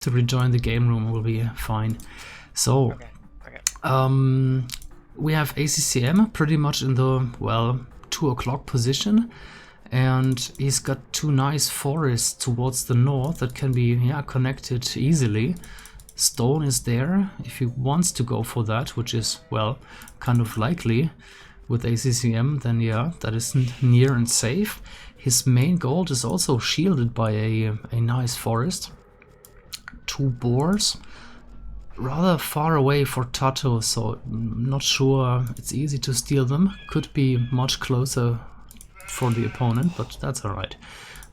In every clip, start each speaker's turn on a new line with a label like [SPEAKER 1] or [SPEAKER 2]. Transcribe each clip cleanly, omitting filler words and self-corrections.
[SPEAKER 1] to rejoin the game room will be fine. So, we have ACCM pretty much in the, well, 2 o'clock position. And he's got 2 nice forests towards the north that can be connected easily. Stone is there if he wants to go for that, which is, well, kind of likely with ACCM, then yeah, that is near and safe. His main gold is also shielded by a nice forest. 2 boars, rather far away for TaToH, so not sure it's easy to steal them. Could be much closer for the opponent, but that's alright.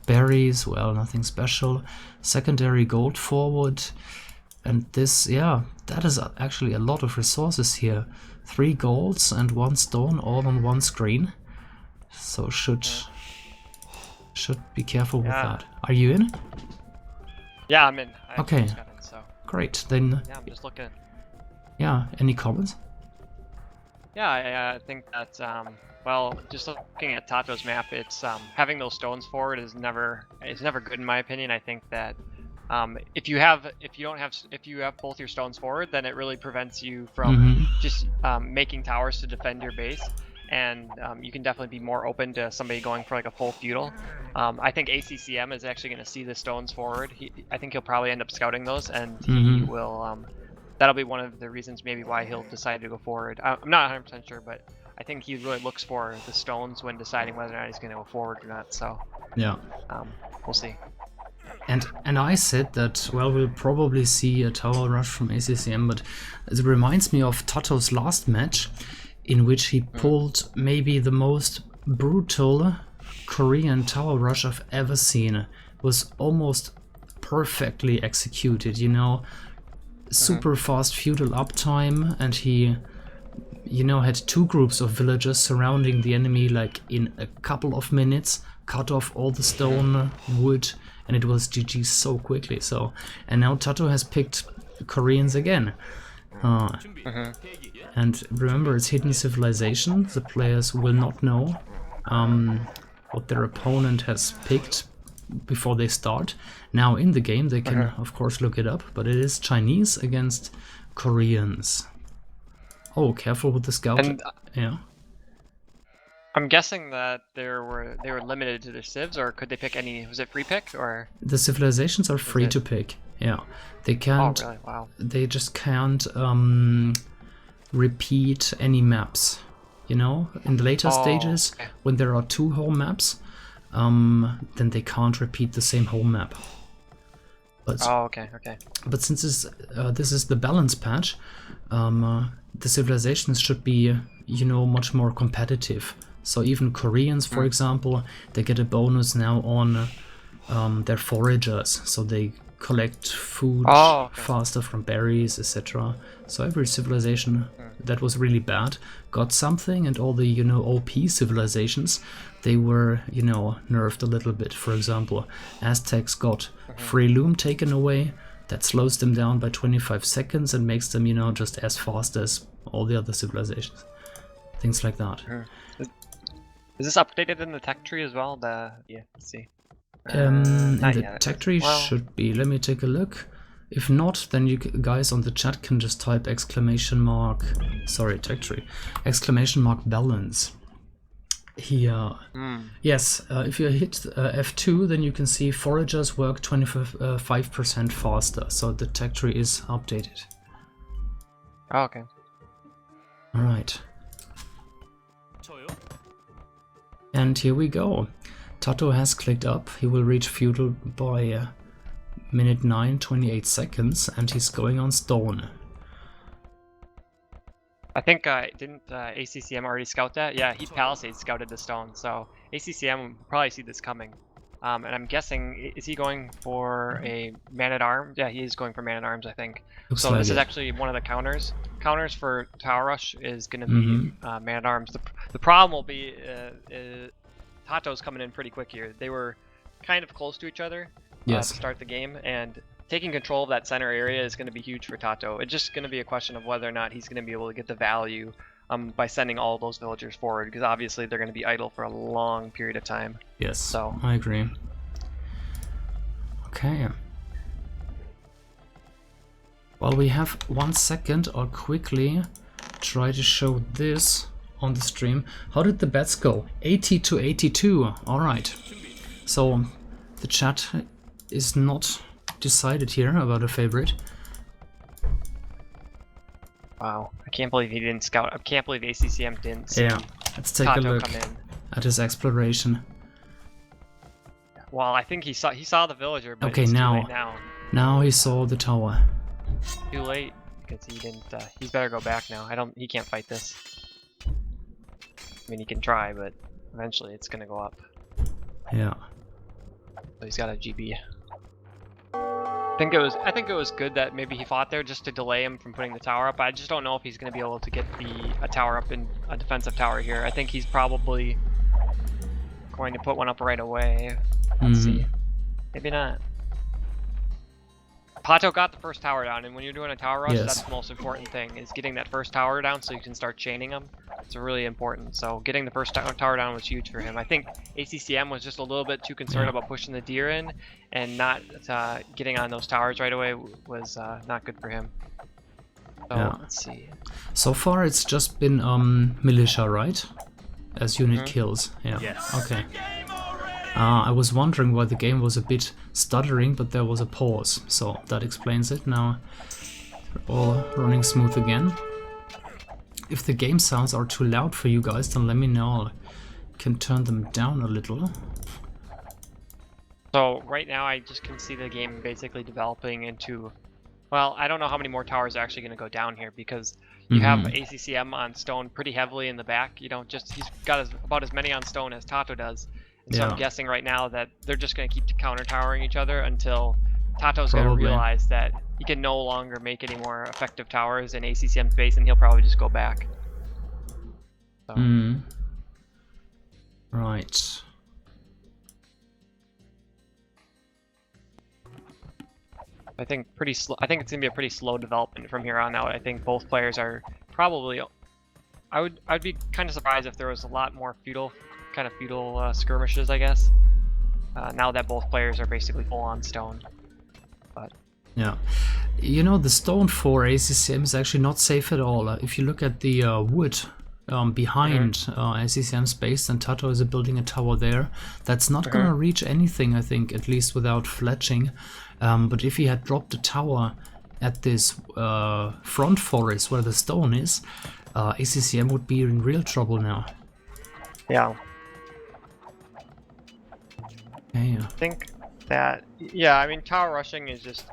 [SPEAKER 1] Berries, well, nothing special. Secondary gold forward. And this, yeah, that is actually a lot of resources here. 3 golds and 1 stone all on 1 screen. So should be careful with that. Are you in?
[SPEAKER 2] Yeah, I'm in.
[SPEAKER 1] Okay.
[SPEAKER 2] Just got in, so.
[SPEAKER 1] Great. Then.
[SPEAKER 2] Yeah, I'm just looking.
[SPEAKER 1] Yeah. Any comments?
[SPEAKER 2] Yeah, I think that well, just looking at TaToH's map, it's having those stones forward is never good in my opinion. I think that if you have both your stones forward, then it really prevents you from just making towers to defend your base, and you can definitely be more open to somebody going for like a full feudal. I think ACCM is actually going to see the stones forward. I think he'll probably end up scouting those, and he will. That'll be one of the reasons maybe why he'll decide to go forward. I'm not 100% sure, but I think he really looks for the stones when deciding whether or not he's going to go forward or not. So
[SPEAKER 1] yeah,
[SPEAKER 2] we'll see.
[SPEAKER 1] And I said that, well, we'll probably see a tower rush from ACCM, but it reminds me of TaToH's last match, in which he pulled maybe the most brutal Korean tower rush I've ever seen. It was almost perfectly executed, you know, super fast feudal uptime, and he, you know, had 2 groups of villagers surrounding the enemy like in a couple of minutes, cut off all the stone, wood, and it was GG so quickly. So, and now TaToH has picked Koreans again. And remember, it's hidden civilization. The players will not know what their opponent has picked before they start. Now in the game they can of course look it up, but it is Chinese against Koreans. Oh, careful with the scout.
[SPEAKER 2] And,
[SPEAKER 1] yeah.
[SPEAKER 2] I'm guessing that they were limited to their civs, or could they pick any? Was it free pick or?
[SPEAKER 1] The civilizations are free to pick. Yeah, they can't.
[SPEAKER 2] Oh, really? Wow.
[SPEAKER 1] They just can't repeat any maps. You know, in the later stages, when there are 2 home maps, then they can't repeat the same home map. But,
[SPEAKER 2] okay.
[SPEAKER 1] But since this is the balance patch, the civilizations should be, you know, much more competitive. So even Koreans, for example, they get a bonus now on their foragers, so they collect food faster from berries, etc. So every civilization that was really bad got something, and all the, you know, OP civilizations, they were, you know, nerfed a little bit. For example, Aztecs got free loom taken away. That slows them down by 25 seconds and makes them, you know, just as fast as all the other civilizations. Things like that.
[SPEAKER 2] Is this updated in the tech tree as well? Let's see.
[SPEAKER 1] In the tech tree should be. Let me take a look. If not, then you guys on the chat can just type exclamation mark. Sorry, tech tree. Exclamation mark balance. Here. Yes, if you hit F2, then you can see foragers work 25% faster. So the tech tree is updated.
[SPEAKER 2] Oh, okay.
[SPEAKER 1] All right. And here we go. TaToH has clicked up. He will reach feudal by minute 9, 28 seconds, and he's going on stone.
[SPEAKER 2] I think didn't ACCM already scout that? Yeah, Heat Palisade scouted the stone, so ACCM will probably see this coming. And I'm guessing, is he going for a man-at-arms? Yeah, he is going for man-at-arms, I think.
[SPEAKER 1] Looks
[SPEAKER 2] so
[SPEAKER 1] like
[SPEAKER 2] this is actually one of the counters. Counters for Tower Rush is going to be man-at-arms. The problem will be TaToH's coming in pretty quick here. They were kind of close to each other to start the game, and taking control of that center area is going to be huge for TaToH. It's just going to be a question of whether or not he's going to be able to get the value by sending all those villagers forward, because obviously they're going to be idle for a long period of time.
[SPEAKER 1] Yes,
[SPEAKER 2] so
[SPEAKER 1] I agree. Okay. While we have 1 second, I'll quickly try to show this on the stream. How did the bets go? 80 to 82. All right. So the chat is not decided here about a favorite.
[SPEAKER 2] Wow, I can't believe he didn't scout. I can't believe ACCM didn't see
[SPEAKER 1] Let's take a
[SPEAKER 2] TaToH
[SPEAKER 1] look
[SPEAKER 2] come in.
[SPEAKER 1] at his exploration.
[SPEAKER 2] Well, I think he saw the villager, but
[SPEAKER 1] Okay,
[SPEAKER 2] it's too
[SPEAKER 1] now.
[SPEAKER 2] late now.
[SPEAKER 1] Now he saw the tower.
[SPEAKER 2] Too late because he didn't. He's better go back now. He can't fight this. I mean, he can try, but eventually it's gonna go up.
[SPEAKER 1] Yeah.
[SPEAKER 2] So he's got a GB. I think it was good that maybe he fought there just to delay him from putting the tower up. I just don't know if he's going to be able to get a tower up in a defensive tower here. I think he's probably going to put one up right away. Let's see. Maybe not. TaToH got the first tower down, and when you're doing a tower rush, that's the most important thing, is getting that first tower down so you can start chaining them. It's really important. So getting the first tower down was huge for him. I think ACCM was just a little bit too concerned about pushing the deer in, and not getting on those towers right away was not good for him. So let's see.
[SPEAKER 1] So far it's just been militia, right? As unit kills. Yeah.
[SPEAKER 3] Yes.
[SPEAKER 1] Okay. I was wondering why the game was a bit stuttering, but there was a pause, so that explains it. Now all running smooth again. If the game sounds are too loud for you guys, then let me know. I can turn them down a little.
[SPEAKER 2] So right now I just can see the game basically developing into, well, I don't know how many more towers are actually going to go down here, because you have ACCM on stone pretty heavily in the back. You don't just, he's got about as many on stone as TaToH does. And so I'm guessing right now that they're just going to keep counter towering each other until TaToH's going to realize that he can no longer make any more effective towers in ACCM's base, and he'll probably just go back. So.
[SPEAKER 1] Right.
[SPEAKER 2] I think pretty slow. I think it's gonna be a pretty slow development from here on out. I think both players are probably. I'd be kind of surprised if there was a lot more feudal skirmishes, I guess. Now that both players are basically full on stone. But
[SPEAKER 1] yeah, you know, the stone for ACCM is actually not safe at all. If you look at the wood behind ACCM's base, and TaToH is building a tower there, that's not gonna reach anything, I think, at least without fletching. But if he had dropped a tower at this front forest where the stone is, ACCM would be in real trouble now.
[SPEAKER 2] Yeah.
[SPEAKER 1] Okay.
[SPEAKER 2] I think that, yeah, I mean, tower rushing is just,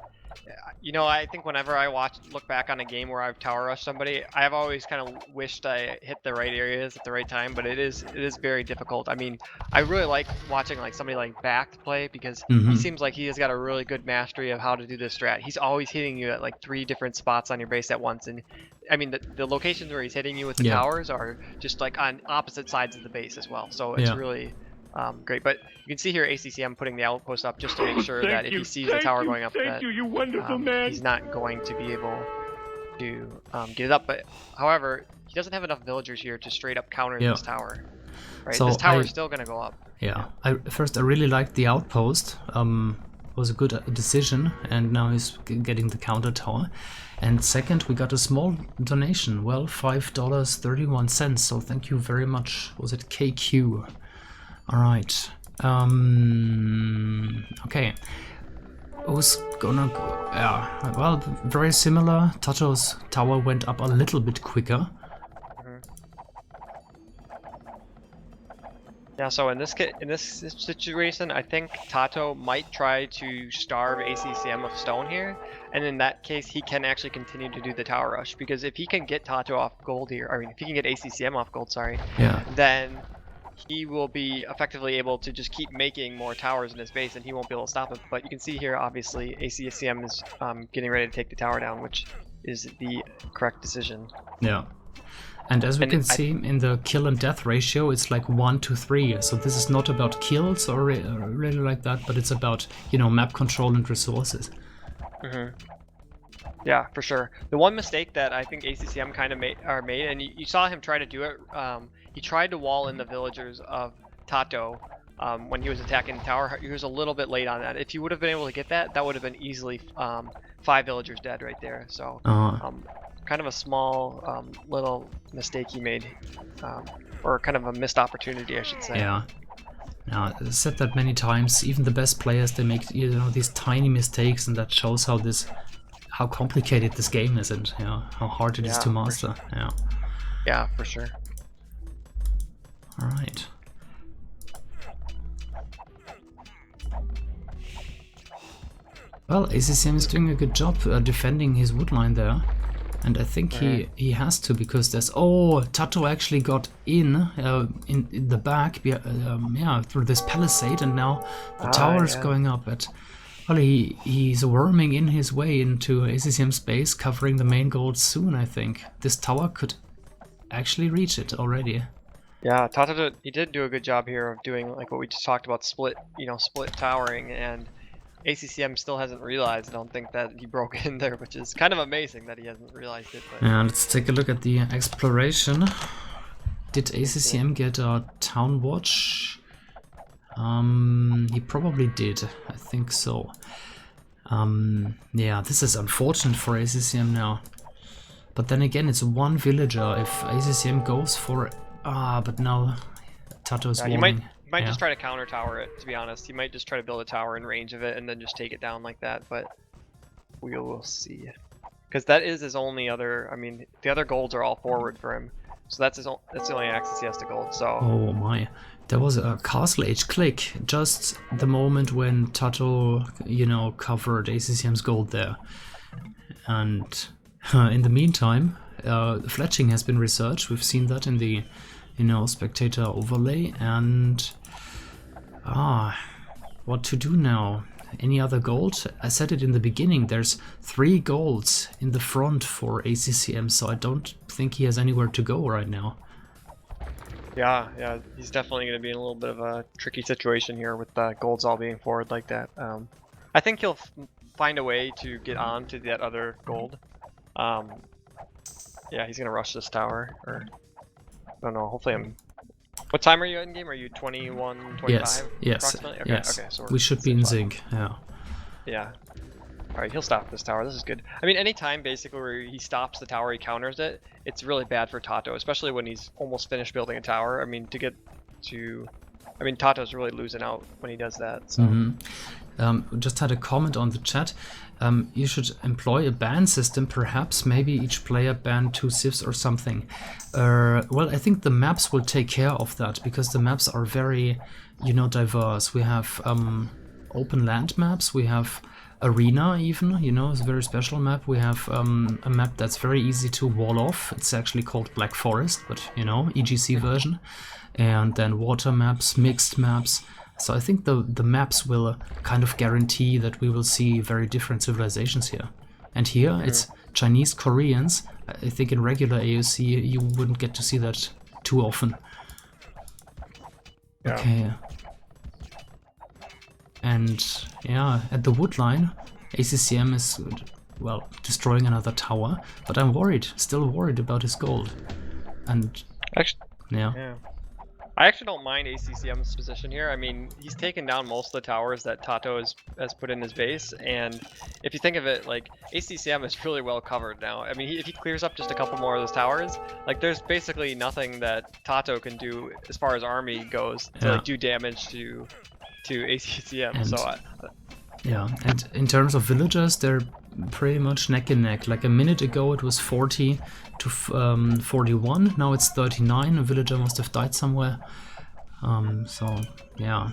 [SPEAKER 2] you know, I think whenever I look back on a game where I've tower rushed somebody, I've always kind of wished I hit the right areas at the right time, but it is very difficult. I mean, I really like watching like somebody like Back play, because he seems like he has got a really good mastery of how to do this strat. He's always hitting you at like 3 different spots on your base at once, and I mean the locations where he's hitting you with the towers are just like on opposite sides of the base as well. So it's really great. But you can see here ACCM putting the outpost up just to make sure that if he sees the tower going up, that he's not going to be able to get it up. But however, he doesn't have enough villagers here to straight up counter this tower. Right? So this tower is still going to go up.
[SPEAKER 1] Yeah. I really liked the outpost. Was a good decision, and now he's getting the counter tower. And second, we got a small donation. Well, $5.31. So thank you very much. Was it KQ? All right. Okay. Who's gonna go? Yeah. Well, very similar. TaToH's tower went up a little bit quicker.
[SPEAKER 2] Yeah, so in this situation, I think TaToH might try to starve ACCM of stone here, and in that case, he can actually continue to do the tower rush, because if he can get TaToH off gold here, I mean, if he can get ACCM off gold, sorry, then he will be effectively able to just keep making more towers in his base, and he won't be able to stop it. But you can see here, obviously, ACCM is getting ready to take the tower down, which is the correct decision.
[SPEAKER 1] Yeah. And as we can see in the kill and death ratio, it's like 1 to 3. So this is not about kills or really like that, but it's about, you know, map control and resources.
[SPEAKER 2] Yeah, for sure. The one mistake that I think ACCM kind of made, and you saw him try to do it. He tried to wall in the villagers of TaToH when he was attacking the tower. He was a little bit late on that. If he would have been able to get that, that would have been easily 5 villagers dead right there. So kind of a small little mistake he made, or kind of a missed opportunity, I should say.
[SPEAKER 1] Yeah. Now, I said that many times. Even the best players, they make these tiny mistakes, and that shows how complicated this game is, and how hard it is to master.
[SPEAKER 2] Sure. Yeah, for sure.
[SPEAKER 1] All right. Well, ACCM is doing a good job defending his woodline there. And I think he has to, because there's... Oh, TaToH actually got in the back, through this palisade, and now the tower's going up. Well, he's worming in his way into ACCM's base, covering the main gold soon, I think. This tower could actually reach it already.
[SPEAKER 2] Yeah, TaToH, he did do a good job here of doing like what we just talked about, split towering, and ACCM still hasn't realized, I don't think, that he broke in there, which is kind of amazing that he hasn't realized it. But...
[SPEAKER 1] Yeah, let's take a look at the exploration. Did ACCM get a town watch? He probably did, I think so. Yeah, this is unfortunate for ACCM now. But then again, it's one villager. If ACCM goes for... but now TaToH's warning.
[SPEAKER 2] He might just try to counter tower it, to be honest. He might just try to build a tower in range of it and then just take it down like that, but we will see. Because that is his only other... I mean, the other golds are all forward for him. So that's the only access he has to gold, so...
[SPEAKER 1] Oh my. There was a Castle Age click just the moment when TaToH, covered ACCM's gold there. And in the meantime, fletching has been researched. We've seen that in the, spectator overlay. And what to do now? Any other gold? I said it in the beginning, there's 3 golds in the front for ACCM, so I don't think he has anywhere to go right now.
[SPEAKER 2] Yeah, he's definitely going to be in a little bit of a tricky situation here with the golds all being forward like that. I think he'll find a way to get on to that other gold. Yeah, he's going to rush this tower, or I don't know, hopefully I'm... What time are you in game? Are you 21, 25?
[SPEAKER 1] Yes,
[SPEAKER 2] okay,
[SPEAKER 1] yes.
[SPEAKER 2] Okay, so
[SPEAKER 1] we should be in sync, yeah.
[SPEAKER 2] Yeah. Alright, he'll stop this tower. This is good. I mean, anytime basically where he stops the tower, he counters it, it's really bad for TaToH, especially when he's almost finished building a tower. I mean, TaToH's really losing out when he does that. So.
[SPEAKER 1] Just had a comment on the chat. You should employ a ban system, perhaps. Maybe each player ban 2 civs or something. Well, I think the maps will take care of that, because the maps are very, diverse. We have open land maps, we have arena even, it's a very special map. We have a map that's very easy to wall off. It's actually called Black Forest, but, EGC version. And then water maps, mixed maps. So I think the maps will kind of guarantee that we will see very different civilizations here. And here it's Chinese, Koreans. I think in regular AOC you wouldn't get to see that too often. Yeah. Okay. And yeah, at the woodline, ACCM is, well, destroying another tower. But I'm worried, still worried about his gold. And
[SPEAKER 2] actually,
[SPEAKER 1] yeah.
[SPEAKER 2] I actually don't mind ACCM's position here. I mean, he's taken down most of the towers that TaToH has put in his base, and if you think of it, like, ACCM is really well covered now. I mean, if he clears up just a couple more of those towers, like, there's basically nothing that TaToH can do as far as army goes to like, do damage to ACCM. And,
[SPEAKER 1] yeah, and in terms of villagers, they're pretty much neck and neck. Like a minute ago it was 40 to 41, now it's 39. A villager must have died somewhere. So yeah,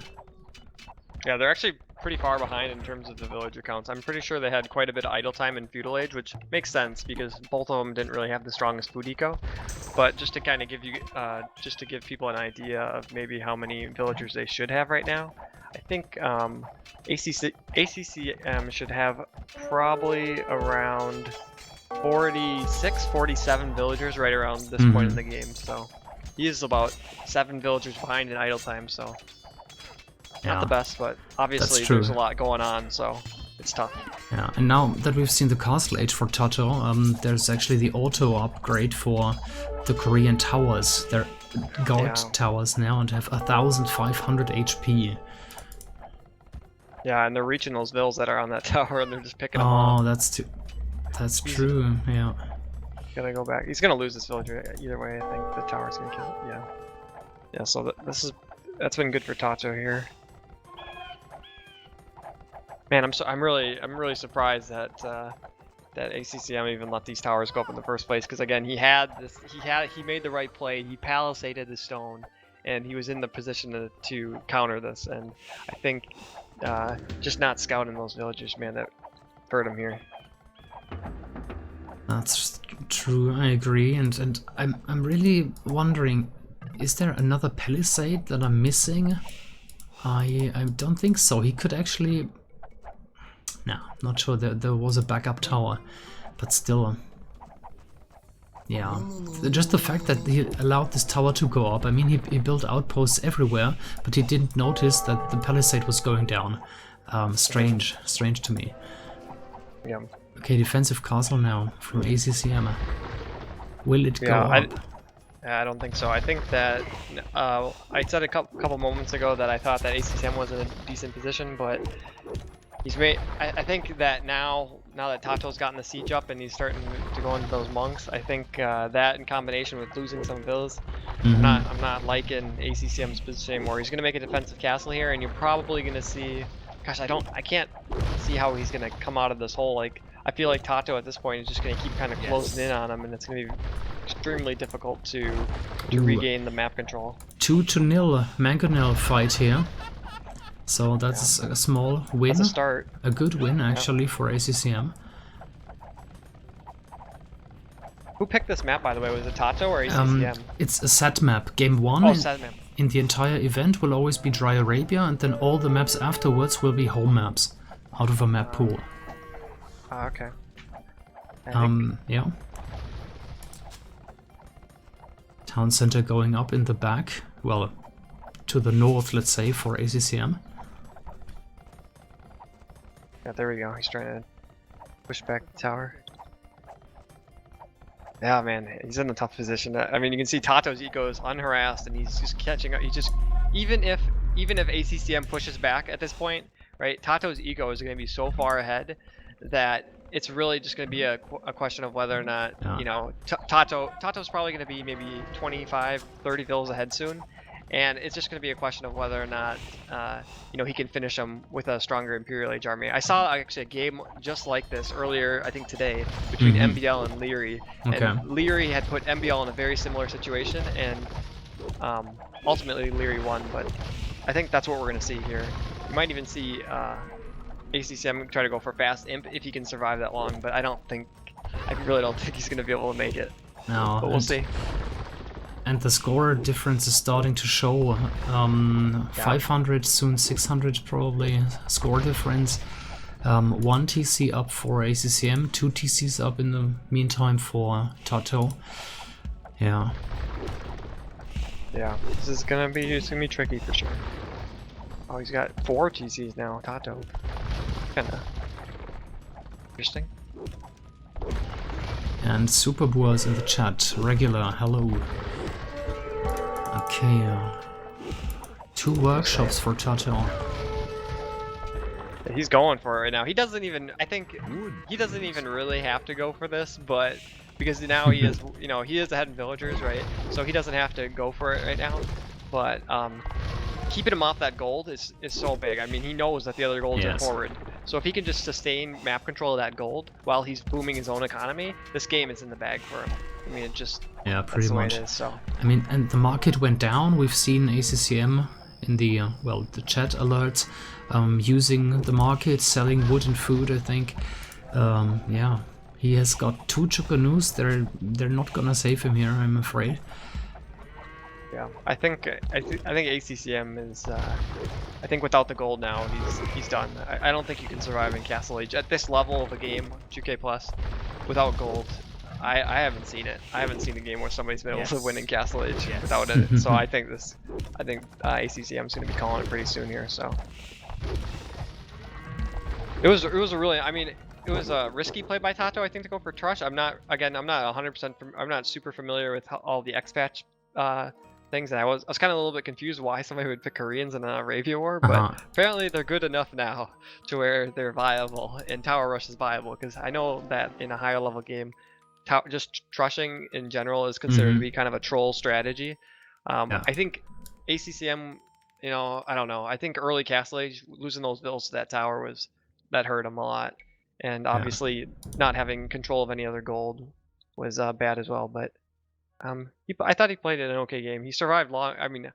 [SPEAKER 2] they're actually pretty far behind in terms of the villager counts. I'm pretty sure they had quite a bit of idle time in feudal age, which makes sense because both of them didn't really have the strongest food eco. But just to kind of give you give people an idea of maybe how many villagers they should have right now, I think ACCM should have probably around 46, 47 villagers right around this point in the game. So he is about 7 villagers behind in idle time, so not the best, but obviously there's a lot going on, so it's tough.
[SPEAKER 1] Yeah, and now that we've seen the Castle Age for TaToH, there's actually the auto upgrade for the Korean towers. They're guard
[SPEAKER 2] Yeah.
[SPEAKER 1] towers now and have 1,500 HP.
[SPEAKER 2] Yeah, and they're reaching those vills that are on that tower, and they're just picking them off.
[SPEAKER 1] Oh, that's
[SPEAKER 2] He's-
[SPEAKER 1] true. Yeah.
[SPEAKER 2] Gonna go back. He's gonna lose this villager either way. I think the tower's gonna kill it. Yeah. Yeah. So that's been good for TaToH here. Man, I'm really surprised that that ACCM even let these towers go up in the first place. Because again, he made the right play. He palisaded the stone, and he was in the position to counter this. And I think just not scouting those villagers, man, that hurt him here.
[SPEAKER 1] That's true, I agree, and I'm really wondering, is there another palisade that I'm missing? I don't think so. He could actually... No, not sure. There was a backup tower, but still... Yeah, just the fact that he allowed this tower to go up. I mean, he built outposts everywhere, but he didn't notice that the palisade was going down. Strange to me.
[SPEAKER 2] Yeah.
[SPEAKER 1] Okay, defensive castle now from ACCM. Will it go
[SPEAKER 2] Yeah,
[SPEAKER 1] up?
[SPEAKER 2] I don't think so. I think that I said a couple moments ago that I thought that ACCM was in a decent position, but he's made. I think that now that TaToH's gotten the siege up and he's starting to go into those monks, I think that in combination with losing some villas, I'm not liking ACCM's position anymore. He's gonna make a defensive castle here, and you're probably gonna see. Gosh, I can't see how he's gonna come out of this hole. Like, I feel like TaToH at this point is just gonna keep kind of closing in on him, and it's gonna be extremely difficult to regain the map control.
[SPEAKER 1] 2-0 mangonel fight here. So that's a small win.
[SPEAKER 2] That's a start.
[SPEAKER 1] A good win actually for ACCM.
[SPEAKER 2] Who picked this map, by the way? Was it TaToH or ACCM?
[SPEAKER 1] It's a set map. Game 1
[SPEAKER 2] Oh, set map.
[SPEAKER 1] in the entire event will always be Dry Arabia, and then all the maps afterwards will be home maps out of a map pool.
[SPEAKER 2] Okay.
[SPEAKER 1] Yeah. Town center going up in the back. Well, to the north, let's say, for ACCM.
[SPEAKER 2] Yeah, there we go. He's trying to push back the tower. Yeah, man, he's in a tough position. I mean, you can see TaToH's ego is unharassed, and he's just catching up. He just, even if ACCM pushes back at this point, right? TaToH's ego is going to be so far ahead that it's really just going to be a question of whether or not, you know, TaToH's probably going to be maybe 25, 30 villas ahead soon. And it's just going to be a question of whether or not, you know, he can finish them with a stronger Imperial Age army. I saw actually a game just like this earlier, I think today, between MBL and Leary.
[SPEAKER 1] Okay.
[SPEAKER 2] And Leary had put MBL in a very similar situation, and ultimately Leary won. But I think that's what we're going to see here. You might even see ACCM try to go for fast imp if he can survive that long. But I really don't think he's going to be able to make it.
[SPEAKER 1] No,
[SPEAKER 2] but we'll see.
[SPEAKER 1] And the score difference is starting to show. 500, soon 600 probably score difference. 1 TC up for ACCM, 2 TCs up in the meantime for TaToH. Yeah.
[SPEAKER 2] Yeah, this is gonna be tricky for sure. Oh, he's got 4 TCs now, TaToH. Kinda interesting.
[SPEAKER 1] And Superboas in the chat. Regular, hello. Okay, 2 workshops for TaToH.
[SPEAKER 2] He's going for it right now. He doesn't even, I think, he doesn't even really have to go for this, but because now he is, you know, he is ahead in villagers, right? So he doesn't have to go for it right now. But keeping him off that gold is so big. I mean, he knows that the other golds are forward. So if he can just sustain map control of that gold while he's booming his own economy, this game is in the bag for him. I mean, it just,
[SPEAKER 1] pretty much.
[SPEAKER 2] It is, so.
[SPEAKER 1] I mean, and the market went down. We've seen ACCM in the the chat alerts using the market, selling wood and food. I think, yeah, he has got 2 Chukanus. They're not gonna save him here, I'm afraid.
[SPEAKER 2] Yeah, I think ACCM is. I think without the gold now, he's done. I don't think you can survive in Castle Age at this level of a game, 2K plus, without gold. I haven't seen it. I haven't seen a game where somebody's been able to win in Castle Age without it. So I think ACCM is going to be calling it pretty soon here. So it was a really, I mean, it was a risky play by TaToH, I think, to go for Trush. I'm not 100%. I'm not super familiar with all the X patch things, and I was kind of a little bit confused why somebody would pick Koreans in an Arabia War, but
[SPEAKER 1] Uh-huh.
[SPEAKER 2] apparently they're good enough now to where they're viable, and Tower Rush is viable, because I know that in a higher level game, just trushing in general is considered to
[SPEAKER 1] Hmm.
[SPEAKER 2] be kind of a troll strategy.
[SPEAKER 1] Yeah.
[SPEAKER 2] I think ACCM, I don't know. I think early Castle Age, losing those builds to that tower that hurt him a lot, and
[SPEAKER 1] Yeah.
[SPEAKER 2] obviously not having control of any other gold was bad as well. But I thought he played an okay game. He survived long. I mean,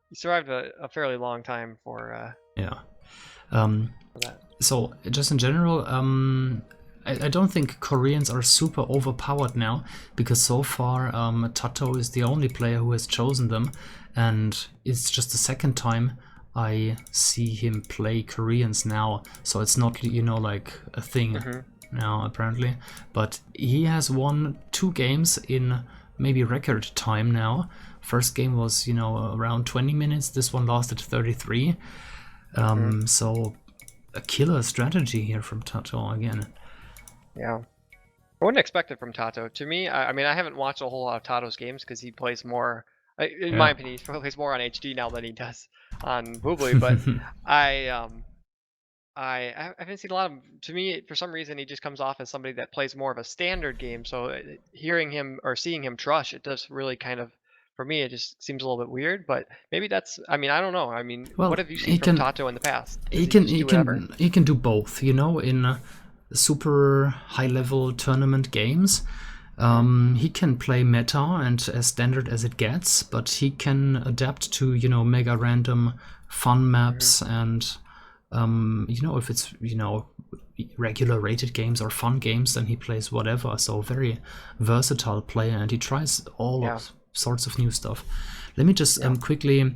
[SPEAKER 2] he survived a fairly long time
[SPEAKER 1] Yeah. Um,
[SPEAKER 2] for that.
[SPEAKER 1] so just in general, I don't think Koreans are super overpowered now, because so far TaToH is the only player who has chosen them, and it's just the second time I see him play Koreans now, so it's not, like a thing now apparently, but he has won 2 games in maybe record time now. First game was, around 20 minutes, this one lasted 33. So a killer strategy here from TaToH again.
[SPEAKER 2] Yeah. I wouldn't expect it from TaToH. To me, I mean, I haven't watched a whole lot of TaToH's games because he plays more, in my
[SPEAKER 1] Yeah.
[SPEAKER 2] opinion, he plays more on HD now than he does on Boobly. But I haven't seen a lot of. To me, for some reason, he just comes off as somebody that plays more of a standard game. So hearing him or seeing him trush, it does really kind of, for me, it just seems a little bit weird. But maybe that's. I mean, I don't know. I mean,
[SPEAKER 1] Well,
[SPEAKER 2] what have you
[SPEAKER 1] he
[SPEAKER 2] seen from
[SPEAKER 1] can
[SPEAKER 2] TaToH in the past? Does
[SPEAKER 1] he
[SPEAKER 2] he
[SPEAKER 1] can
[SPEAKER 2] just
[SPEAKER 1] he
[SPEAKER 2] do whatever?
[SPEAKER 1] can he can do both, in super high level tournament games. He can play meta and as standard as it gets, but he can adapt to, mega random fun maps, and if it's, regular rated games or fun games, then he plays whatever. So very versatile player, and he tries all
[SPEAKER 2] Yeah.
[SPEAKER 1] sorts of new stuff. Let me just quickly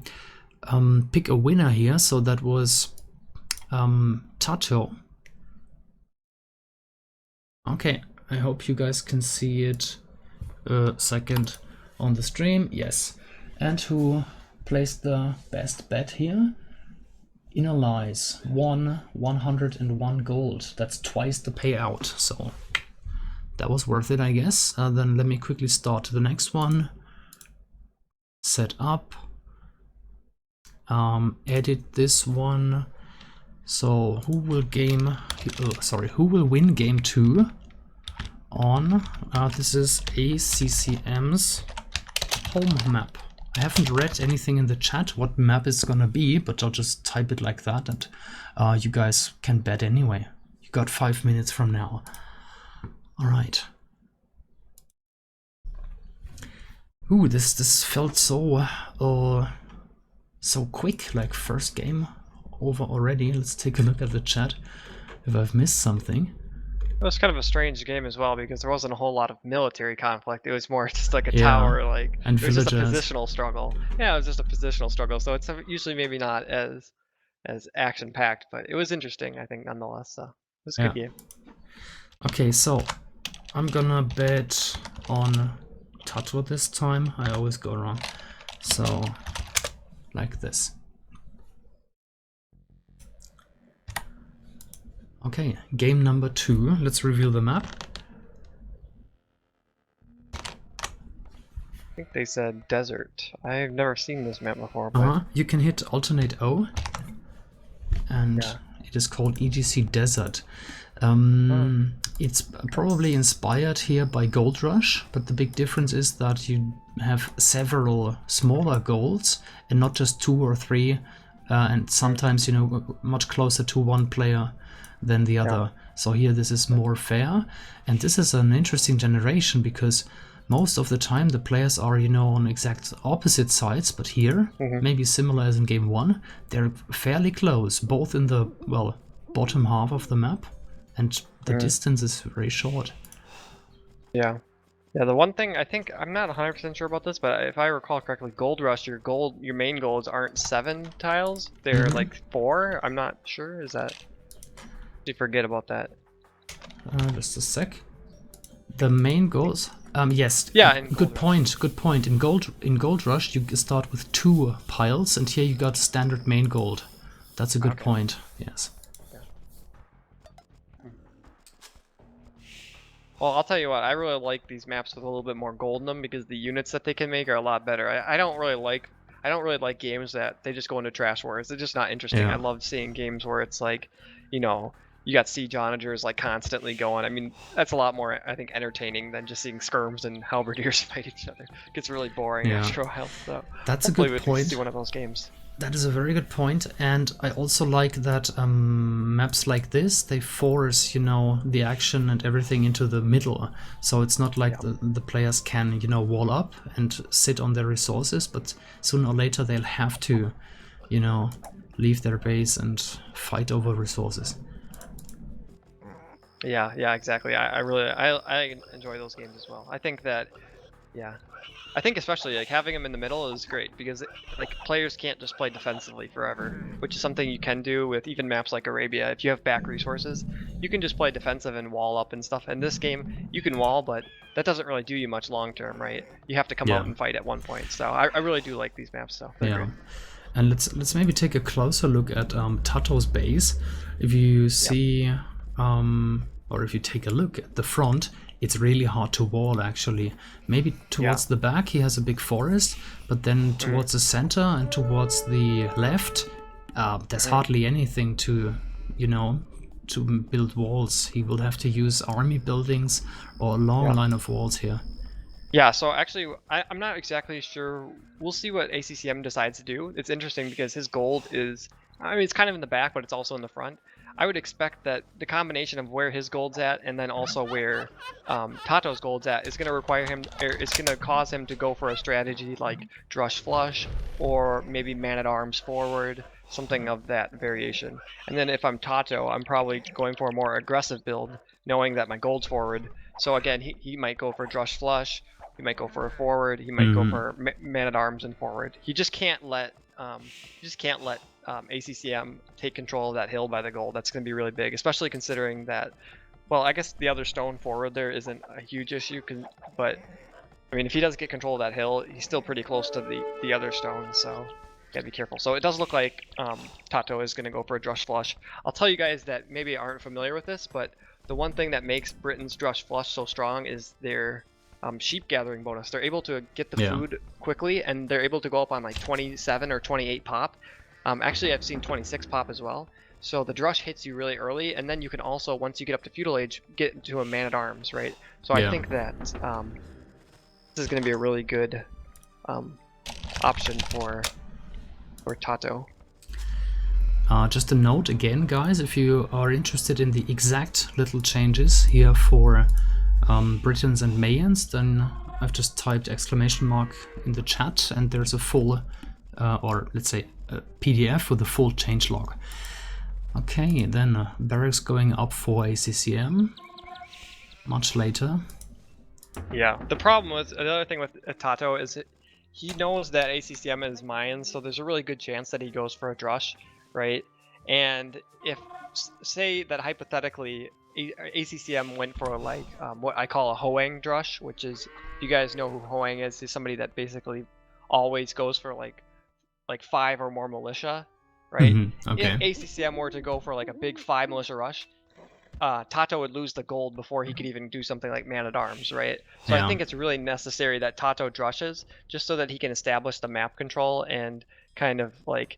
[SPEAKER 1] pick a winner here. So that was TaToH. Okay, I hope you guys can see it a second on the stream. Yes. And who placed the best bet here? Inner Lies won 101 gold. That's twice the payout, so that was worth it, I guess. Then let me quickly start the next one. Set up. Edit this one. So who will win game 2 on this is ACCM's home map. I haven't read anything in the chat what map is gonna be, but I'll just type it like that, and you guys can bet anyway. You got 5 minutes from now. All right. Ooh, this felt so so quick, like first game over already. Let's take a look at the chat if I've missed something.
[SPEAKER 2] It was kind of a strange game as well because there wasn't a whole lot of military conflict. It was more just like a
[SPEAKER 1] Yeah,
[SPEAKER 2] tower, like
[SPEAKER 1] and
[SPEAKER 2] it was just a
[SPEAKER 1] villagers.
[SPEAKER 2] positional struggle. Yeah, it was just a positional struggle. So it's usually maybe not as action packed, but it was interesting, I think, nonetheless. So it was a
[SPEAKER 1] Yeah.
[SPEAKER 2] good game.
[SPEAKER 1] Okay, so I'm gonna bet on TaToH this time. I always go wrong. So like this. Okay, game number 2. Let's reveal the map.
[SPEAKER 2] I think they said desert. I've never seen this map before, but
[SPEAKER 1] You can hit alternate O, and it is called EGC Desert. It's probably inspired here by Gold Rush, but the big difference is that you have several smaller golds and not just 2 or 3, and sometimes, much closer to one player than the other. So here this is more fair, and this is an interesting generation because most of the time the players are, on exact opposite sides, but here, maybe similar as in game 1, they're fairly close, both in the, bottom half of the map, and the distance is very short.
[SPEAKER 2] Yeah, the one thing I think, I'm not 100% sure about this, but if I recall correctly, Gold Rush, your main golds aren't 7 tiles, they're like 4. I'm not sure. Is that? You forget about that.
[SPEAKER 1] Just a sec. The main goals. Yes.
[SPEAKER 2] Yeah.
[SPEAKER 1] Good point. Good point. In Gold Rush, you start with 2 piles, and here you got standard main gold. That's a good point. Yes.
[SPEAKER 2] Well, I'll tell you what, I really like these maps with a little bit more gold in them because the units that they can make are a lot better. I don't really like games that they just go into trash wars. They're just not interesting. I
[SPEAKER 1] Yeah.
[SPEAKER 2] love seeing games where it's like, you know, you got siege onagers like constantly going. I mean, that's a lot more, I think, entertaining than just seeing skirms and halberdiers fight each other. It gets really boring
[SPEAKER 1] Yeah.
[SPEAKER 2] after a while. So
[SPEAKER 1] That's a
[SPEAKER 2] hopefully
[SPEAKER 1] good
[SPEAKER 2] we can
[SPEAKER 1] point.
[SPEAKER 2] see one of those games.
[SPEAKER 1] That is a very good point, and I also like that maps like this, they force, the action and everything into the middle. So it's not like the players can, wall up and sit on their resources, but sooner or later they'll have to, leave their base and fight over resources.
[SPEAKER 2] Yeah, exactly. I enjoy those games as well. I think that, yeah. I think especially like having them in the middle is great because like players can't just play defensively forever, which is something you can do with even maps like Arabia. If you have back resources, you can just play defensive and wall up and stuff. In this game, you can wall, but that doesn't really do you much long term, right? You have to come out and fight at one point. So I really do like these maps. So they're great.
[SPEAKER 1] And let's maybe take a closer look at TaToH's base. If you see, or if you take a look at the front, it's really hard to wall actually. Maybe towards the back he has a big forest, but then towards the center and towards the left, there's hardly anything to, to build walls. He will have to use army buildings or a long line of walls here.
[SPEAKER 2] Yeah, so actually, I'm not exactly sure. We'll see what ACCM decides to do. It's interesting because his gold is, I mean, it's kind of in the back, but it's also in the front. I would expect that the combination of where his gold's at and then also where TaToH's gold's at is going to require him, or it's going to cause him to go for a strategy like Drush Flush or maybe Man-at-Arms forward, something of that variation. And then if I'm TaToH, I'm probably going for a more aggressive build, knowing that my gold's forward. So again, he might go for Drush Flush. He might go for a forward. He might go for Man-at-Arms and forward. He just can't let ACCM take control of that hill by the gold. That's going to be really big, especially considering that. Well, I guess the other stone forward there isn't a huge issue, but I mean, if he does get control of that hill, he's still pretty close to the other stone, so gotta be careful. So it does look like TaToH is going to go for a Drush Flush. I'll tell you guys that maybe aren't familiar with this, but the one thing that makes Britain's Drush Flush so strong is their sheep gathering bonus. They're able to get the food quickly, and they're able to go up on like 27 or 28 pop. Actually, I've seen 26 pop as well. So the Drush hits you really early, and then you can also, once you get up to Feudal Age, get into a Man-at-Arms, right? So I think that this is going to be a really good option for TaToH.
[SPEAKER 1] Just a note again, guys, if you are interested in the exact little changes here for Britons and Mayans, then I've just typed exclamation mark in the chat, and there's a full, or let's say a PDF with the full changelog. Okay, then barracks going up for ACCM much later.
[SPEAKER 2] Yeah, the problem with, another thing with TaToH is he knows that ACCM is Mayans, so there's a really good chance that he goes for a Drush, right? And if, say that hypothetically, ACCM went for like what I call a Hoang Drush, which is, you guys know who Hoang is. He's somebody that basically always goes for like 5 or more militia, right?
[SPEAKER 1] Okay.
[SPEAKER 2] If ACCM were to go for like a big 5 militia rush, TaToH would lose the gold before he could even do something like Man-at-Arms, right? So I think it's really necessary that TaToH drushes just so that he can establish the map control and kind of like,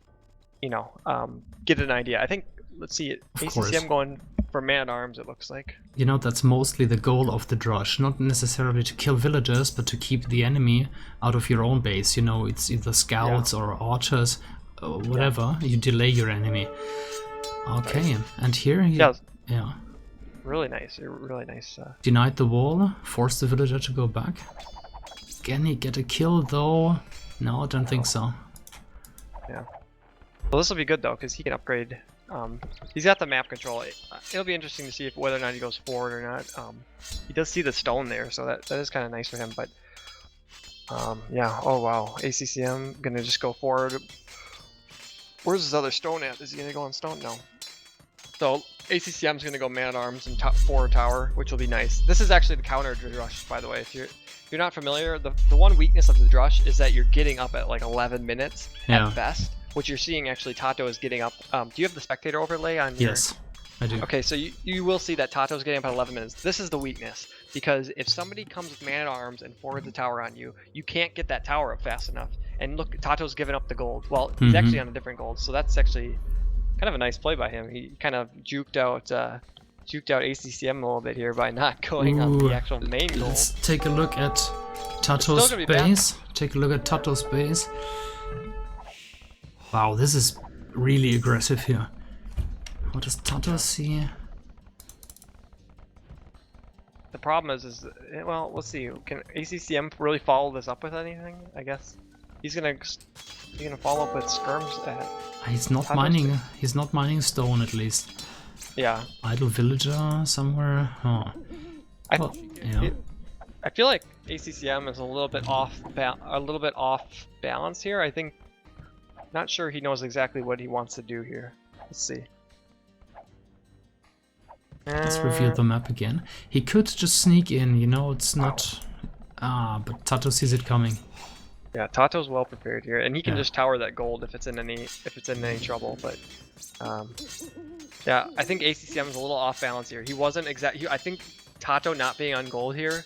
[SPEAKER 2] get an idea. I think, let's see, ACCM going for Man-at-Arms, it looks like.
[SPEAKER 1] That's mostly the goal of the Drush, not necessarily to kill villagers, but to keep the enemy out of your own base. It's either scouts or archers, or whatever. You delay your enemy. Okay, and here
[SPEAKER 2] really nice, really nice.
[SPEAKER 1] Denied the wall, forced the villager to go back. Can he get a kill though? No, I don't think so.
[SPEAKER 2] Yeah. Well, this will be good though, because he can upgrade. He's got the map control. It'll be interesting to see whether or not he goes forward or not. He does see the stone there, so that is kind of nice for him. But yeah. Oh wow, ACCM gonna just go forward. Where's his other stone at? Is he gonna go on stone? No. So ACCM's gonna go Man-at-Arms and forward tower, which will be nice. This is actually the counter to Drush, by the way. If you're not familiar, the one weakness of the Drush is that you're getting up at like 11 minutes at best. What you're seeing actually, TaToH is getting up. Do you have the spectator overlay on your?
[SPEAKER 1] Yes. I do.
[SPEAKER 2] Okay, so you will see that TaToH's getting up at 11 minutes. This is the weakness, because if somebody comes with man-at-arms and forwards a tower on you, you can't get that tower up fast enough. And look, TaToH's giving up the gold. Well, he's actually on a different gold, so that's actually kind of a nice play by him. He kind of juked out ACCM a little bit here by not going on the actual main gold.
[SPEAKER 1] Let's take a look at TaToH's base. Take a look at TaToH's base. Wow, this is really aggressive here. What does TaToH see?
[SPEAKER 2] The problem is well, let's see. Can ACCM really follow this up with anything? I guess he's gonna follow up with skirms at.
[SPEAKER 1] He's not mining. He's not mining stone, at least.
[SPEAKER 2] Yeah.
[SPEAKER 1] Idle villager somewhere. Oh.
[SPEAKER 2] I feel like ACCM is a little bit off balance here. I think. Not sure he knows exactly what he wants to do here. Let's see.
[SPEAKER 1] Let's reveal the map again. He could just sneak in, you know, it's not... but TaToH sees it coming.
[SPEAKER 2] Yeah, TaToH's well prepared here, and he can just tower that gold if it's in any trouble, but... yeah, I think ACCM is a little off balance here. He wasn't I think TaToH not being on gold here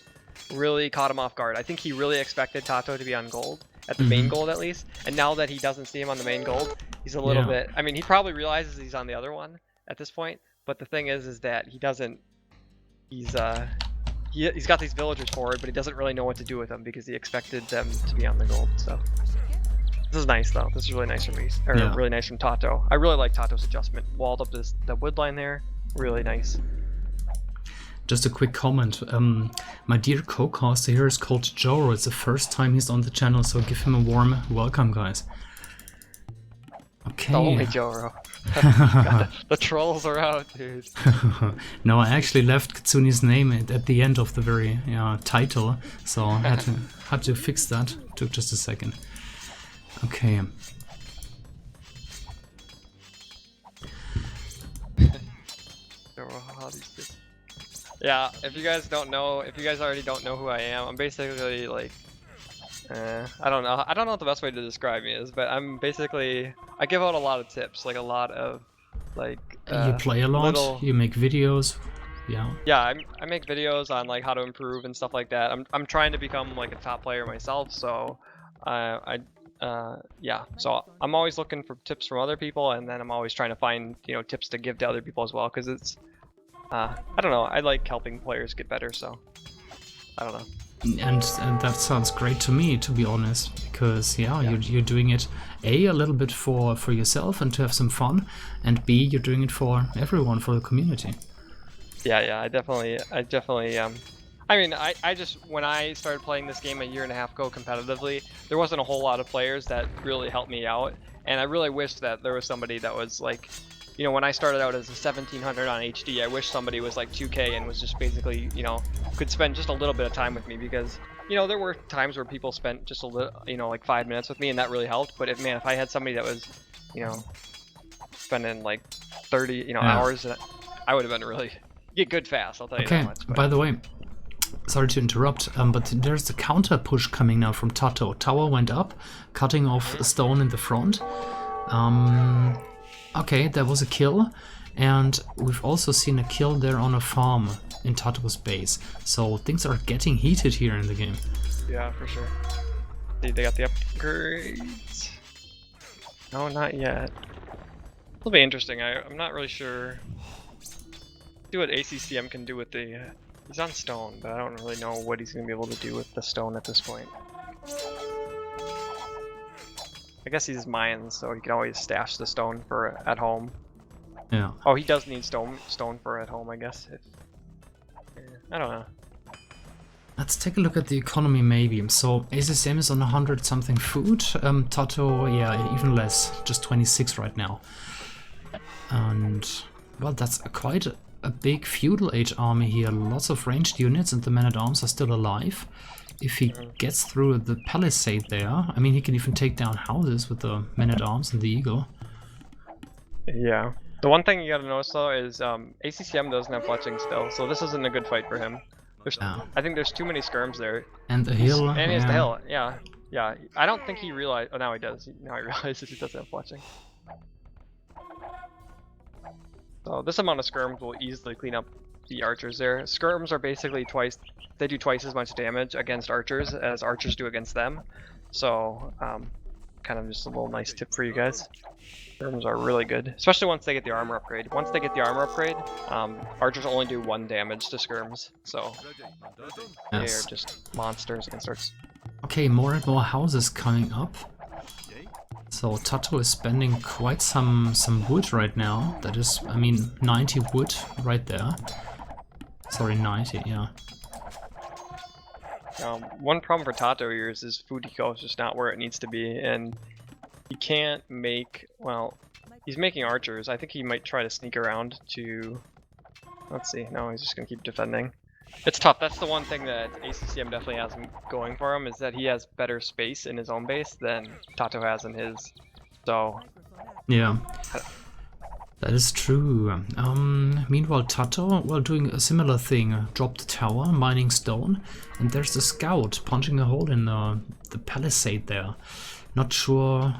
[SPEAKER 2] really caught him off guard. I think he really expected TaToH to be on gold, at the main gold at least, and now that he doesn't see him on the main gold, he's a little bit... I mean, he probably realizes he's on the other one at this point, but the thing is that he doesn't... He's got these villagers forward, but he doesn't really know what to do with them because he expected them to be on the gold, so... This is nice, though. This is really nice from me, or really nice from TaToH. I really like TaToH's adjustment. Walled up the wood line there. Really nice.
[SPEAKER 1] Just a quick comment. My dear co-caster here is called Joro. It's the first time he's on the channel, so give him a warm welcome, guys. Okay.
[SPEAKER 2] Only Joro. The trolls are out, dude.
[SPEAKER 1] No, I actually left Katsune's name at the end of the very title, so I had to fix that. Took just a second. Okay.
[SPEAKER 2] Yeah, if you guys already don't know who I am, I'm basically like, I don't know what the best way to describe me is, but I'm basically, I give out a lot of tips, like a lot of, like,
[SPEAKER 1] you play a lot, you make videos,
[SPEAKER 2] yeah, I make videos on like how to improve and stuff like that. I'm trying to become like a top player myself, so yeah, so I'm always looking for tips from other people, and then I'm always trying to find, you know, tips to give to other people as well, because it's I don't know, I like helping players get better, so I don't know.
[SPEAKER 1] And that sounds great to me, to be honest, because you're doing it a little bit for yourself and to have some fun, and B, you're doing it for everyone, for the community.
[SPEAKER 2] Yeah, I definitely I mean, I just, when I started playing this game a year and a half ago competitively, there wasn't a whole lot of players that really helped me out, and I really wish that there was somebody that was like, you know, when I started out as a 1700 on HD, I wish somebody was like 2K and was just basically, you know, could spend just a little bit of time with me, because, you know, there were times where people spent just a little, you know, like 5 minutes with me, and that really helped. But if I had somebody that was, you know, spending like 30, you know, hours, I would have been really get good fast. I'll tell you that much.
[SPEAKER 1] By the way, sorry to interrupt, but there's a counter push coming now from TaToH. Tower went up, cutting off a stone in the front. Okay, there was a kill, and we've also seen a kill there on a farm in TaToH's base. So things are getting heated here in the game.
[SPEAKER 2] Yeah, for sure. They got the upgrades. No, not yet. It'll be interesting. I'm not really sure. See what ACCM can do with the. He's on stone, but I don't really know what he's gonna be able to do with the stone at this point. I guess he's mines, so he can always stash the stone for at home.
[SPEAKER 1] Yeah.
[SPEAKER 2] Oh, he does need stone for at home, I guess. I don't know.
[SPEAKER 1] Let's take a look at the economy, maybe. So ACCM is on 100 something food. TaToH, yeah, even less, just 26 right now. And well, that's quite a big feudal age army here. Lots of ranged units, and the men-at-arms are still alive. If he gets through the palisade there, I mean, he can even take down houses with the men-at-arms and the eagle.
[SPEAKER 2] Yeah. The one thing you gotta notice though is ACCM doesn't have fletching still, so this isn't a good fight for him. I think there's too many skirms there.
[SPEAKER 1] And the hill.
[SPEAKER 2] And he has the hill, yeah. I don't think he realized. Oh, now he does. Now he realizes he doesn't have fletching. So this amount of skirms will easily clean up the archers there. Skirms are basically they do twice as much damage against archers as archers do against them. So kind of just a little nice tip for you guys. Skirms are really good, especially once they get the armor upgrade. Once they get the armor upgrade, archers only do 1 damage to skirms. So they're just monsters against archers.
[SPEAKER 1] Okay, more and more houses coming up. So TaToH is spending quite some wood right now. That is, I mean, 90 wood right there. Sorry, 90, yeah.
[SPEAKER 2] One problem for TaToH here is his food eco is just not where it needs to be, and he can't make, well, he's making archers. I think he might try to sneak around to, let's see, no, he's just going to keep defending. It's tough. That's the one thing that ACCM definitely has going for him, is that he has better space in his own base than TaToH has in his. So
[SPEAKER 1] yeah, that is true. Meanwhile, TaToH, well, doing a similar thing, dropped the tower, mining stone, and there's the scout punching a hole in the palisade there. Not sure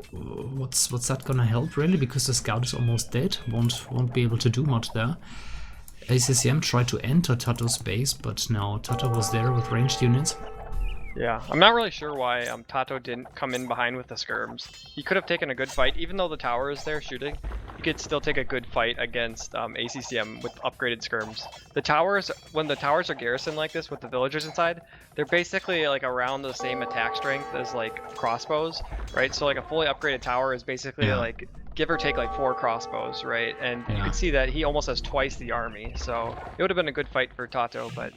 [SPEAKER 1] what's that gonna help really, because the scout is almost dead. Won't be able to do much there. ACCM tried to enter TaToH's base, but no, TaToH was there with ranged units.
[SPEAKER 2] Yeah, I'm not really sure why TaToH didn't come in behind with the skirms. He could have taken a good fight, even though the tower is there shooting. He could still take a good fight against ACCM with upgraded skirms. The towers, when the towers are garrisoned like this with the villagers inside, they're basically like around the same attack strength as like crossbows, right? So like a fully upgraded tower is basically like give or take like 4 crossbows, right? And you can see that he almost has twice the army, so it would have been a good fight for TaToH, but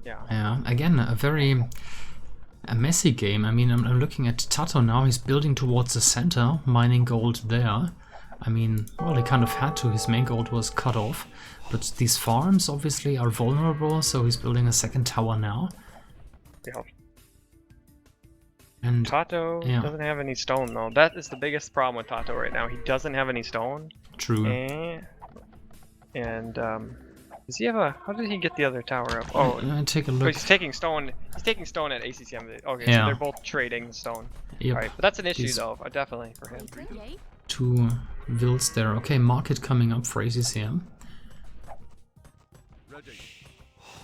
[SPEAKER 1] yeah, again, a messy game. I mean, I'm looking at TaToH now. He's building towards the center, mining gold there. I mean, well, he kind of had to. His main gold was cut off. But these farms obviously are vulnerable, so he's building a second tower now.
[SPEAKER 2] Yeah.
[SPEAKER 1] And
[SPEAKER 2] TaToH doesn't have any stone though. That is the biggest problem with TaToH right now. He doesn't have any stone.
[SPEAKER 1] True.
[SPEAKER 2] And does he have a? How did he get the other tower up? Oh,
[SPEAKER 1] take a look.
[SPEAKER 2] Oh, he's taking stone. He's taking stone at ACCM. Okay, so they're both trading stone.
[SPEAKER 1] Yep.
[SPEAKER 2] Alright, but that's an issue though, definitely for him.
[SPEAKER 1] 2 vills there. Okay, market coming up for ACCM.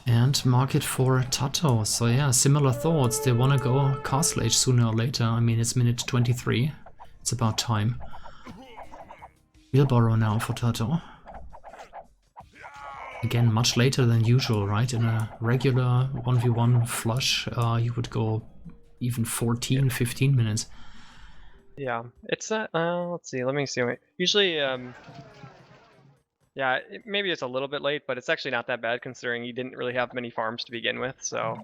[SPEAKER 1] And market for TaToH. So yeah, similar thoughts. They want to go Castle Age sooner or later. I mean, it's minute 23. It's about time. Wheelbarrow now for TaToH. Again, much later than usual, right? In a regular 1v1 flush, you would go even 14, 15 minutes.
[SPEAKER 2] Yeah, it's let's see, let me see. Usually, yeah, maybe it's a little bit late, but it's actually not that bad considering he didn't really have many farms to begin with, so...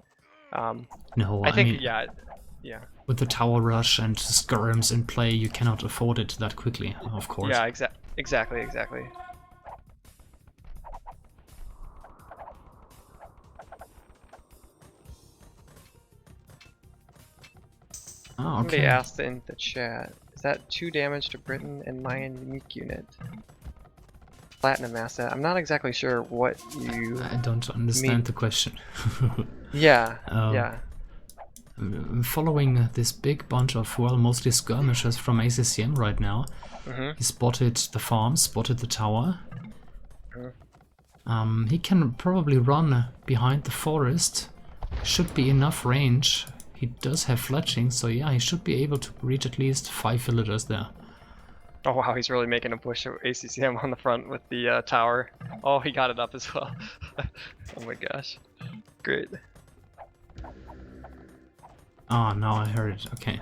[SPEAKER 1] no,
[SPEAKER 2] I think,
[SPEAKER 1] mean,
[SPEAKER 2] yeah.
[SPEAKER 1] With the tower rush and skirms in play, you cannot afford it that quickly, of course.
[SPEAKER 2] Yeah, exactly.
[SPEAKER 1] Oh, okay.
[SPEAKER 2] Somebody asked in the chat, is that 2 damage to Britain and Mayan unique unit? Platinum asset. I'm not exactly sure what you
[SPEAKER 1] I don't understand the question.
[SPEAKER 2] Yeah.
[SPEAKER 1] Following this big bunch of, well, mostly skirmishers from ACCM right now, he spotted the farm, spotted the tower. He can probably run behind the forest. Should be enough range. He does have fletching, so yeah, he should be able to reach at least 5 villagers there.
[SPEAKER 2] Oh wow, he's really making a push of ACCM on the front with the tower. Oh, he got it up as well. Oh my gosh. Great.
[SPEAKER 1] Ah, now I heard it. Okay.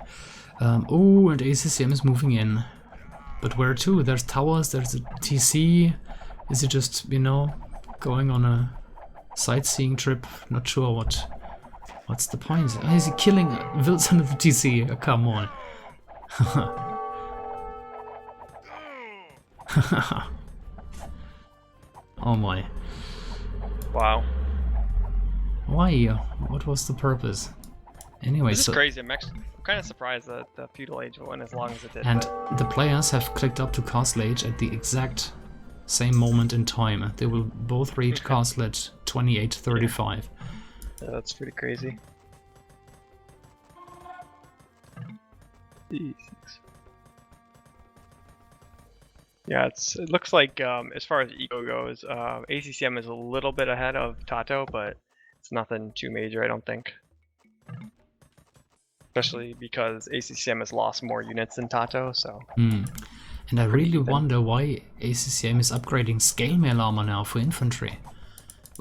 [SPEAKER 1] Oh, and ACCM is moving in. But where to? There's towers, there's a TC. Is he just, you know, going on a sightseeing trip? Not sure what's the point. Is he killing vills under the TC? Oh, come on. Oh my.
[SPEAKER 2] Wow.
[SPEAKER 1] Why? What was the purpose? Anyway,
[SPEAKER 2] this is crazy. I'm kind of surprised that the feudal age went as long as it did.
[SPEAKER 1] And the players have clicked up to Castle Age at the exact same moment in time. They will both reach Castle at 28:35.
[SPEAKER 2] Yeah, that's pretty crazy. Yeah, it looks like as far as eco goes, ACCM is a little bit ahead of TaToH, but it's nothing too major, I don't think. Especially because ACCM has lost more units than TaToH, so.
[SPEAKER 1] And I really wonder why ACCM is upgrading scale mail armor now for infantry.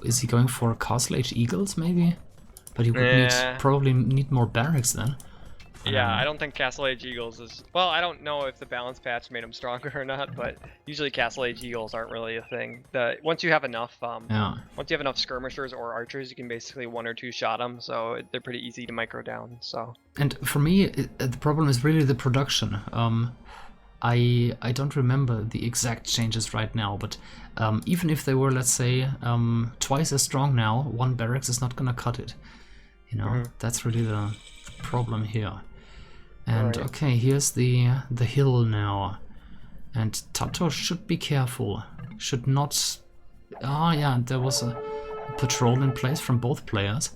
[SPEAKER 1] Is he going for Castle Age Eagles maybe? But he would probably need more barracks then.
[SPEAKER 2] Yeah, I don't think Castle Age Eagles is... Well, I don't know if the balance patch made them stronger or not, but usually Castle Age Eagles aren't really a thing. Once you have enough, once you have enough skirmishers or archers, you can basically 1 or 2 shot them, so they're pretty easy to micro down. So. And
[SPEAKER 1] for me, the problem is really the production. I don't remember the exact changes right now, but even if they were, let's say, twice as strong now, 1 barracks is not gonna cut it. You know, that's really the problem here. And okay, here's the hill now, and TaToH should be careful. Should not. Ah, yeah, there was a patrol in place from both players.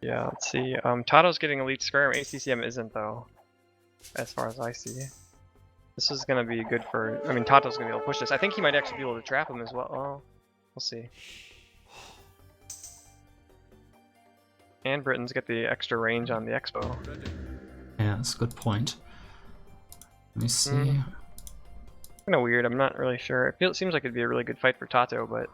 [SPEAKER 2] Yeah, let's see. TaToH's getting elite skirm. ACCM isn't though, as far as I see. This is gonna be good for. I mean, TaToH's gonna be able to push this. I think he might actually be able to trap him as well. Oh, we'll see. And Britain's get the extra range on the Expo.
[SPEAKER 1] Yeah, that's a good point. Let me see.
[SPEAKER 2] Kind of weird. I'm not really sure. It seems like it'd be a really good fight for TaToH, but.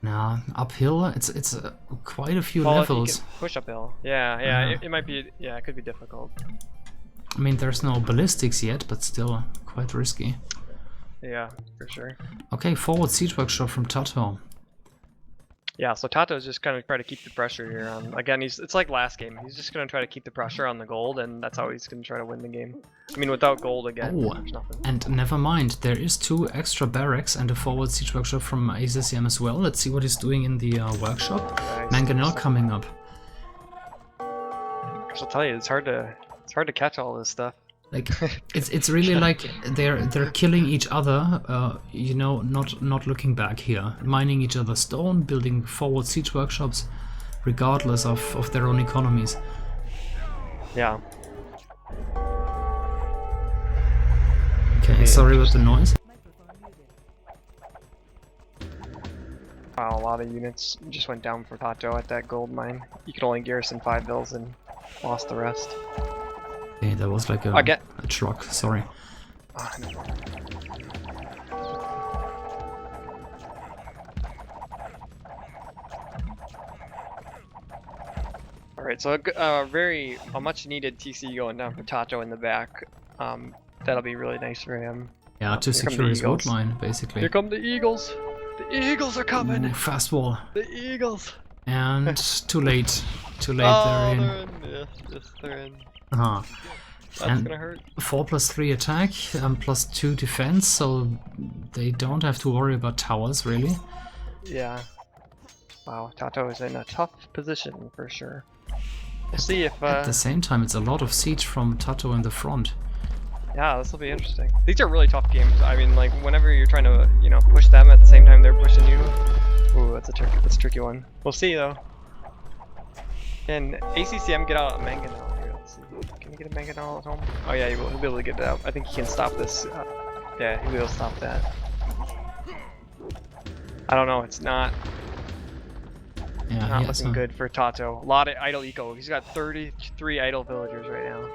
[SPEAKER 1] Nah, uphill. It's quite a few levels.
[SPEAKER 2] Push uphill. Yeah. It might be. Yeah, it could be difficult.
[SPEAKER 1] I mean, there's no ballistics yet, but still quite risky.
[SPEAKER 2] Yeah, for sure.
[SPEAKER 1] Okay, forward siege workshop from TaToH.
[SPEAKER 2] Yeah, so TaToH's just gonna try to keep the pressure here. Again, it's like last game. He's just gonna try to keep the pressure on the gold, and that's how he's gonna try to win the game. I mean, without gold again, there's nothing.
[SPEAKER 1] And never mind, there is 2 extra barracks and a forward siege workshop from ACCM as well. Let's see what he's doing in the workshop. Nice. Mangonel coming up.
[SPEAKER 2] I'll tell you, it's hard to catch all this stuff.
[SPEAKER 1] Like it's really like they're killing each other, you know, not looking back here, mining each other's stone, building forward siege workshops, regardless of their own economies.
[SPEAKER 2] Yeah.
[SPEAKER 1] Okay, sorry about the noise.
[SPEAKER 2] Wow, a lot of units just went down for TaToH at that gold mine. You could only garrison 5 vills and lost the rest.
[SPEAKER 1] Hey, that was like a truck, sorry. Alright, so a much needed TC going down for TaToH in the back. That'll be really nice for him. Yeah, to secure his gold mine, basically.
[SPEAKER 2] Here come the Eagles! The Eagles are coming!
[SPEAKER 1] Ooh, fast wall.
[SPEAKER 2] The Eagles!
[SPEAKER 1] And too late. Too late,
[SPEAKER 2] oh,
[SPEAKER 1] they're in.
[SPEAKER 2] Yes, they're in.
[SPEAKER 1] That's
[SPEAKER 2] gonna hurt.
[SPEAKER 1] 4+3 attack, +2 defense, so they don't have to worry about towers, really.
[SPEAKER 2] Yeah. Wow, TaToH is in a tough position for sure. We'll see if.
[SPEAKER 1] At the same time, it's a lot of siege from TaToH in the front.
[SPEAKER 2] Yeah, this will be interesting. These are really tough games. I mean, like whenever you're trying to, you know, push them at the same time they're pushing you. Ooh, that's a tricky one. We'll see though. Can ACCM get out of Mangonel here? Let's see. Can he get a Mangonel at home? Oh yeah, he'll be able to get it out. I think he can stop this. Yeah, he'll be able to stop that. I don't know. It's not.
[SPEAKER 1] Yeah,
[SPEAKER 2] not looking good for TaToH. A lot of idle eco. He's got 33 idle villagers right now.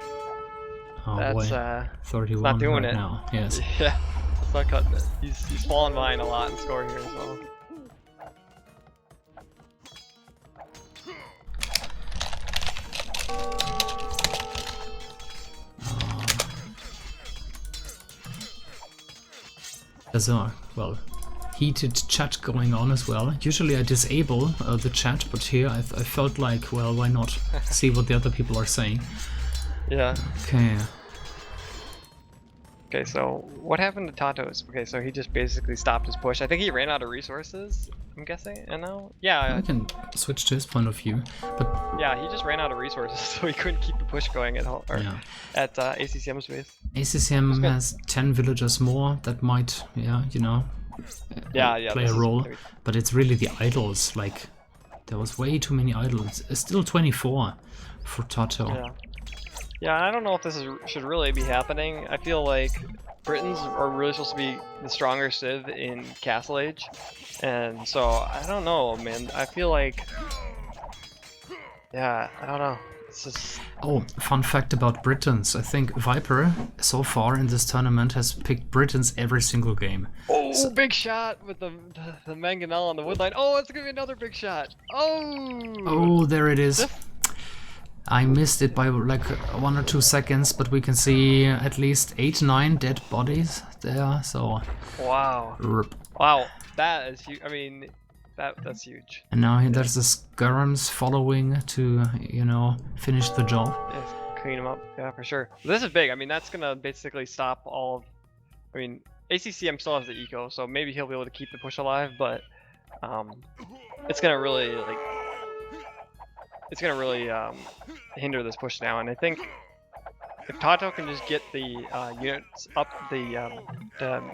[SPEAKER 1] Oh
[SPEAKER 2] that's
[SPEAKER 1] boy. 31
[SPEAKER 2] not doing
[SPEAKER 1] right
[SPEAKER 2] it
[SPEAKER 1] now. Yes.
[SPEAKER 2] Yeah, it's not cutting it. He's falling behind a lot in score here as well.
[SPEAKER 1] There's a, well, heated chat going on as well. Usually I disable the chat, but here I felt like, well, why not see what the other people are saying.
[SPEAKER 2] Yeah.
[SPEAKER 1] Okay.
[SPEAKER 2] Okay, so what happened to TaToH? Okay, so he just basically stopped his push. I think he ran out of resources, I'm guessing, and now? Yeah.
[SPEAKER 1] I can switch to his point of view, but...
[SPEAKER 2] Yeah, he just ran out of resources, so he couldn't keep the push going at all, at ACCM's base.
[SPEAKER 1] ACCM has 10 villagers more that might, you know, play a role, but it's really the idols, like, there was way too many idols. It's still 24 for TaToH.
[SPEAKER 2] Yeah. Yeah, I don't know if this should really be happening. I feel like Britons are really supposed to be the stronger civ in Castle Age, and so I don't know, man. I feel like, yeah, I don't know. It's just...
[SPEAKER 1] Oh, fun fact about Britons. I think Viper, so far in this tournament, has picked Britons every single game.
[SPEAKER 2] Oh, so, big shot with the mangonel on the woodline. Oh, it's gonna be another big shot. Oh,
[SPEAKER 1] there it is. I missed it by like 1 or 2 seconds, but we can see at least 8, 9 dead bodies there, so...
[SPEAKER 2] Wow. Wow, that is huge. I mean, that's huge.
[SPEAKER 1] And now there's the Skirms following to, you know, finish the job.
[SPEAKER 2] Yeah, clean them up, yeah, for sure. This is big. I mean, that's gonna basically stop all of... I mean, ACCM still has the eco, so maybe he'll be able to keep the push alive, but it's gonna really, like... It's gonna really hinder this push now, and I think if TaToH can just get the units up, the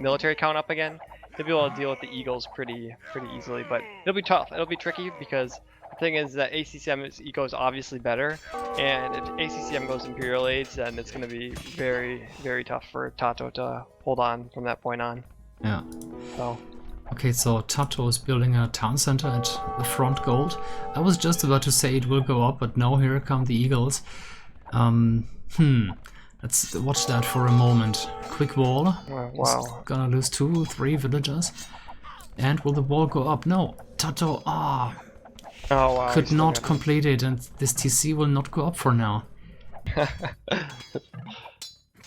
[SPEAKER 2] military count up again, he'll be able to deal with the Eagles pretty easily. But it'll be tough. It'll be tricky because the thing is that ACCM's eco is obviously better, and if ACCM goes Imperial Age, then it's gonna be very tough for TaToH to hold on from that point on.
[SPEAKER 1] Yeah.
[SPEAKER 2] So.
[SPEAKER 1] Okay, so TaToH is building a town center at the front gold. I was just about to say it will go up, but no, here come the Eagles. Let's watch that for a moment. Quick wall.
[SPEAKER 2] Wow.
[SPEAKER 1] He's gonna lose 2, 3 villagers. And will the wall go up? No, TaToH,
[SPEAKER 2] oh, wow,
[SPEAKER 1] could not complete it, and this TC will not go up for now.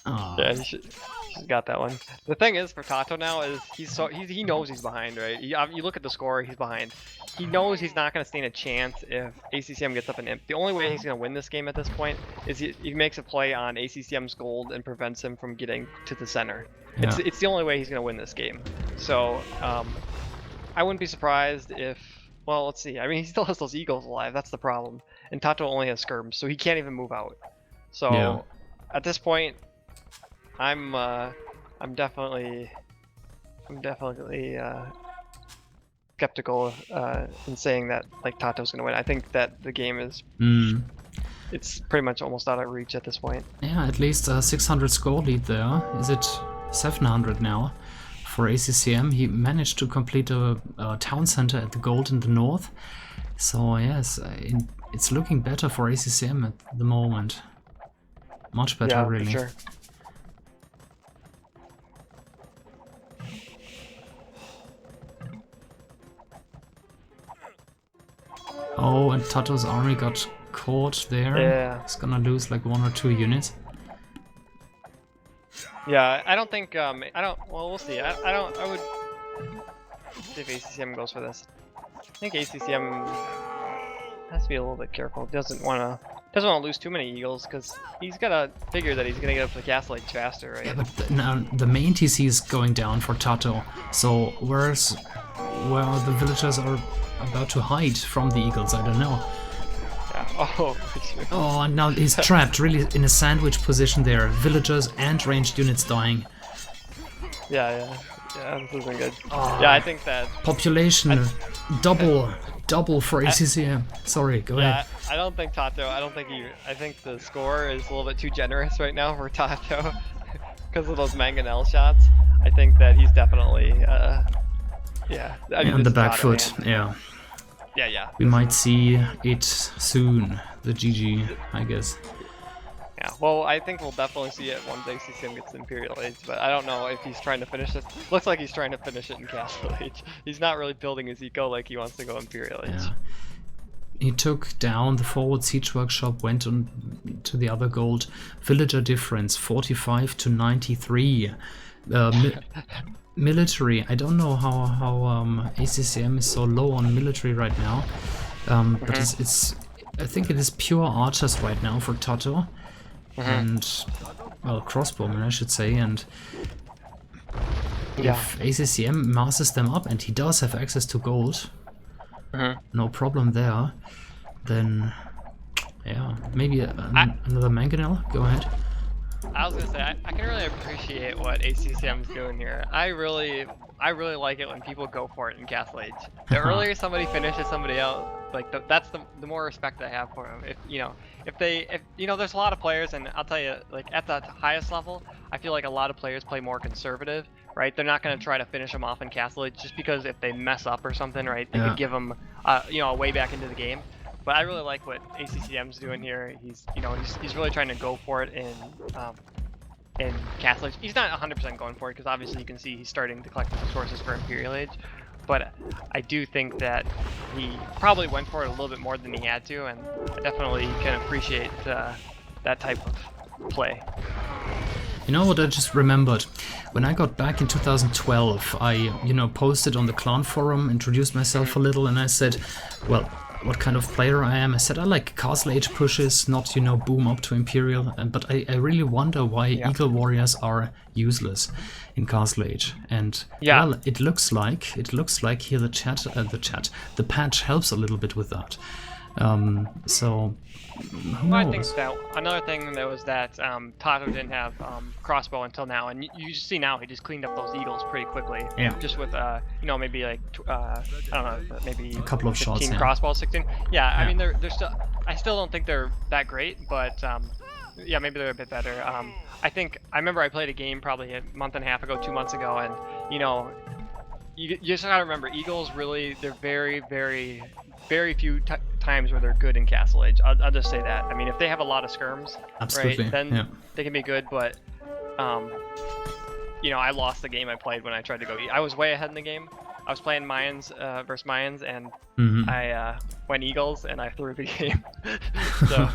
[SPEAKER 2] Yeah, he's got that one. The thing is for TaToH now is he knows he's behind, right? You look at the score, he's behind. He knows he's not going to stand a chance if ACCM gets up an imp. The only way he's going to win this game at this point is he makes a play on ACCM's gold and prevents him from getting to the center. Yeah. It's the only way he's going to win this game. So I wouldn't be surprised if, well, let's see. I mean, he still has those Eagles alive. That's the problem. And TaToH only has Skirms, so he can't even move out. So at this point, I'm definitely skeptical in saying that like TaToH's gonna win. I think that the game is it's pretty much almost out of reach at this point.
[SPEAKER 1] Yeah, at least a 600 score lead there. Is it 700 now for ACCM? He managed to complete a town center at the gold in the north. So yes, it's looking better for ACCM at the moment. Much better, really.
[SPEAKER 2] For sure.
[SPEAKER 1] Oh, and TaToH's army got caught there.
[SPEAKER 2] Yeah.
[SPEAKER 1] It's gonna lose like 1 or 2 units.
[SPEAKER 2] Yeah, I don't think, well, we'll see. I would see if ACCM goes for this. I think ACCM has to be a little bit careful. Doesn't want to lose too many Eagles, because he's got to figure that he's going to get up to the Castle Age faster, right?
[SPEAKER 1] Yeah, but now the main TC is going down for TaToH. So where the villagers are about to hide from the Eagles, I don't know.
[SPEAKER 2] Yeah.
[SPEAKER 1] Oh, and now he's trapped really in a sandwich position there. Villagers and ranged units dying.
[SPEAKER 2] Yeah, this isn't good. Yeah, I think that...
[SPEAKER 1] Population, double for ACCM. Sorry, go ahead.
[SPEAKER 2] I don't think TaToH, I think the score is a little bit too generous right now for TaToH because of those mangonel shots. I think that he's definitely,
[SPEAKER 1] on the back foot, yeah.
[SPEAKER 2] Yeah.
[SPEAKER 1] We might see it soon, the GG, I guess.
[SPEAKER 2] Yeah, well, I think we'll definitely see it once ACCM gets Imperial Age, but I don't know if he's trying to finish it. Looks like he's trying to finish it in Castle Age. He's not really building his eco like he wants to go Imperial Age.
[SPEAKER 1] Yeah. He took down the forward siege workshop, went on to the other gold. Villager difference, 45 to 93. Military, I don't know how ACCM is so low on military right now, but it's I think it is pure archers right now for TaToH, and well, crossbowmen I should say, and if ACCM masses them up, and he does have access to gold, no problem there, then yeah, maybe another mangonel, go ahead.
[SPEAKER 2] I was gonna say, I can really appreciate what ACCM is doing here. I I really like it when people go for it in Castle Age. The earlier somebody finishes somebody else, like that's the more respect I have for them. If you know, if you know, there's a lot of players, and I'll tell you, like at the highest level, I feel like a lot of players play more conservative, right? They're not going to try to finish them off in Castle Age just because if they mess up or something, right, they could give them, you know, a way back into the game. But I really like what ACCM's doing here. He's, you know, he's really trying to go for it in Castle Age. He's not 100% going for it because obviously you can see he's starting to collect the resources for Imperial Age. But I do think that he probably went for it a little bit more than he had to, and I definitely can appreciate that type of play.
[SPEAKER 1] You know what I just remembered? When I got back in 2012, I, you know, posted on the clan forum, introduced myself a little, and I said, well, what kind of player I am. I said I like Castle Age pushes, not, you know, boom up to Imperial, but I really wonder why Eagle Warriors are useless in Castle Age. And well, it looks like here the patch helps a little bit with that. So who knows?
[SPEAKER 2] I think that another thing that was that TaToH didn't have crossbow until now, and you just see now he just cleaned up those eagles pretty quickly. Yeah. Just with you know, maybe like I don't know, maybe
[SPEAKER 1] a couple of
[SPEAKER 2] 15
[SPEAKER 1] shots.
[SPEAKER 2] Crossbow, 16. Yeah, I mean they're still. I still don't think they're that great, but yeah, maybe they're a bit better. I remember I played a game probably a month and a half ago, 2 months ago, and you know, you just gotta remember eagles really, they're very few times where they're good in Castle Age. I'll just say that. I mean, if they have a lot of skirms, right, then they can be good. But you know, I lost the game I played when I tried to go. I was way ahead in the game. I was playing Mayans versus Mayans, and I went Eagles, and I threw the game. So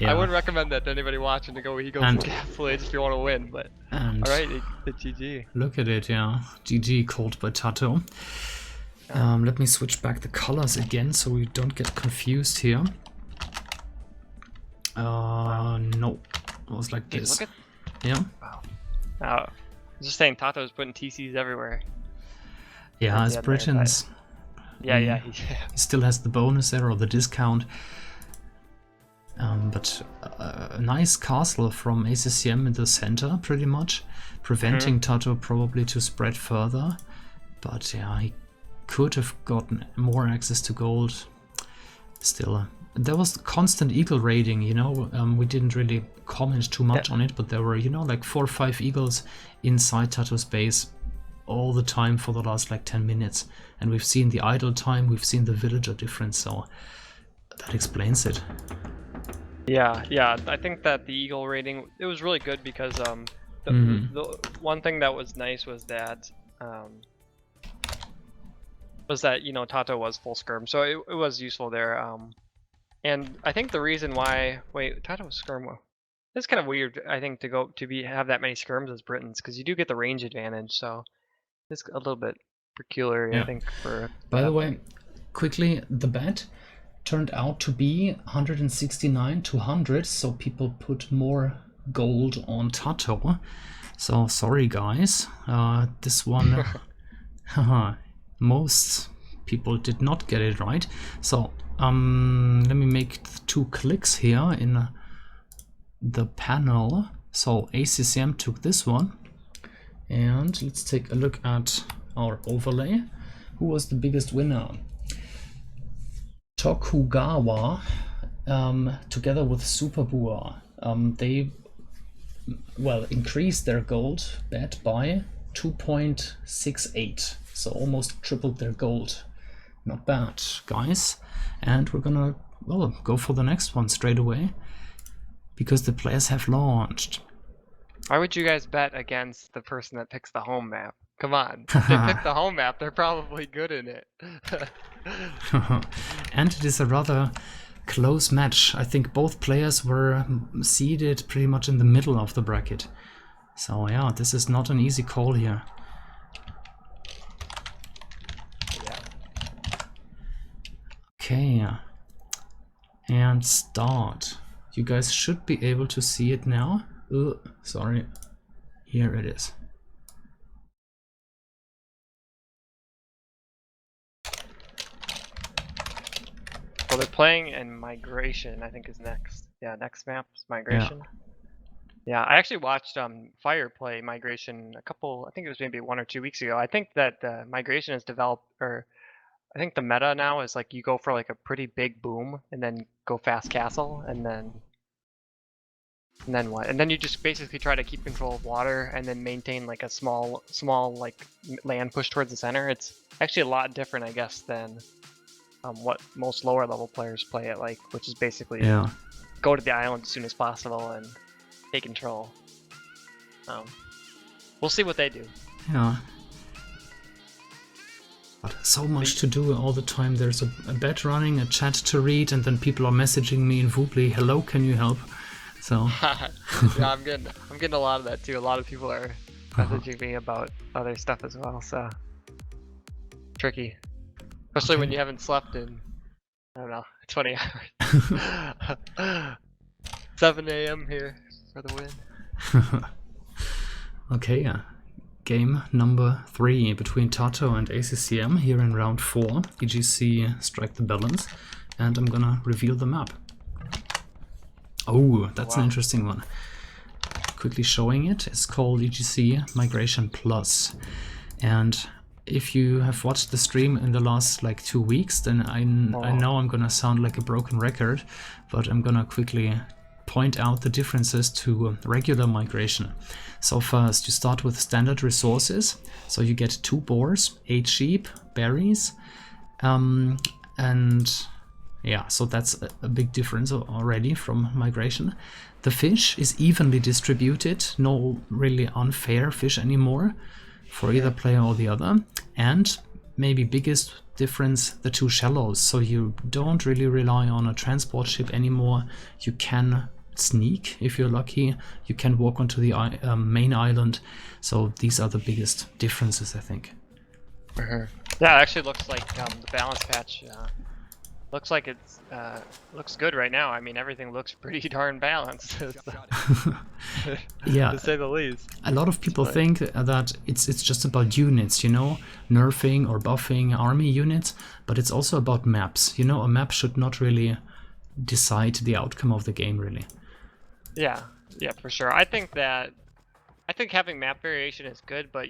[SPEAKER 2] I wouldn't recommend that to anybody watching to go Eagles in Castle Age if you want to win. But all right, it's GG.
[SPEAKER 1] Look at it, yeah. GG called by TaToH. Let me switch back the colors again so we don't get confused here. No, it was like this.
[SPEAKER 2] Look at...
[SPEAKER 1] Yeah.
[SPEAKER 2] Wow. I was just saying, TaToH's putting TCs everywhere.
[SPEAKER 1] Yeah, as Britons.
[SPEAKER 2] Yeah,
[SPEAKER 1] he still has the bonus there or the discount. But a nice castle from ACCM in the center, pretty much, preventing TaToH probably to spread further. But yeah, he could have gotten more access to gold. Still, there was constant eagle raiding, you know. We didn't really comment too much on it, but there were, you know, like 4 or 5 eagles inside TaToH's base all the time for the last like 10 minutes. And we've seen the idle time, we've seen the villager difference, so that explains it.
[SPEAKER 2] Yeah, I think that the eagle raiding, it was really good because the one thing that was nice was that you know, TaToH was full skirm, so it was useful there. And I think the reason why TaToH was skirm. It's kind of weird, I think, to have that many skirms as Britons, because you do get the range advantage, so it's a little bit peculiar, I think.
[SPEAKER 1] By the way, quickly, the bet turned out to be 169 to 100, so people put more gold on TaToH. So sorry guys, this one most people did not get it right. So let me make 2 clicks here in the panel. So ACCM took this one, and let's take a look at our overlay. Who was the biggest winner? Tokugawa, together with Superboa, they increased their gold bet by 2.68, so almost tripled their gold. Not bad, guys. And we're gonna go for the next one straight away, because the players have launched.
[SPEAKER 2] Why would you guys bet against the person that picks the home map? Come on, if they pick the home map, they're probably good in it.
[SPEAKER 1] And it is a rather close match. I think both players were seated pretty much in the middle of the bracket. So yeah, this is not an easy call here. Okay, and start. You guys should be able to see it now. Sorry, here it is.
[SPEAKER 2] Well, they're playing, and migration, I think, is next. Yeah, next map is migration. Yeah, I actually watched Fire play migration a couple. I think it was maybe 1 or 2 weeks ago. I think that the migration is developed, or I think the meta now is like you go for like a pretty big boom and then go fast castle and then what? And then you just basically try to keep control of water and then maintain like a small like land push towards the center. It's actually a lot different, I guess, than what most lower level players play it like, which is basically
[SPEAKER 1] Yeah.
[SPEAKER 2] go to the island as soon as possible and take control. Um, we'll see what they do.
[SPEAKER 1] Yeah. But so much to do all the time. There's a bet running, a chat to read, and then people are messaging me in Woobly, hello, can you help? So
[SPEAKER 2] Yeah, I'm getting a lot of that too. A lot of people are messaging me about other stuff as well, so tricky. Especially when you haven't slept in, I don't know, 20 hours. 7 a.m. here for the win.
[SPEAKER 1] okay, yeah. Game number 3 between TaToH and ACCM here in round 4. EGC strike the balance, and I'm gonna reveal the map. Oh, that's an interesting one. Quickly showing it. It's called EGC Migration Plus, and if you have watched the stream in the last like 2 weeks, then I know I'm gonna sound like a broken record, but I'm gonna quickly point out the differences to regular migration. So first, you start with standard resources. So you get 2 boars, 8 sheep, berries, and yeah, so that's a big difference already from migration. The fish is evenly distributed, no really unfair fish anymore for either player or the other. And maybe biggest difference, the 2 shallows. So you don't really rely on a transport ship anymore. You can sneak if you're lucky. You can walk onto the main island. So these are the biggest differences, I think.
[SPEAKER 2] Yeah, it actually looks like the balance patch looks like it's looks good right now. I mean, everything looks pretty darn balanced,
[SPEAKER 1] yeah,
[SPEAKER 2] to say the least.
[SPEAKER 1] A lot of people think that it's just about units, you know, nerfing or buffing army units, but it's also about maps. You know, a map should not really decide the outcome of the game, really.
[SPEAKER 2] Yeah, for sure. I think having map variation is good, but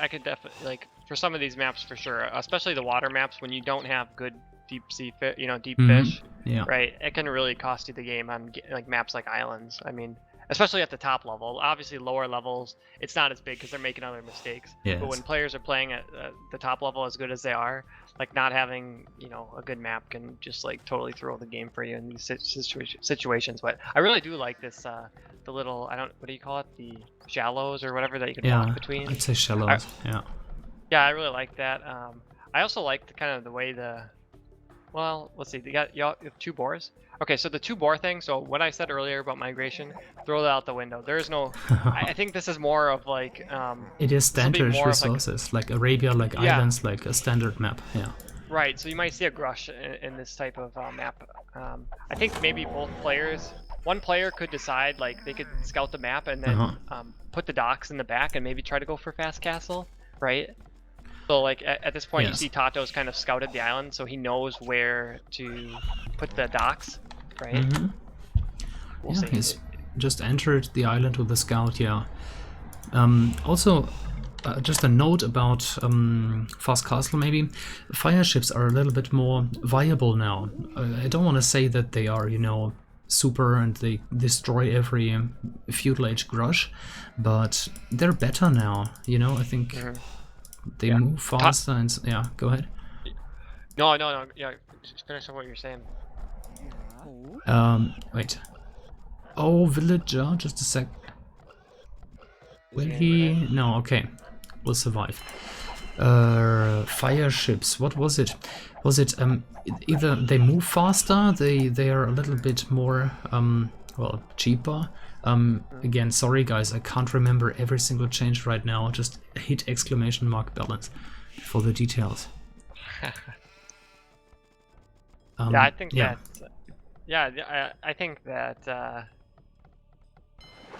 [SPEAKER 2] I could definitely, like, for some of these maps for sure, especially the water maps, when you don't have good deep sea deep fish, right, it can really cost you the game on like maps like islands. I mean, especially at the top level. Obviously lower levels it's not as big because they're making other mistakes.
[SPEAKER 1] Yes.
[SPEAKER 2] But when players are playing at the top level as good as they are, like not having a good map can just like totally throw the game for you in these situations. But I really do like this the little, what do you call it, the shallows or whatever that you can walk between.
[SPEAKER 1] I'd say shallows.
[SPEAKER 2] Yeah, I really like that. I also like the kind of the way well, let's see, you have 2 boars. Okay, so the 2 boar thing, so what I said earlier about migration, throw that out the window. There is no, I think this is more of like...
[SPEAKER 1] it is standard resources, like Arabia, like islands, like a standard map,
[SPEAKER 2] Right, so you might see a grush in this type of map. I think maybe both players, one player could decide, like, they could scout the map and then put the docks in the back and maybe try to go for fast castle, right? So like at this point, you see TaToH's kind of scouted the island, so he knows where to put the docks, right? We'll see.
[SPEAKER 1] He's just entered the island with the scout. Also, just a note about fast castle. Maybe fire ships are a little bit more viable now. I don't want to say that they are, super and they destroy every feudal age grush, but they're better now. I think. They move faster and go ahead.
[SPEAKER 2] No, yeah, just finish up what you're saying.
[SPEAKER 1] Wait. Oh, villager, just a sec. Will he? No, okay. We'll survive. Fire ships, what was it? Was it either they move faster, they are a little bit more well, cheaper. Again, sorry guys, I can't remember every single change right now. Just hit exclamation mark balance for the details.
[SPEAKER 2] Yeah, I think that. Yeah, I think that. I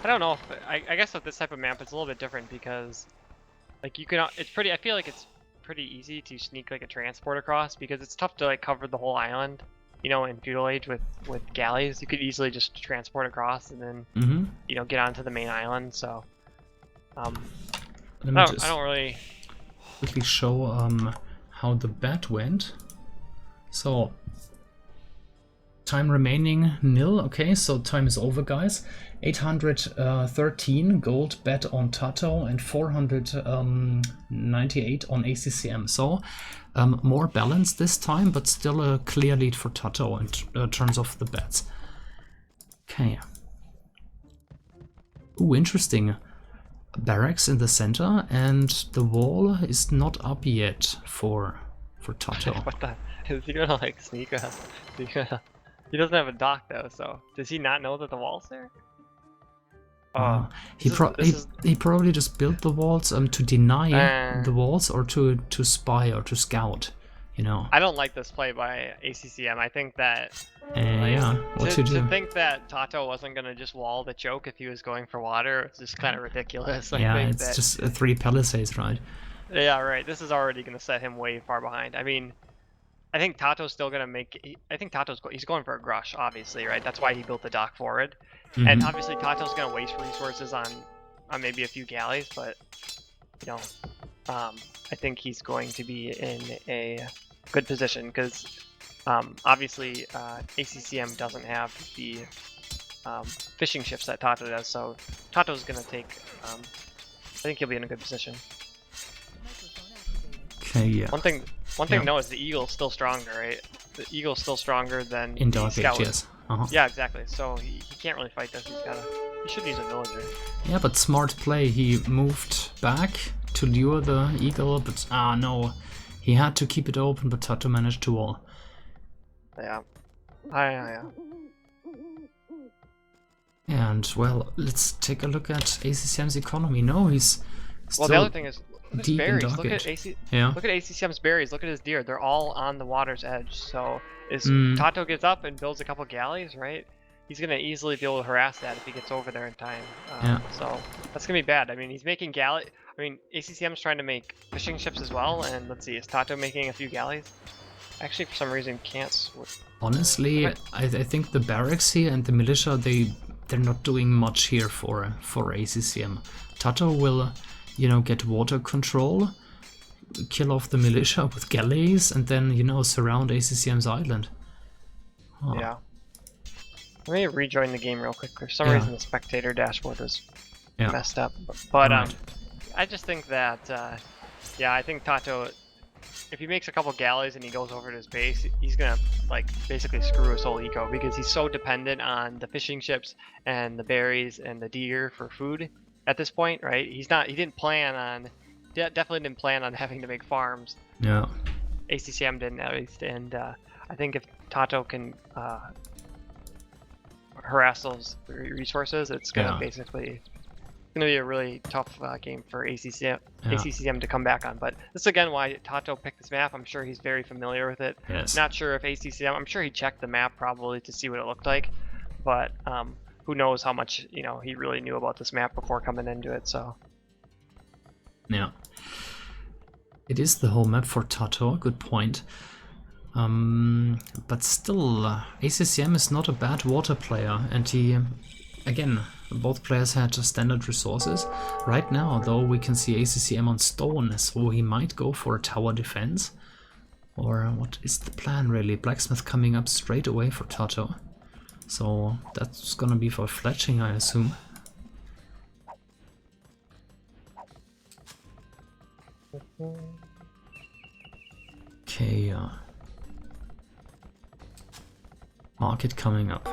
[SPEAKER 2] don't know if I guess with this type of map it's a little bit different because, like, you can. It's pretty. I feel like it's pretty easy to sneak like a transport across because it's tough to like cover the whole island. you know, in feudal age with galleys, you could easily just transport across and then you know, get onto the main island. So
[SPEAKER 1] Let me
[SPEAKER 2] I
[SPEAKER 1] just
[SPEAKER 2] don't really
[SPEAKER 1] quickly show how the bet went. So time remaining nil. Okay, so time is over, guys. 813 gold bet on TaToH and 498 on ACCM. So more balanced this time, but still a clear lead for TaToH in terms of the bets. Okay. Ooh, interesting. Barracks in the center, and the wall is not up yet for TaToH.
[SPEAKER 2] what the is he gonna like sneak up? He doesn't have a dock though, so does he not know that the wall's there?
[SPEAKER 1] He probably just built the walls to deny the walls, or to spy or to scout, you know.
[SPEAKER 2] I don't like this play by ACCM. I think that
[SPEAKER 1] yeah, what to do?
[SPEAKER 2] To think that TaToH wasn't gonna just wall the choke if he was going for water, it's just kind of ridiculous.
[SPEAKER 1] Yeah,
[SPEAKER 2] I think
[SPEAKER 1] it's just 3 palisades, right?
[SPEAKER 2] Yeah, right. This is already gonna set him way far behind. I mean, I think TaToH's still gonna make. I think he's going for a grush, obviously, right? That's why he built the dock forward. And obviously TaToH's gonna waste resources on maybe a few galleys, but you know, I think he's going to be in a good position because obviously ACCM doesn't have the fishing ships that TaToH does, so TaToH's gonna take. I think he'll be in a good position.
[SPEAKER 1] Okay, yeah.
[SPEAKER 2] One thing to know is the Eagle's still stronger, right? The Eagle's still stronger than
[SPEAKER 1] in
[SPEAKER 2] the
[SPEAKER 1] Dark
[SPEAKER 2] Scout.
[SPEAKER 1] Age, yes.
[SPEAKER 2] Yeah, exactly. So he can't really fight this. He should use a villager.
[SPEAKER 1] Yeah, but smart play. He moved back to lure the Eagle, but no. He had to keep it open, but TaToH managed to wall.
[SPEAKER 2] Yeah. Yeah.
[SPEAKER 1] And, well, let's take a look at ACCM's economy. No, he's still...
[SPEAKER 2] Well, the other thing is, look at his
[SPEAKER 1] deep in
[SPEAKER 2] berries.
[SPEAKER 1] Dark
[SPEAKER 2] Look
[SPEAKER 1] Age.
[SPEAKER 2] at
[SPEAKER 1] Yeah.
[SPEAKER 2] Look at ACCM's berries. Look at his deer. They're all on the water's edge. So TaToH gets up and builds a couple galleys, right? He's gonna easily be able to harass that if he gets over there in time. So that's gonna be bad. I mean, he's making ACCM's trying to make fishing ships as well. And let's see, is TaToH making a few galleys? Actually, for some reason, can't.
[SPEAKER 1] Honestly, I think the barracks here and the militia, they're not doing much here for ACCM. TaToH will, you know, get water control, kill off the militia with galleys, and then, you know, surround ACCM's island.
[SPEAKER 2] Yeah. Let me rejoin the game real quick. For some reason, the spectator dashboard was messed up. But I just think that, I think TaToH, if he makes a couple galleys and he goes over to his base, he's gonna like basically screw his whole eco because he's so dependent on the fishing ships and the berries and the deer for food at this point, right? He definitely didn't plan on having to make farms.
[SPEAKER 1] Yeah.
[SPEAKER 2] ACCM didn't at least, and I think if TaToH can harass those resources, it's gonna be a really tough game for ACCM to come back on. But this is again why TaToH picked this map. I'm sure he's very familiar with it.
[SPEAKER 1] Yes.
[SPEAKER 2] Not sure if ACCM. I'm sure he checked the map probably to see what it looked like, but who knows how much he really knew about this map before coming into it. So
[SPEAKER 1] yeah, it is the home map for TaToH. Good point. But still, ACCM is not a bad water player, and he, again, both players had standard resources. Right now, though, we can see ACCM on stone, so he might go for a tower defense. Or what is the plan, really? Blacksmith coming up straight away for TaToH. So that's gonna be for fletching, I assume. Okay, market coming up.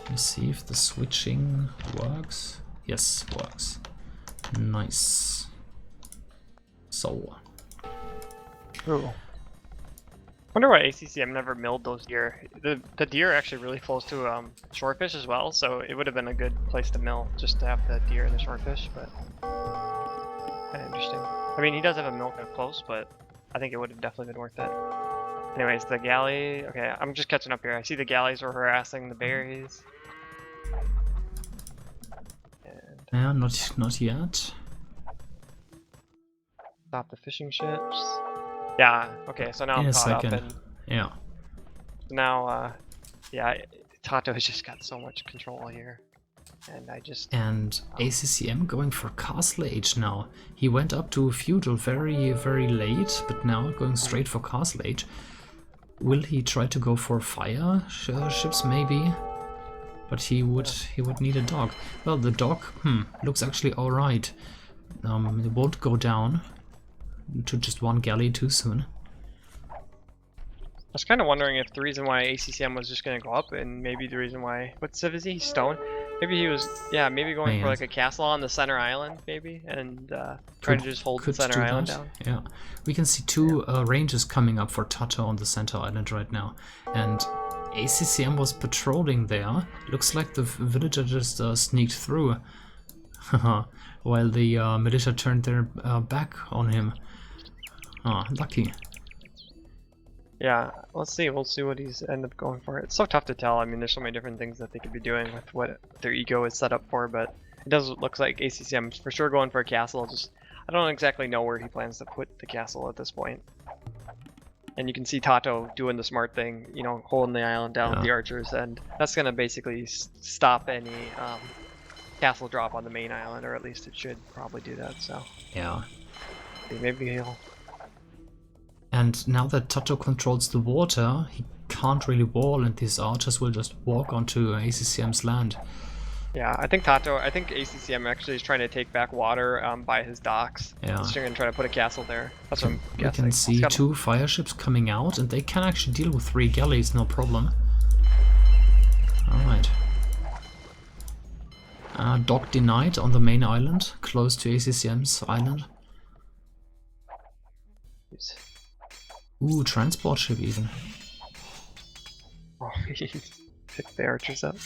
[SPEAKER 1] Let me see if the switching works. Yes, works. Nice. So.
[SPEAKER 2] Ooh. Wonder why ACCM never milled those deer. The deer are actually really close to shorefish as well, so it would have been a good place to mill just to have the deer and the shorefish, but kind of interesting. I mean, he does have a mill kind of close, but I think it would have definitely been worth it. Anyways, the galley. Okay, I'm just catching up here. I see the galleys were harassing the berries.
[SPEAKER 1] Yeah, not yet.
[SPEAKER 2] Stop the fishing ships. Yeah. Okay, so now I'm caught up. And
[SPEAKER 1] yeah.
[SPEAKER 2] Now, yeah, TaToH has just got so much control here, and I just.
[SPEAKER 1] And ACCM going for Castle Age now. He went up to Feudal very, very late, but now going straight for Castle Age. Will he try to go for fire ships maybe? But he would need a dog. Well, the dog looks actually all right. It won't go down to just one galley too soon.
[SPEAKER 2] I was kind of wondering if the reason why ACCM was just going to go up, and maybe the reason why. What civ is he? Stone? Maybe he was, yeah, maybe going for like a castle on the center island, maybe, and trying to just hold the center island down.
[SPEAKER 1] Yeah, we can see two ranges coming up for TaToH on the center island right now, and ACCM was patrolling there. Looks like the villager just sneaked through, while the militia turned their back on him. Lucky.
[SPEAKER 2] Yeah, let's see. We'll see what he's ended up going for. It's so tough to tell. I mean, there's so many different things that they could be doing with what their ego is set up for, but it does look like ACCM's for sure going for a castle. Just I don't exactly know where he plans to put the castle at this point. And you can see TaToH doing the smart thing, you know, holding the island down with the archers, and that's gonna basically stop any castle drop on the main island, or at least it should probably do that. So
[SPEAKER 1] yeah,
[SPEAKER 2] maybe he'll.
[SPEAKER 1] And now that TaToH controls the water, he can't really wall, and these archers will just walk onto ACCM's land.
[SPEAKER 2] Yeah, I think ACCM actually is trying to take back water by his docks.
[SPEAKER 1] Yeah.
[SPEAKER 2] So you're gonna try to put a castle there. That's what I'm guessing.
[SPEAKER 1] We can see two fire ships coming out, and they can actually deal with 3 galleys, no problem. Alright. Dock denied on the main island, close to ACCM's island. Ooh, transport ship even.
[SPEAKER 2] Oh, he picked the archers up.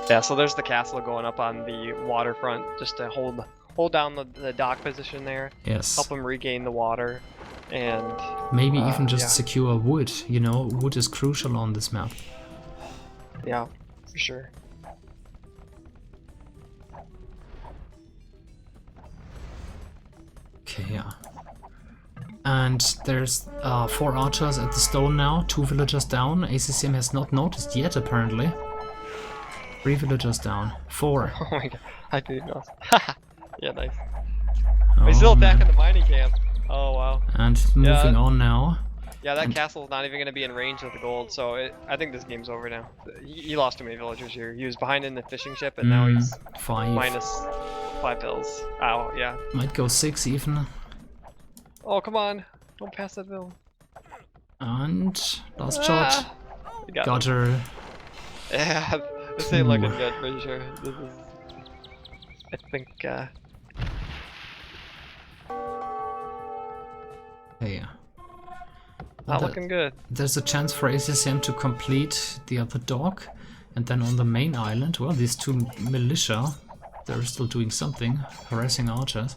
[SPEAKER 2] Yeah, so there's the castle going up on the waterfront just to hold down the dock position there.
[SPEAKER 1] Yes.
[SPEAKER 2] Help them regain the water, and
[SPEAKER 1] maybe even just secure wood. You know, wood is crucial on this map.
[SPEAKER 2] Yeah, for sure.
[SPEAKER 1] Okay, yeah. And there's 4 archers at the stone now, 2 villagers down. ACCM has not noticed yet, apparently. 3 villagers down. 4.
[SPEAKER 2] Oh my god, I didn't know. Yeah, nice. Oh, he's still attacking the mining camp. Oh wow.
[SPEAKER 1] And moving on now.
[SPEAKER 2] Yeah, that castle's not even going to be in range of the gold, so I think this game's over now. He lost too many villagers here. He was behind in the fishing ship, and now he's
[SPEAKER 1] 5.
[SPEAKER 2] minus 5 bills. Ow, yeah.
[SPEAKER 1] Might go 6 even.
[SPEAKER 2] Oh, come on. Don't pass that bill.
[SPEAKER 1] And last shot. Got her.
[SPEAKER 2] Yeah, this ain't looking good, pretty sure. This is... I think,
[SPEAKER 1] Hey.
[SPEAKER 2] Not looking good.
[SPEAKER 1] There's a chance for ACCM to complete the other dock, and then on the main island, well, these 2 militia, they're still doing something, harassing archers.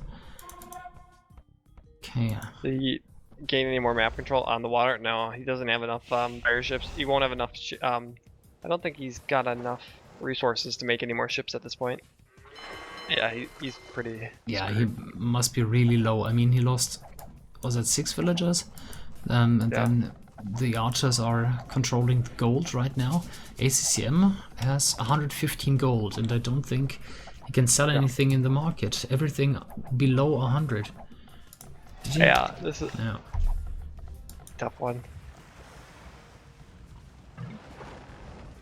[SPEAKER 1] Okay.
[SPEAKER 2] Did he gain any more map control on the water? No, he doesn't have enough fire ships. He won't have enough. I don't think he's got enough resources to make any more ships at this point. Yeah, he's pretty.
[SPEAKER 1] Yeah, he must be really low. I mean, he lost, was it 6 villagers? And then the archers are controlling the gold right now. ACCM has 115 gold, and I don't think he can sell anything in the market. Everything below 100.
[SPEAKER 2] Yeah, this is a tough one.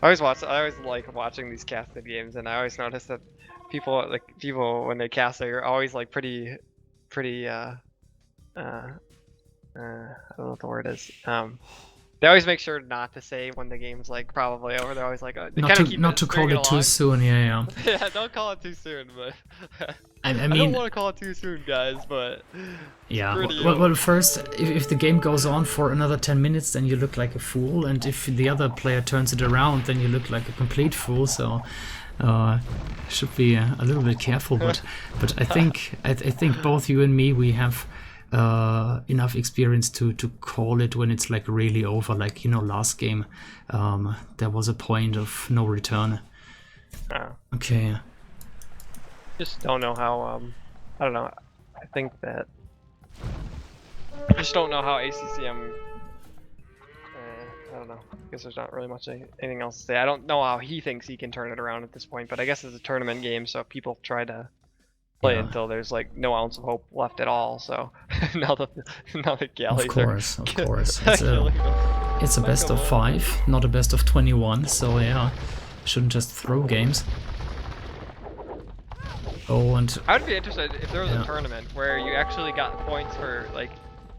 [SPEAKER 2] I always like watching these casted games, and I always notice that people when they cast, they're always like pretty I don't know what the word is. They always make sure not to say when the game's like probably over. They're always like
[SPEAKER 1] not to call it too soon. Yeah.
[SPEAKER 2] Yeah, don't call it too soon. But
[SPEAKER 1] I mean,
[SPEAKER 2] I don't want to call it too soon, guys. But
[SPEAKER 1] yeah. Well, first, if the game goes on for another 10 minutes, then you look like a fool, and if the other player turns it around, then you look like a complete fool. So. Should be a little bit careful, but I think both you and me, we have enough experience to call it when it's like really over. Like, you know, last game there was a point of no return. Okay.
[SPEAKER 2] Just don't know how I don't know. I think that just don't know how ACCM don't know. I guess there's not really much anything else to say. I don't know how he thinks he can turn it around at this point, but I guess it's a tournament game, so people try to play until there's like no ounce of hope left at all. So now the galleys
[SPEAKER 1] of course. It's a best of 5, not a best of 21. So yeah, shouldn't just throw games. Oh, and
[SPEAKER 2] I would be interested if there was a tournament where you actually got points for like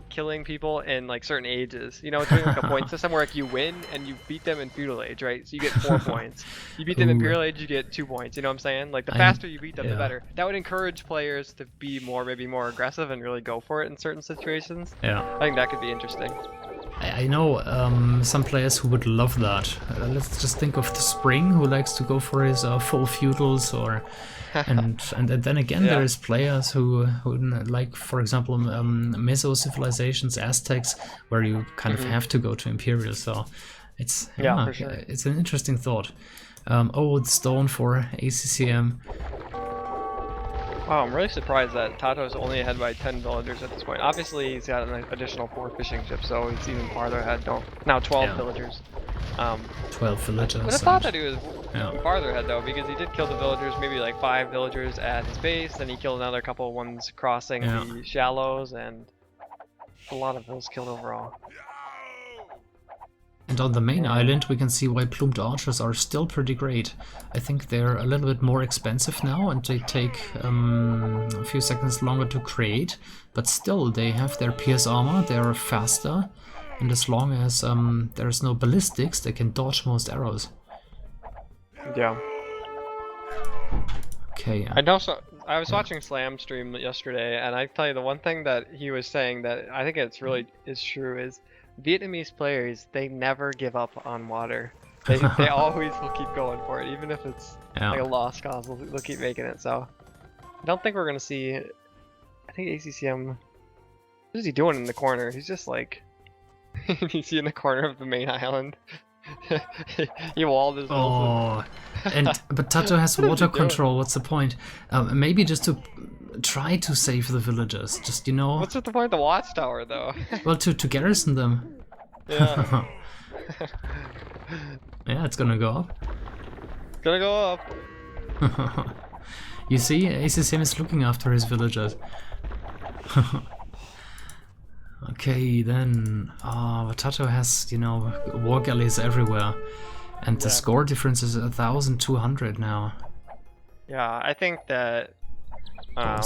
[SPEAKER 2] killing people in like certain ages. You know, doing like a point system where like you win and you beat them in feudal age, right? So you get 4 points. You beat them in imperial age, you get 2 points. You know what I'm saying? Like the faster you beat them, the better. That would encourage players to be maybe more aggressive and really go for it in certain situations.
[SPEAKER 1] Yeah,
[SPEAKER 2] I think that could be interesting.
[SPEAKER 1] I know some players who would love that. Let's just think of the Spring, who likes to go for his full feudals, or and then again there's players who like, for example, Meso civilizations, Aztecs, where you kind of have to go to imperial. So it's
[SPEAKER 2] for sure.
[SPEAKER 1] It's an interesting thought. Oh, the stone for ACCM.
[SPEAKER 2] Wow, I'm really surprised that TaToH is only ahead by 10 villagers at this point. Obviously, he's got an additional 4 fishing ships, so he's even farther ahead. Now 12 villagers.
[SPEAKER 1] 12 villagers.
[SPEAKER 2] But I thought that he was farther ahead though, because he did kill the villagers, maybe like 5 villagers at his base, then he killed another couple of ones crossing the shallows, and a lot of those killed overall.
[SPEAKER 1] And on the main island we can see why plumed archers are still pretty great. I think they're a little bit more expensive now and they take a few seconds longer to create, but still they have their pierce armor, they're faster, and as long as there's no ballistics they can dodge most arrows.
[SPEAKER 2] Yeah.
[SPEAKER 1] Okay.
[SPEAKER 2] I was watching Slam stream yesterday, and I tell you the one thing that he was saying that I think it's really is true is Vietnamese players, they never give up on water. They always will keep going for it, even if it's like a lost cause. They'll keep making it. So I don't think we're gonna see. I think ACCM. What is he doing in the corner? He's just like. He's in the corner of the main island. He walled his.
[SPEAKER 1] But TaToH has water control. What's the point? Maybe just to try to save the villagers. Just, you know.
[SPEAKER 2] What's the point of the watchtower though?
[SPEAKER 1] Well, to garrison them.
[SPEAKER 2] Yeah.
[SPEAKER 1] Yeah, it's gonna go up.
[SPEAKER 2] It's gonna go up.
[SPEAKER 1] You see, ACCM is looking after his villagers. Okay, then TaToH has, you know, war galleys everywhere, and the score difference is 1,200 now.
[SPEAKER 2] Yeah, I think that
[SPEAKER 1] okay.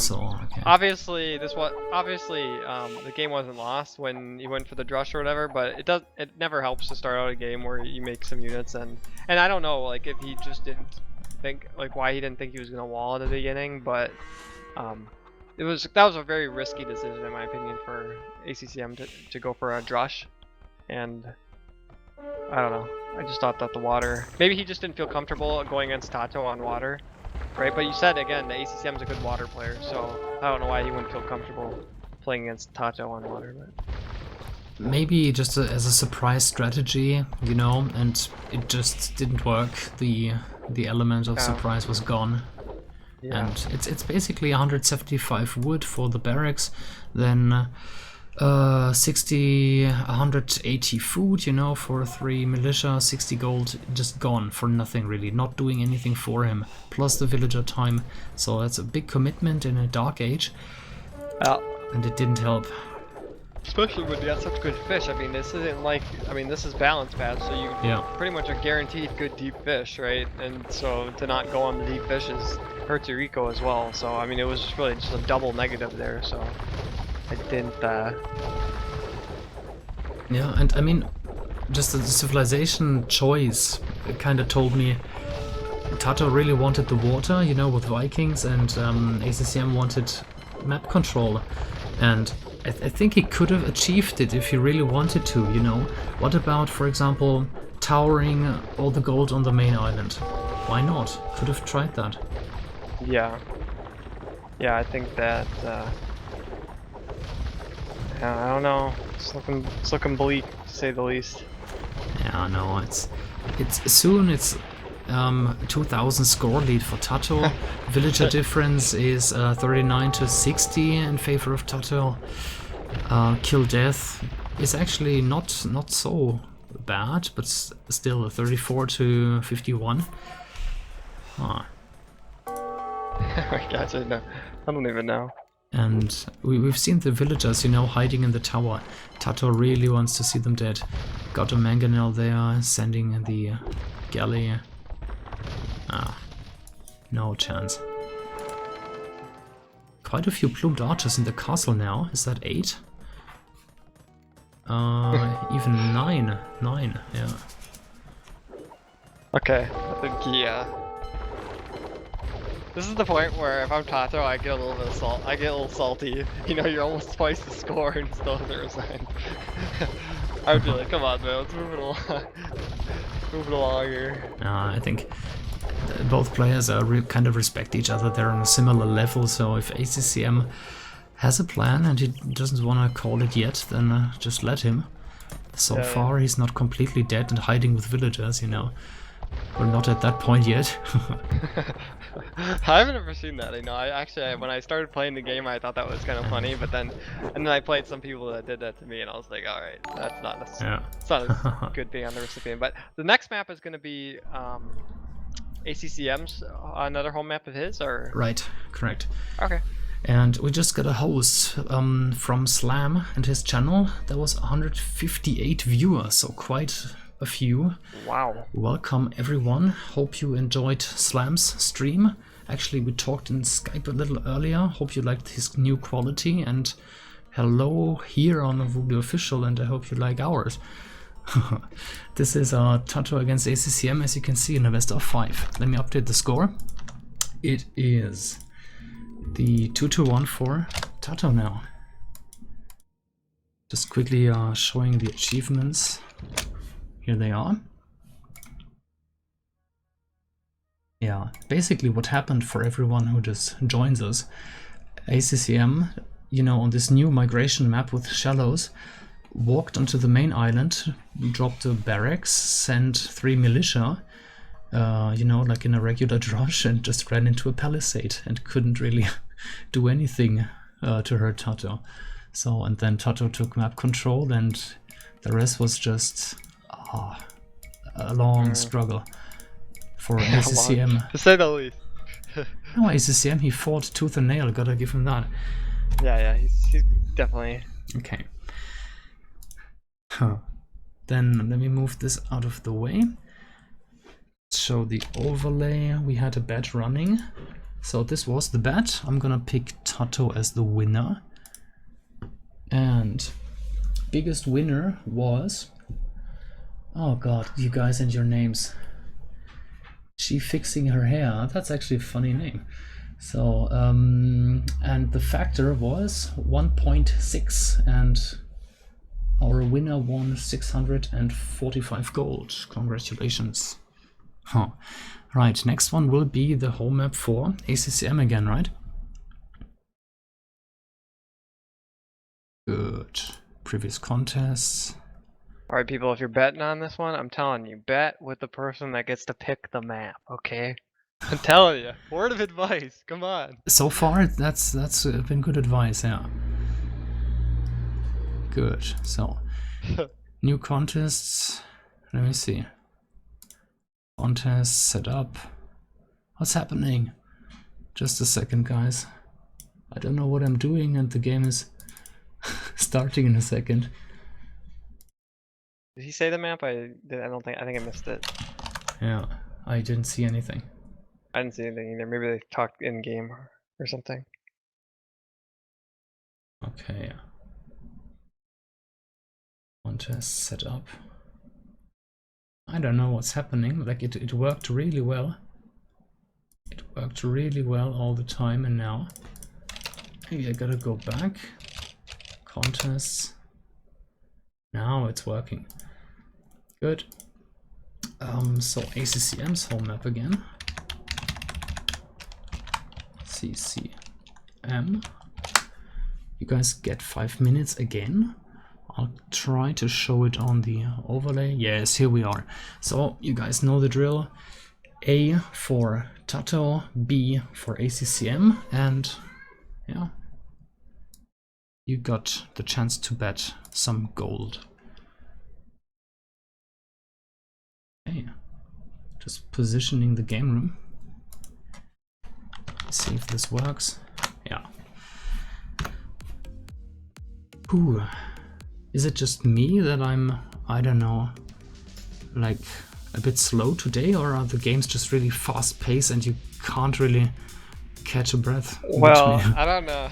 [SPEAKER 2] obviously the game wasn't lost when you went for the drush or whatever, but it never helps to start out a game where you make some units, and I don't know, like, if he just didn't think, like, why he didn't think he was gonna wall at the beginning, but that was a very risky decision in my opinion for ACCM to go for a drush, and I don't know, I just thought that the water, maybe he just didn't feel comfortable going against TaToH on water, right? But you said again the ACCM's a good water player, so I don't know why he wouldn't feel comfortable playing against TaToH on water. But
[SPEAKER 1] maybe just as a surprise strategy, you know, and it just didn't work. The element of surprise was gone. Yeah. And it's basically 175 wood for the barracks, then 180 food, you know, for 3 militia, 60 gold, just gone for nothing really, not doing anything for him, plus the villager time. So that's a big commitment in a dark age, and it didn't help.
[SPEAKER 2] Especially when you got such good fish. I mean, this isn't like, I mean, this is balance pad, so you pretty much are guaranteed good deep fish, right? And so to not go on the deep fish hurts your eco as well. So I mean, it was really just a double negative there. So I didn't.
[SPEAKER 1] Yeah, and I mean, just the civilization choice kind of told me TaToH really wanted the water, you know, with Vikings, and ACCM wanted map control, and I think he could have achieved it if he really wanted to, you know. What about, for example, towering all the gold on the main island? Why not? Could have tried that.
[SPEAKER 2] Yeah. Yeah, I think that, I don't know. It's looking bleak, to say the least.
[SPEAKER 1] Yeah, no, it's soon it's 2000 score lead for TaToH. Villager difference is 39 to 60 in favor of TaToH. Kill death is actually not so bad, but still a 34 to 51. Ah.
[SPEAKER 2] Oh my gosh, I don't even know.
[SPEAKER 1] And we've seen the villagers, you know, hiding in the tower. TaToH really wants to see them dead. Got a mangonel there, sending the galley. Ah, no chance. Quite a few plumed archers in the castle now. Is that 8? Even 9. 9, yeah.
[SPEAKER 2] Okay, I think this is the point where if I'm TaToH, I get a little bit of salt. I get a little salty. You know, you're almost twice the score and still hasn't resigned. I would be like, come on, man, let's move it along. Move it along here.
[SPEAKER 1] I think both players are kind of respect each other. They're on a similar level, so if ACCM has a plan and he doesn't want to call it yet, then just let him. So far, he's not completely dead and hiding with villagers, you know. We're not at that point yet.
[SPEAKER 2] I haven't ever seen that. You know, when I started playing the game, I thought that was kind of funny, but then I played some people that did that to me, and I was like, all right, that's not it's not as good being on the recipient. But the next map is going to be ACCM's another home map of his, or
[SPEAKER 1] right, correct.
[SPEAKER 2] Okay.
[SPEAKER 1] And we just got a host from Slam and his channel. There was 158 viewers, so quite a few.
[SPEAKER 2] Wow.
[SPEAKER 1] Welcome everyone. Hope you enjoyed Slam's stream. Actually, we talked in Skype a little earlier. Hope you liked his new quality, and hello here on Voodoo Official, and I hope you like ours. This is TaToH against ACCM, as you can see, in a best of 5. Let me update the score. It is the 2-1 for TaToH now. Just quickly showing the achievements. Here they are. Yeah, basically what happened for everyone who just joins us, ACCM, you know, on this new migration map with shallows, walked onto the main island, dropped a barracks, sent 3 militia, you know, like in a regular rush, and just ran into a palisade and couldn't really do anything to hurt TaToH. So, and then TaToH took map control, and the rest was just a long struggle for ACCM.
[SPEAKER 2] To say the least.
[SPEAKER 1] No, ACCM, he fought tooth and nail, gotta give him that.
[SPEAKER 2] Yeah, he's definitely...
[SPEAKER 1] Okay. Then let me move this out of the way. Show the overlay. We had a bet running. So this was the bet. I'm gonna pick TaToH as the winner. And biggest winner was... Oh god, you guys and your names. She Fixing Her Hair. That's actually a funny name. So, and the factor was 1.6, and our winner won 645 gold. Congratulations. Right, next one will be the home map for ACCM again, right? Good. Previous contests.
[SPEAKER 2] Alright people, if you're betting on this one, I'm telling you, bet with the person that gets to pick the map, okay? I'm telling you, word of advice, come on.
[SPEAKER 1] So far, that's been good advice, yeah. Good, so, new contests, let me see. Contests set up. What's happening? Just a second, guys. I don't know what I'm doing, and the game is starting in a second.
[SPEAKER 2] Did he say the map? I think I missed it.
[SPEAKER 1] Yeah, I didn't see anything.
[SPEAKER 2] I didn't see anything either. Maybe they talked in game or something.
[SPEAKER 1] Okay. Contest set up. I don't know what's happening. Like it worked really well. It worked really well all the time, and now maybe I gotta go back. Contests. Now it's working. Good. So ACCM's home map again. CCM. You guys get 5 minutes again. I'll try to show it on the overlay. Yes, here we are. So you guys know the drill. A for TaToH, B for ACCM, and yeah, you got the chance to bet some gold. Just positioning the game room. See if this works. Yeah. Ooh. Is it just me that I'm, I don't know, like a bit slow today, or are the games just really fast paced and you can't really catch a breath?
[SPEAKER 2] Well,
[SPEAKER 1] between?
[SPEAKER 2] I don't know.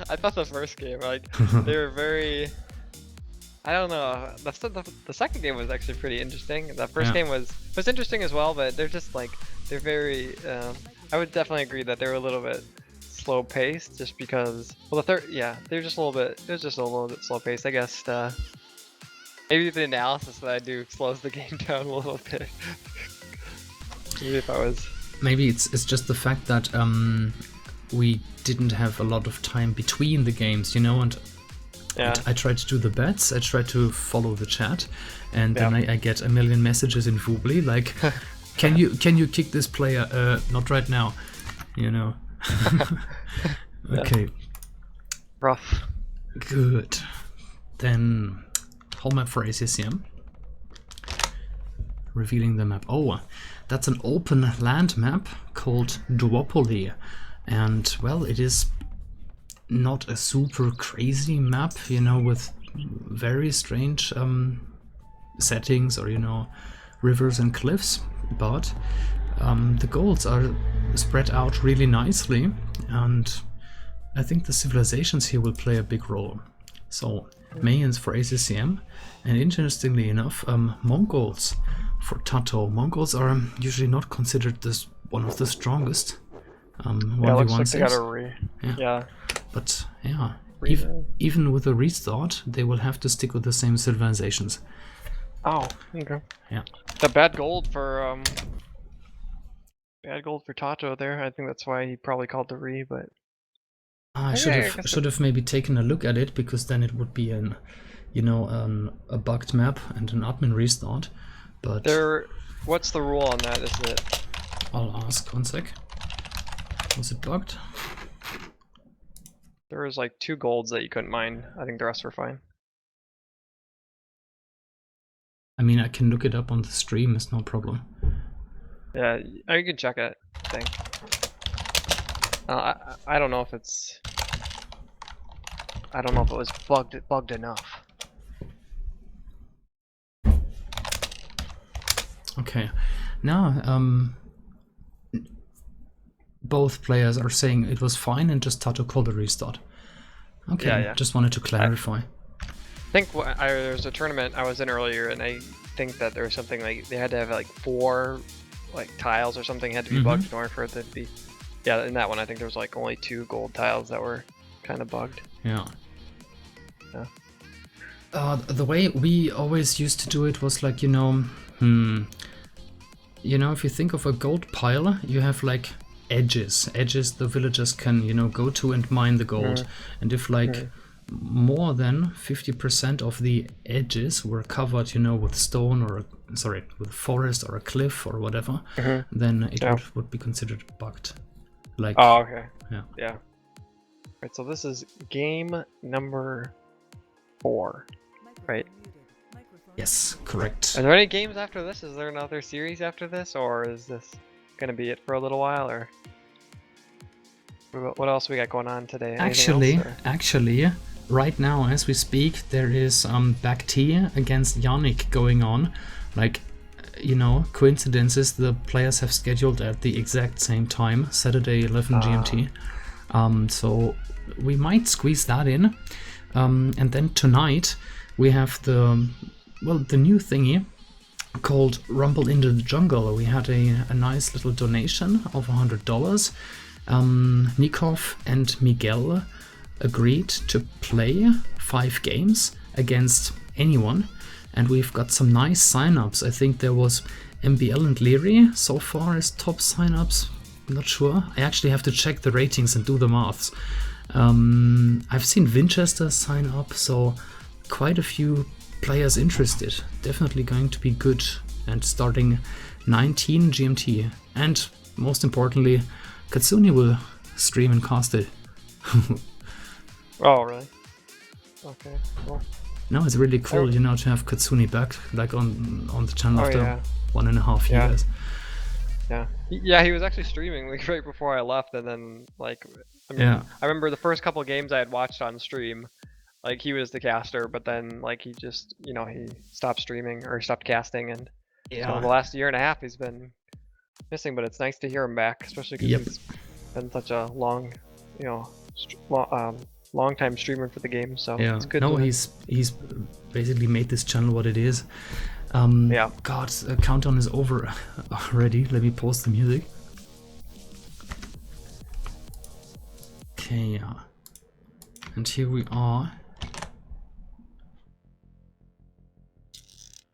[SPEAKER 2] I thought the first game, like, they were very. I don't know. The second game was actually pretty interesting. The first game was interesting as well, but they're just like they're very. I would definitely agree that they're a little bit slow paced, just because. Well, the third, yeah, they're just a little bit. It was just a little bit slow paced, I guess. Maybe the analysis that I do slows the game down a little bit. Maybe if I was.
[SPEAKER 1] Maybe it's just the fact that we didn't have a lot of time between the games, you know, and
[SPEAKER 2] yeah.
[SPEAKER 1] I tried to do the bets, I tried to follow the chat, and then I get a million messages in Vubli like, can you kick this player? Not right now, you know. Okay.
[SPEAKER 2] Rough.
[SPEAKER 1] Good. Then whole map for ACCM. Revealing the map. Oh, that's an open land map called Duopoly, and well, it is not a super crazy map, you know, with very strange settings or, you know, rivers and cliffs, but the golds are spread out really nicely, and I think the civilizations here will play a big role. So Mayans for ACCM, and interestingly enough, Mongols for TaToH. Mongols are usually not considered this one of the strongest.
[SPEAKER 2] Yeah, looks like they got a yeah.
[SPEAKER 1] But yeah, even with a restart, they will have to stick with the same civilizations.
[SPEAKER 2] Oh, okay.
[SPEAKER 1] Yeah.
[SPEAKER 2] The bad gold for TaToH there. I think that's why he probably called the re, but
[SPEAKER 1] I should have maybe taken a look at it, because then it would be an, you know, a bugged map and an admin restart. But
[SPEAKER 2] what's the rule on that? Is it?
[SPEAKER 1] I'll ask. 1 sec. Was it bugged?
[SPEAKER 2] There was like 2 golds that you couldn't mine. I think the rest were fine.
[SPEAKER 1] I mean, I can look it up on the stream. It's no problem.
[SPEAKER 2] Yeah, you can check it. I think. I don't know if it's. I don't know if it was bugged enough.
[SPEAKER 1] Okay, now both players are saying it was fine and just TaToH called a restart. Okay,
[SPEAKER 2] yeah.
[SPEAKER 1] Just wanted to clarify.
[SPEAKER 2] I think there was a tournament I was in earlier, and I think that there was something like they had to have like 4 like tiles or something had to be bugged in order for it to be. Yeah, in that one I think there was like only 2 gold tiles that were kind of bugged.
[SPEAKER 1] Yeah.
[SPEAKER 2] Yeah.
[SPEAKER 1] The way we always used to do it was like, you know, you know, if you think of a gold pile, you have like edges the villagers can, you know, go to and mine the gold. And if like more than 50% of the edges were covered, you know, with stone or with forest or a cliff or whatever, then it would be considered bugged. Like,
[SPEAKER 2] oh, okay.
[SPEAKER 1] Yeah.
[SPEAKER 2] Right, so this is game number 4, right?
[SPEAKER 1] Yes, correct.
[SPEAKER 2] Are there any games after this? Is there another series after this, or is this gonna be it for a little while, or what else we got going on today?
[SPEAKER 1] Actually, right now as we speak, there is Bacti against Yannick going on. Like, you know, coincidences, the players have scheduled at the exact same time, Saturday 11 GMT. So we might squeeze that in. And then tonight we have the new thingy called Rumble into the Jungle. We had a nice little donation of $100. Nikov and Miguel agreed to play 5 games against anyone, and we've got some nice signups. I think there was MBL and Leary so far as top signups. I'm not sure. I actually have to check the ratings and do the maths. I've seen Winchester sign up, so quite a few players interested. Definitely going to be good, and starting 19 GMT. And most importantly, Katsuni will stream and cast it.
[SPEAKER 2] Oh, really? Okay, cool.
[SPEAKER 1] No, it's really cool, you know, to have Katsuni back, like on the channel after 1.5
[SPEAKER 2] Yeah.
[SPEAKER 1] years.
[SPEAKER 2] Yeah, he was actually streaming like right before I left, and then like, I mean,
[SPEAKER 1] Yeah.
[SPEAKER 2] I remember the first couple games I had watched on stream, like he was the caster, but then like he just, you know, he stopped streaming or stopped casting, and so the
[SPEAKER 1] Yeah.
[SPEAKER 2] last year and a half he's been missing. But it's nice to hear him back, especially because
[SPEAKER 1] Yep.
[SPEAKER 2] he's been such a long, you know, long time streamer for the game. So
[SPEAKER 1] Yeah.
[SPEAKER 2] it's good.
[SPEAKER 1] No,
[SPEAKER 2] to,
[SPEAKER 1] he's basically made this channel what it is.
[SPEAKER 2] Yeah.
[SPEAKER 1] God, countdown is over already. Let me pause the music. Okay, yeah. And here we are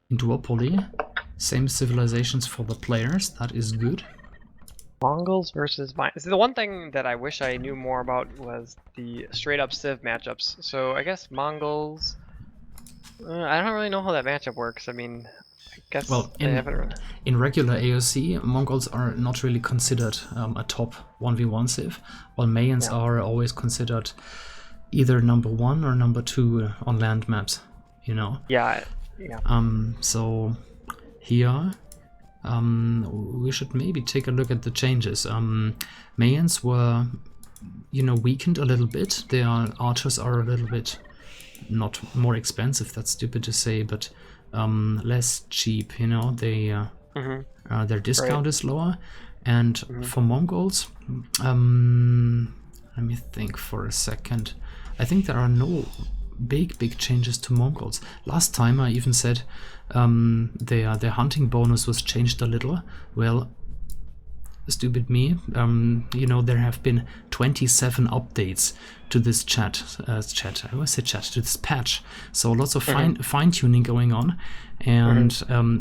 [SPEAKER 1] in duopoly. Same civilizations for the players. That is good.
[SPEAKER 2] Mongols versus Mayans. The one thing that I wish I knew more about was the straight up Civ matchups. So I guess Mongols. I don't really know how that matchup works. I mean, I guess
[SPEAKER 1] Well,
[SPEAKER 2] they haven't.
[SPEAKER 1] in regular AOC, Mongols are not really considered a top 1v1 civ, while Mayans are always considered either number 1 or number 2 on land maps, you know?
[SPEAKER 2] Yeah.
[SPEAKER 1] So here, we should maybe take a look at the changes. Mayans were, you know, weakened a little bit. Their archers are a little bit, not more expensive, that's stupid to say, but less cheap, you know. They their discount is lower. And for Mongols, let me think for a second. I think there are no big changes to Mongols. Last time I even said their hunting bonus was changed a little. Well, stupid me, you know, there have been 27 updates to this I always say chat, to this patch, so lots of fine-tuning going on, and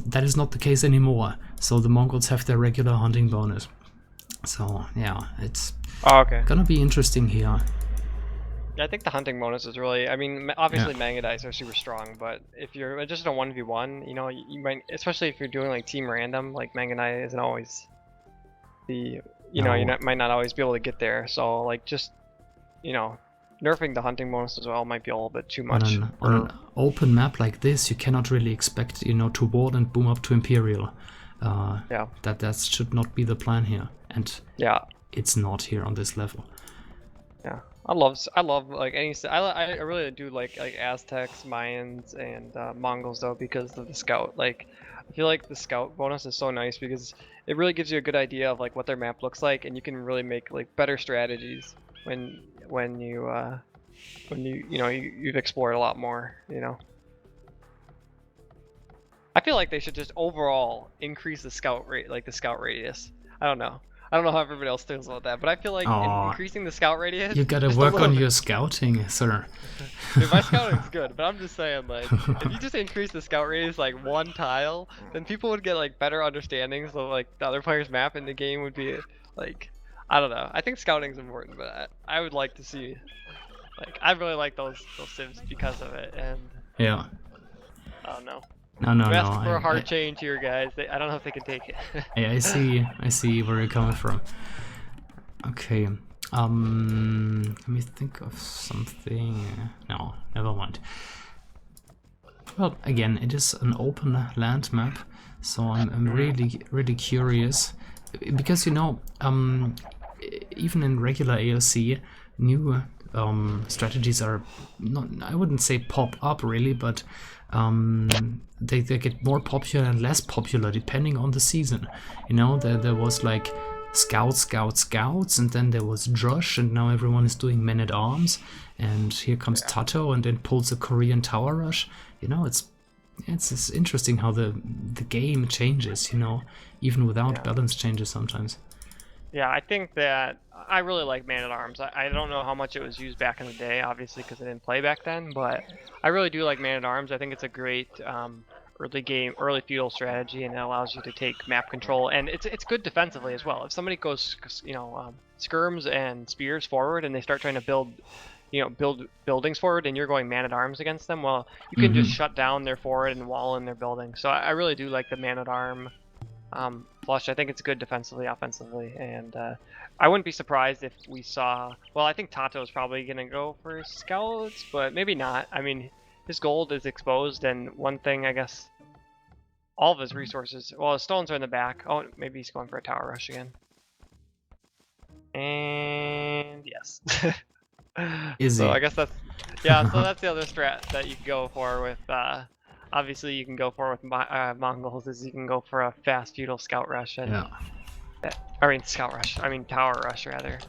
[SPEAKER 1] that is not the case anymore. So the Mongols have their regular hunting bonus. So yeah, it's gonna be interesting here.
[SPEAKER 2] Yeah, I think the hunting bonus is really, I mean, obviously Mangadites are super strong, but if you're just a 1v1, you know, you might, especially if you're doing like team random, like Manganite isn't always the, you know, you might not always be able to get there. So like just, you know, nerfing the hunting bonus as well might be a little bit too much.
[SPEAKER 1] On an open map like this, you cannot really expect, you know, to ward and boom up to Imperial. That should not be the plan here, and it's not here on this level.
[SPEAKER 2] Yeah, I love like I really do like Aztecs, Mayans, and Mongols though, because of the scout. Like I feel like the scout bonus is so nice because it really gives you a good idea of like what their map looks like, and you can really make like better strategies when you've explored a lot more, you know. I feel like they should just overall increase the scout rate, like the scout radius. I don't know how everybody else feels about that, but I feel like increasing the scout radius.
[SPEAKER 1] You gotta work on your scouting, sir.
[SPEAKER 2] Dude, my scouting's good, but I'm just saying, like, if you just increase the scout radius like 1 tile, then people would get like better understandings of like the other player's map, and the game would be like, I don't know. I think scouting's important, but I would like to see, like, I really like those civs because of it, and
[SPEAKER 1] yeah.
[SPEAKER 2] I don't know.
[SPEAKER 1] No.
[SPEAKER 2] I'm asking for a hard change here, guys. I don't know if they can take it.
[SPEAKER 1] Yeah, I see where you're coming from. Okay, let me think of something. No, never mind. Well, again, it is an open land map, so I'm really curious, because, you know, even in regular AOC, new strategies are not, I wouldn't say pop up really, but they get more popular and less popular depending on the season. You know, there was like scouts, and then there was Drush, and now everyone is doing men-at-arms, and here comes TaToH and then pulls a Korean tower rush. You know, it's interesting how the game changes, you know, even without balance changes sometimes.
[SPEAKER 2] Yeah, I think that I really like Man-at-Arms. I don't know how much it was used back in the day, obviously, because I didn't play back then, but I really do like Man-at-Arms. I think it's a great early feudal strategy, and it allows you to take map control, and it's good defensively as well. If somebody goes, you know, skirms and spears forward, and they start trying to build buildings forward, and you're going Man-at-Arms against them, well, you can just shut down their forward and wall in their building. So I really do like the Man-at-Arm flush. I think it's good defensively, offensively, and I wouldn't be surprised if we saw, well, I think TaToH is probably going to go for scouts, but maybe not. I mean, his gold is exposed, and one thing I guess all of his resources. Well, his stones are in the back. Oh, maybe he's going for a tower rush again. And yes.
[SPEAKER 1] Is
[SPEAKER 2] So
[SPEAKER 1] he?
[SPEAKER 2] I guess that's yeah. So that's the other strat that you can go for with. Obviously, you can go for with Mongols is you can go for a fast feudal scout rush and
[SPEAKER 1] Yeah.
[SPEAKER 2] I mean scout rush. I mean tower rush rather,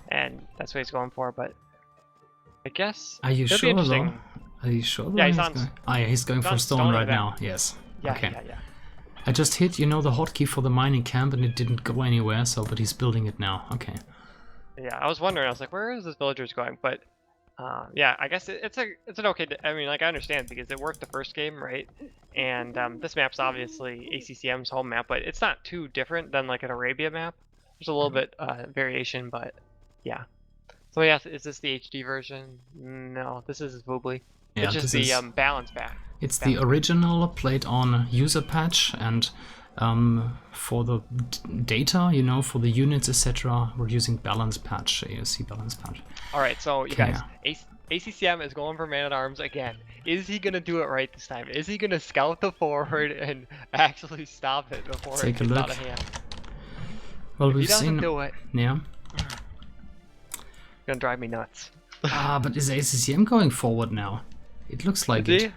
[SPEAKER 2] and that's what he's going for. But I guess
[SPEAKER 1] Are you
[SPEAKER 2] it'll be
[SPEAKER 1] sure though?
[SPEAKER 2] interesting.
[SPEAKER 1] Are you sure though?
[SPEAKER 2] Yeah, he's on.
[SPEAKER 1] Going... Ah, yeah, he's going
[SPEAKER 2] He's
[SPEAKER 1] for
[SPEAKER 2] on
[SPEAKER 1] stone
[SPEAKER 2] stone in
[SPEAKER 1] right
[SPEAKER 2] the back.
[SPEAKER 1] now. Yes.
[SPEAKER 2] Yeah,
[SPEAKER 1] Okay.
[SPEAKER 2] yeah.
[SPEAKER 1] I just hit, you know, the hotkey for the mining camp and it didn't go anywhere, so but he's building it now. Okay.
[SPEAKER 2] Yeah, I was wondering. I was like, where is this villagers going? But yeah, I guess it's an okay. I mean, like I understand because it worked the first game, right? And this map's obviously ACCM's home map, but it's not too different than like an Arabia map. There's a little bit variation, but yeah. So yeah, is this the HD version? No, this is Voobly.
[SPEAKER 1] Yeah,
[SPEAKER 2] it's just
[SPEAKER 1] this
[SPEAKER 2] the
[SPEAKER 1] is...
[SPEAKER 2] balance back.
[SPEAKER 1] It's the original played on user patch, and for the data, you know, for the units, etc., we're using balance patch, AOC balance patch.
[SPEAKER 2] All right, so you
[SPEAKER 1] Okay.
[SPEAKER 2] guys, ACCM is going for man-at-arms again. Is he gonna do it right this time? Is he gonna scout the forward and actually stop it before
[SPEAKER 1] Take
[SPEAKER 2] it
[SPEAKER 1] a
[SPEAKER 2] gets
[SPEAKER 1] look.
[SPEAKER 2] out of hand?
[SPEAKER 1] Well,
[SPEAKER 2] If he
[SPEAKER 1] we've
[SPEAKER 2] doesn't
[SPEAKER 1] seen...
[SPEAKER 2] do it,
[SPEAKER 1] Yeah.
[SPEAKER 2] it's gonna drive me nuts.
[SPEAKER 1] But is ACCM going forward now? It looks like
[SPEAKER 2] Is
[SPEAKER 1] it.
[SPEAKER 2] he?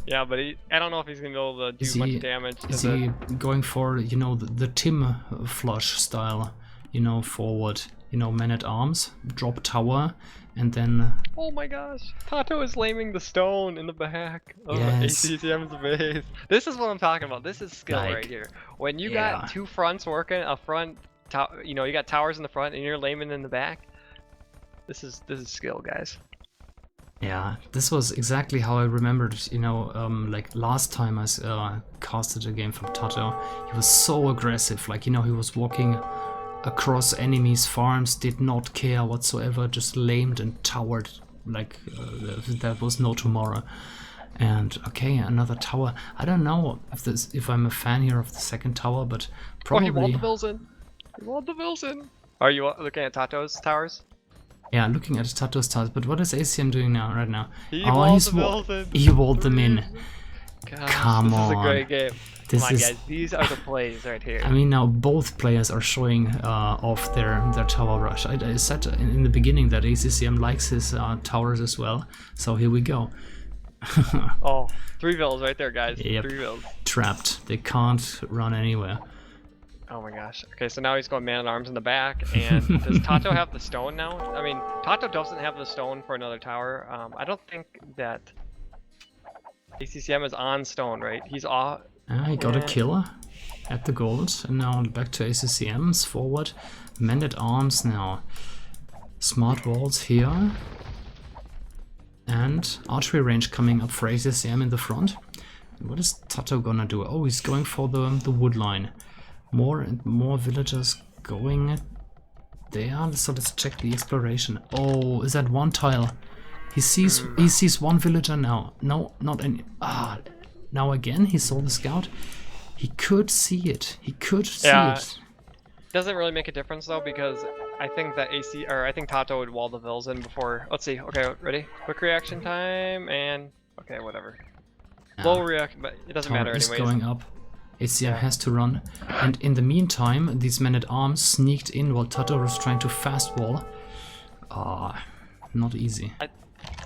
[SPEAKER 2] Yeah, but I don't know if he's gonna be able to do much damage.
[SPEAKER 1] Is he going for, you know, the Tim flush style, you know, forward, you know, man-at-arms, drop tower, and then...
[SPEAKER 2] Oh my gosh, TaToH is laming the stone in the back of
[SPEAKER 1] Yes.
[SPEAKER 2] ACCM's base. This is what I'm talking about. This is skill
[SPEAKER 1] Like,
[SPEAKER 2] right here. When you
[SPEAKER 1] yeah.
[SPEAKER 2] got two fronts working, a front, you know, you got towers in the front and you're laming in the back. This is skill, guys.
[SPEAKER 1] Yeah, this was exactly how I remembered, you know, like last time I casted a game from TaToH. He was so aggressive, like, you know, he was walking across enemies' farms, did not care whatsoever, just lamed and towered like there was no tomorrow. And okay, another tower. I don't know if I'm a fan here of the second tower, but probably...
[SPEAKER 2] Oh, he walled the bills in. He walled the bills in. Are you looking at TaToH's towers?
[SPEAKER 1] Yeah, looking at TaToH's towers, but what is ACM doing now, right now?
[SPEAKER 2] He walled the bills in.
[SPEAKER 1] He walled them in.
[SPEAKER 2] Gosh,
[SPEAKER 1] Come on.
[SPEAKER 2] This is a great game.
[SPEAKER 1] This
[SPEAKER 2] Come on,
[SPEAKER 1] is...
[SPEAKER 2] guys. These are the plays right here.
[SPEAKER 1] I mean, now both players are showing off their tower rush. I said in the beginning that ACCM likes his towers as well, so here we go.
[SPEAKER 2] Oh, 3 vills right there, guys.
[SPEAKER 1] Yep.
[SPEAKER 2] 3 vills.
[SPEAKER 1] Trapped. They can't run anywhere.
[SPEAKER 2] Oh my gosh. Okay, so now he's going man-at-arms in the back, and does TaToH have the stone now? I mean, TaToH doesn't have the stone for another tower. I don't think that ACCM is on stone, right? He's off.
[SPEAKER 1] He got a kill at the gold, and now back to ACCM's forward. Man-at-arms now. Smart walls here. And archery range coming up for ACCM in the front. What is TaToH gonna do? Oh, he's going for the wood line. More and more villagers going there. So let's check the exploration. Oh, is that one tile? He sees one villager now. No, not any. Now again he saw the scout. He could see it. He could see it.
[SPEAKER 2] Doesn't really make a difference though, because I think that I think TaToH would wall the vills in before. Let's see. Okay, ready? Quick reaction time and okay, whatever. Low reaction, but it doesn't matter anyways.
[SPEAKER 1] Is going up. ACCM has to run, and in the meantime, these men-at-arms sneaked in while TaToH was trying to fast wall. Not easy.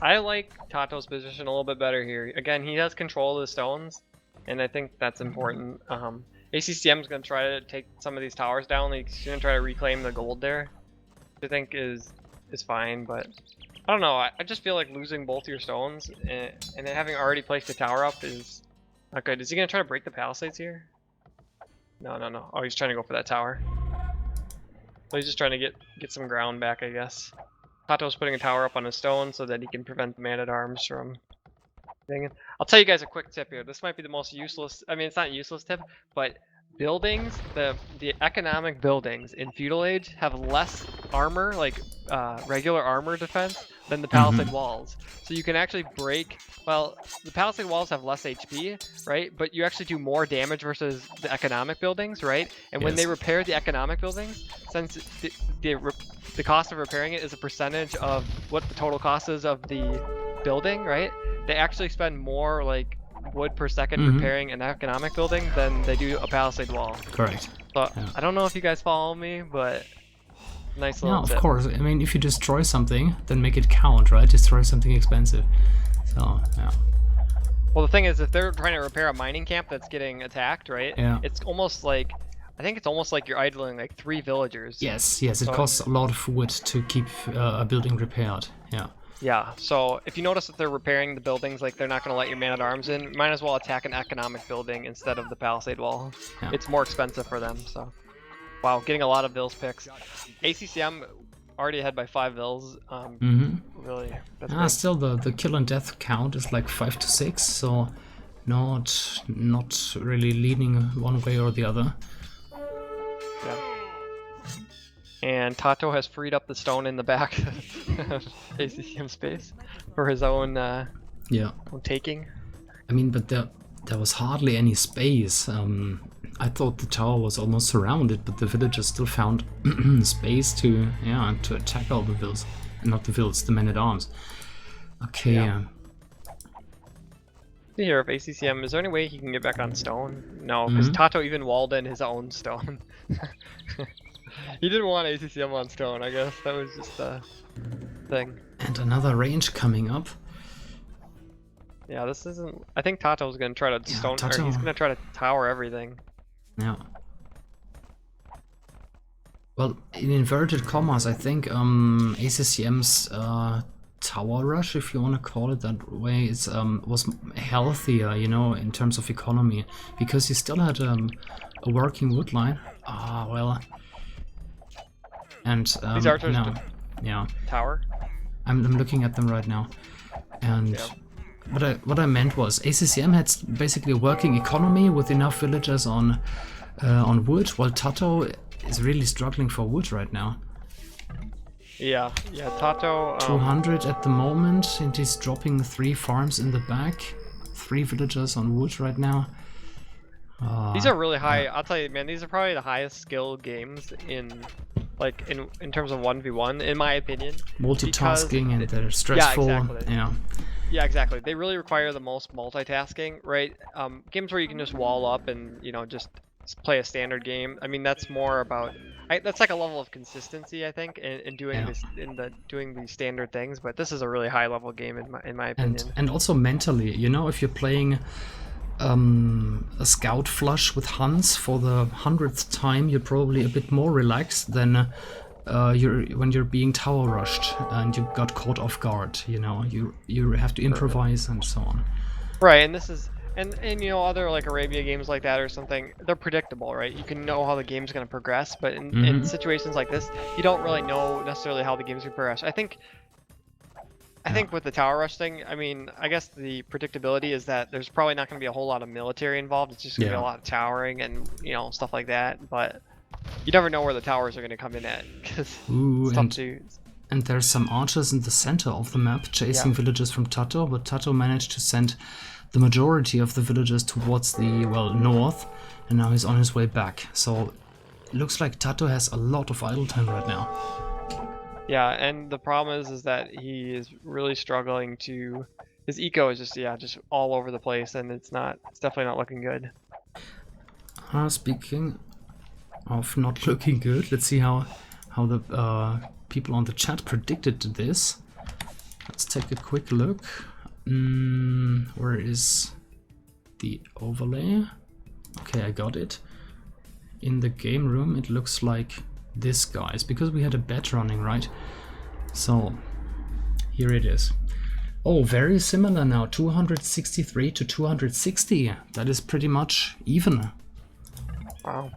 [SPEAKER 2] I like TaToH's position a little bit better here. Again, he has control of the stones, and I think that's important. ACCM is going to try to take some of these towers down. He's going to try to reclaim the gold there, which I think is fine, but I don't know. I just feel like losing both your stones and then having already placed a tower up is not good. Is he going to try to break the palisades here? No. Oh, he's trying to go for that tower. So he's just trying to get some ground back, I guess. TaToH's putting a tower up on his stone so that he can prevent the man-at-arms from getting in. I'll tell you guys a quick tip here. This might be the most useless, I mean, it's not a useless tip, but buildings, the economic buildings in feudal age have less armor, like regular armor defense, than the palisade walls. So you can actually break, well, the palisade walls have less HP, right? But you actually do more damage versus the economic buildings, right? And when they repair the economic buildings, since the cost of repairing it is a percentage of what the total cost is of the building, right? They actually spend more like wood per second repairing an economic building than they do a palisade wall.
[SPEAKER 1] Correct.
[SPEAKER 2] So
[SPEAKER 1] Yeah.
[SPEAKER 2] I don't know if you guys follow me, but nice
[SPEAKER 1] Yeah,
[SPEAKER 2] little
[SPEAKER 1] of
[SPEAKER 2] tip.
[SPEAKER 1] course. I mean, if you destroy something, then make it count, right? Destroy something expensive. So, yeah.
[SPEAKER 2] Well, the thing is, if they're trying to repair a mining camp that's getting attacked, right?
[SPEAKER 1] Yeah.
[SPEAKER 2] It's almost like, I think it's almost like you're idling like 3 villagers.
[SPEAKER 1] Yes, it
[SPEAKER 2] So-
[SPEAKER 1] costs a lot of wood to keep a building repaired. Yeah.
[SPEAKER 2] Yeah, so if you notice that they're repairing the buildings, like they're not going to let your man-at-arms in, might as well attack an economic building instead of the palisade wall.
[SPEAKER 1] Yeah.
[SPEAKER 2] It's more expensive for them, so. Wow, getting a lot of Vills picks. ACCM already ahead by 5 Vills. Really, that's great.
[SPEAKER 1] Still the kill and death count is like 5 to 6, so not really leaning one way or the other.
[SPEAKER 2] Yeah. And TaToH has freed up the stone in the back of ACCM space for his own, own taking.
[SPEAKER 1] I mean, but there was hardly any space. I thought the tower was almost surrounded, but the villagers still found space to attack all the vills. Not the vills, the men-at-arms. Okay.
[SPEAKER 2] Yeah. See here if ACCM, is there any way he can get back on stone? No, because TaToH even walled in his own stone. He didn't want ACCM on stone, I guess. That was just the thing.
[SPEAKER 1] And another range coming up.
[SPEAKER 2] Yeah, this isn't... I think TaToH's gonna try to stone... Or he's
[SPEAKER 1] TaToH.
[SPEAKER 2] gonna try to tower everything.
[SPEAKER 1] Yeah. Well, in inverted commas, I think ACCM's tower rush, if you want to call it that way, is was healthier, you know, in terms of economy, because he still had a working wood line. Well. And
[SPEAKER 2] These archers
[SPEAKER 1] yeah,
[SPEAKER 2] tower.
[SPEAKER 1] I'm looking at them right now, and what I meant was ACCM had basically a working economy with enough villagers on wood, while TaToH is really struggling for wood right now.
[SPEAKER 2] Yeah, TaToH...
[SPEAKER 1] 200 at the moment, and he's dropping 3 farms in the back. 3 villagers on wood right now.
[SPEAKER 2] These are really high. I'll tell you, man, these are probably the highest skill games in terms of 1v1, in my opinion.
[SPEAKER 1] Multitasking, and they're stressful.
[SPEAKER 2] Yeah, exactly.
[SPEAKER 1] Yeah.
[SPEAKER 2] Yeah, exactly. They really require the most multitasking, right? Games where you can just wall up and, you know, just play a standard game. I mean, that's more about... that's like a level of consistency, I think, in doing this, doing these standard things. But this is a really high level game in my opinion.
[SPEAKER 1] And also mentally, you know, if you're playing a scout flush with Hans for the 100th time, you're probably a bit more relaxed than when you're being tower rushed and you got caught off guard. You know, you have to improvise and so on.
[SPEAKER 2] Right, and this is and you know, other like Arabia games like that or something, they're predictable, right? You can know how the game's going to progress, but in situations like this, you don't really know necessarily how the game's going to progress. I think with the tower rush thing, I mean, I guess the predictability is that there's probably not going to be a whole lot of military involved. It's just going to be a lot of towering and, you know, stuff like that. But you never know where the towers are going to come in at.
[SPEAKER 1] And there's some archers in the center of the map chasing villagers from TaToH, but TaToH managed to send the majority of the villagers towards the, well, north, and now he's on his way back. So it looks like TaToH has a lot of idle time right now.
[SPEAKER 2] Yeah, and the problem is that he is really struggling to... His eco is just all over the place, and it's definitely not looking good.
[SPEAKER 1] Speaking of not looking good, let's see how the people on the chat predicted this. Let's take a quick look. Where is the overlay? Okay, I got it. In the game room, it looks like this, guys, because we had a bet running, right? So here it is. Oh, very similar now, 263 to 260. That is pretty much even.
[SPEAKER 2] Wow.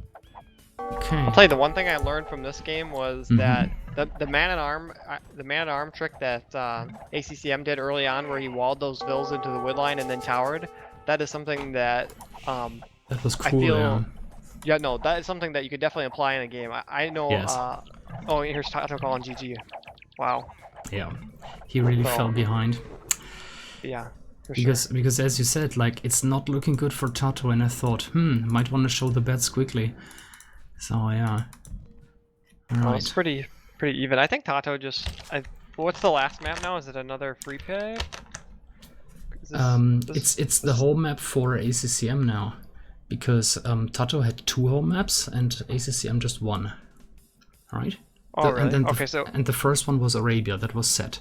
[SPEAKER 1] Okay.
[SPEAKER 2] I'll tell you, the one thing I learned from this game was that the man-at-arm trick that ACCM did early on, where he walled those vills into the wood line and then towered, that is something that
[SPEAKER 1] that was cool.
[SPEAKER 2] I feel, yeah, no, that is something that you could definitely apply in a game. I know.
[SPEAKER 1] Yes.
[SPEAKER 2] Oh, here's TaToH calling GG. Wow.
[SPEAKER 1] Yeah, he really fell behind.
[SPEAKER 2] Yeah.
[SPEAKER 1] Because as you said, like, it's not looking good for TaToH, and I thought, might want to show the bets quickly. So yeah. All right.
[SPEAKER 2] It's pretty even. I think TaToH just. What's the last map now? Is it another free pick?
[SPEAKER 1] It's the home map for ACCM now, because TaToH had 2 home maps and ACCM just 1, right?
[SPEAKER 2] Oh, really?
[SPEAKER 1] And then
[SPEAKER 2] Okay, so...
[SPEAKER 1] And the first one was Arabia, that was set,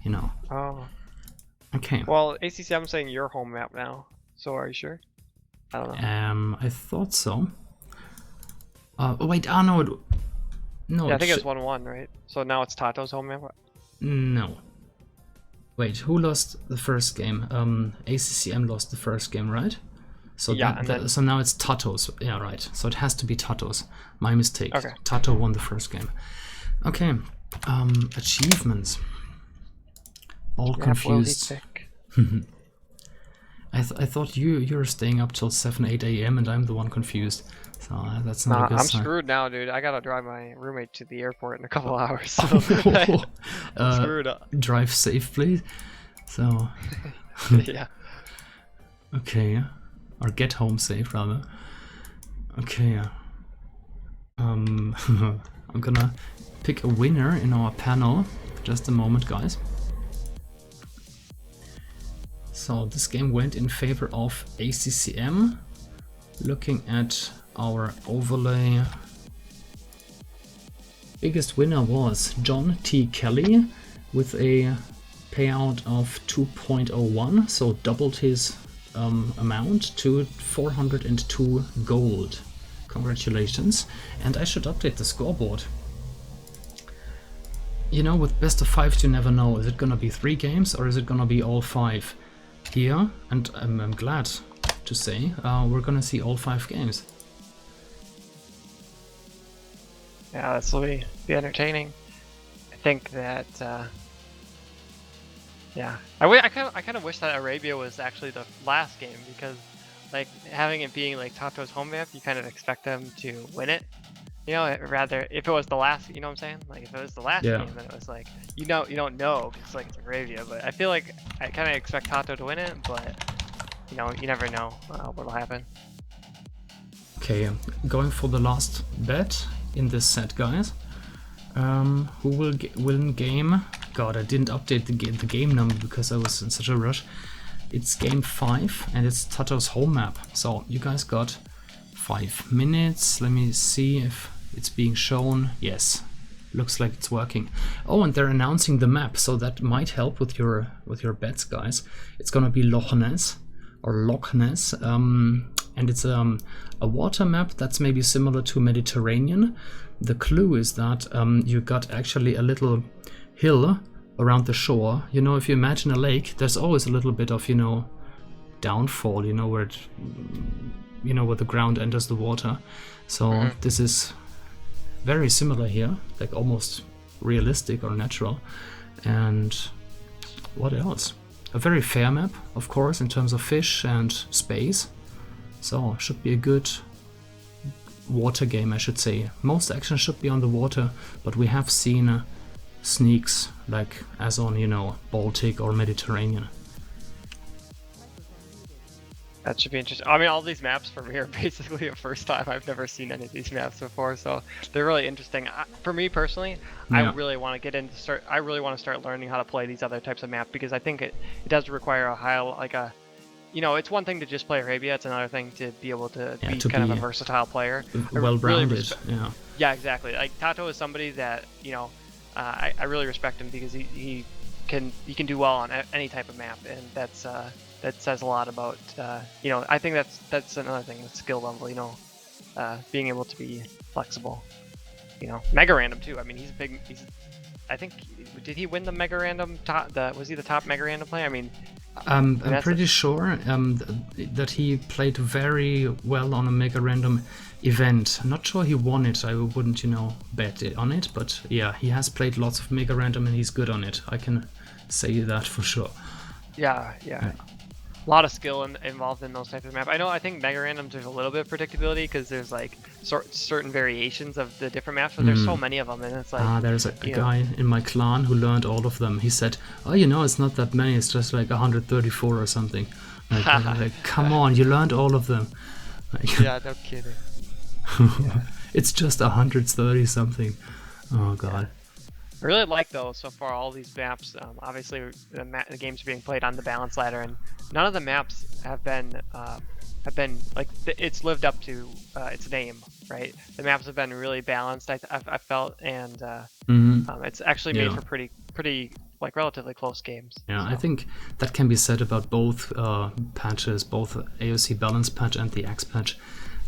[SPEAKER 1] you know.
[SPEAKER 2] Oh.
[SPEAKER 1] Okay.
[SPEAKER 2] Well, ACCM's saying your home map now, so are you sure? I don't know.
[SPEAKER 1] I thought so. Wait, no. No,
[SPEAKER 2] Yeah, I think it was 1-1, right? So now it's TaToH's home map?
[SPEAKER 1] No. Wait, who lost the first game? ACCM lost the first game, right? So
[SPEAKER 2] yeah,
[SPEAKER 1] so now it's TaToH's. Yeah, right. So it has to be TaToH's. My mistake.
[SPEAKER 2] Okay.
[SPEAKER 1] TaToH won the first game. Okay. Achievements. All confused. I thought you were staying up till 7-8 a.m. and I'm the one confused. So that's not a good sign.
[SPEAKER 2] I'm screwed now, dude. I gotta drive my roommate to the airport in a couple hours. So I'm screwed up.
[SPEAKER 1] Drive safe, please. So.
[SPEAKER 2] Yeah.
[SPEAKER 1] Okay. Or get home safe, rather. Okay. I'm gonna pick a winner in our panel. Just a moment, guys. So this game went in favor of ACCM. Looking at our overlay, biggest winner was John T. Kelly with a payout of 2.01, so doubled his amount to 402 gold. Congratulations. And I should update the scoreboard. You know, with best of 5 you never know. Is it gonna be 3 games or is it gonna be all 5 here? And I'm glad to say we're gonna see all 5 games.
[SPEAKER 2] Yeah, this will be entertaining. I think that yeah, I kind of wish that Arabia was actually the last game, because like having it being like TaToH's home map, you kind of expect them to win it. You know, rather if it was the last, you know what I'm saying? Like if it was the last game, then it was like you don't know because like it's Arabia. But I feel like I kind of expect TaToH to win it, but you know, you never know what'll happen.
[SPEAKER 1] Okay, going for the last bet in this set, guys. Who will win game? God, I didn't update the game number because I was in such a rush. It's game 5 and it's TaToH's home map. So you guys got 5 minutes. Let me see if it's being shown. Yes, looks like it's working. Oh, and they're announcing the map, so that might help with your bets, guys. It's gonna be Loch Ness or Loch Ness, and it's a water map that's maybe similar to Mediterranean. The clue is that you got actually a little hill around the shore. You know, if you imagine a lake, there's always a little bit of, you know, downfall, you know, where it, you know, where the ground enters the water. So this is very similar here, like almost realistic or natural. And what else? A very fair map, of course, in terms of fish and space. So should be a good water game, I should say. Most action should be on the water, but we have seen sneaks like as on, you know, Baltic or Mediterranean.
[SPEAKER 2] That should be interesting. I mean, all these maps for me are basically the first time. I've never seen any of these maps before, so they're really interesting. For me personally, yeah. I really want to start learning how to play these other types of maps, because I think it does require a high, like a, you know, it's one thing to just play Arabia, it's another thing to be able to be kind of a versatile player.
[SPEAKER 1] Well-rounded, yeah.
[SPEAKER 2] Yeah, exactly. Like TaToH is somebody that, you know, I really respect him because he can do well on any type of map, and that says a lot about, you know, I think that's another thing with skill level, you know, being able to be flexible. You know, Mega Random too. I mean, I think, did he win the Mega Random was he the top Mega Random player? I mean,
[SPEAKER 1] I'm pretty sure that he played very well on a Mega Random event. I'm not sure he won it. I wouldn't, you know, bet on it, but yeah, he has played lots of Mega Random and he's good on it. I can say that for sure.
[SPEAKER 2] Yeah. A lot of skill involved in those types of maps. I think Mega Randoms, there's a little bit of predictability because there's like certain variations of the different maps, but there's so many of them, and it's like
[SPEAKER 1] there's a guy in my clan who learned all of them. He said, "Oh, you know, it's not that many. It's just like 134 or something." Like, come on, you learned all of them. Like,
[SPEAKER 2] yeah, no kidding.
[SPEAKER 1] It's just 130 something. Oh god.
[SPEAKER 2] I really like though so far all these maps. Obviously, the games are being played on the balance ladder, and none of the maps have been like it's lived up to its name, right? The maps have been really balanced. I felt, and it's actually made for pretty like relatively close games.
[SPEAKER 1] Yeah,
[SPEAKER 2] so.
[SPEAKER 1] I think that can be said about both patches, both AOC balance patch and the X patch,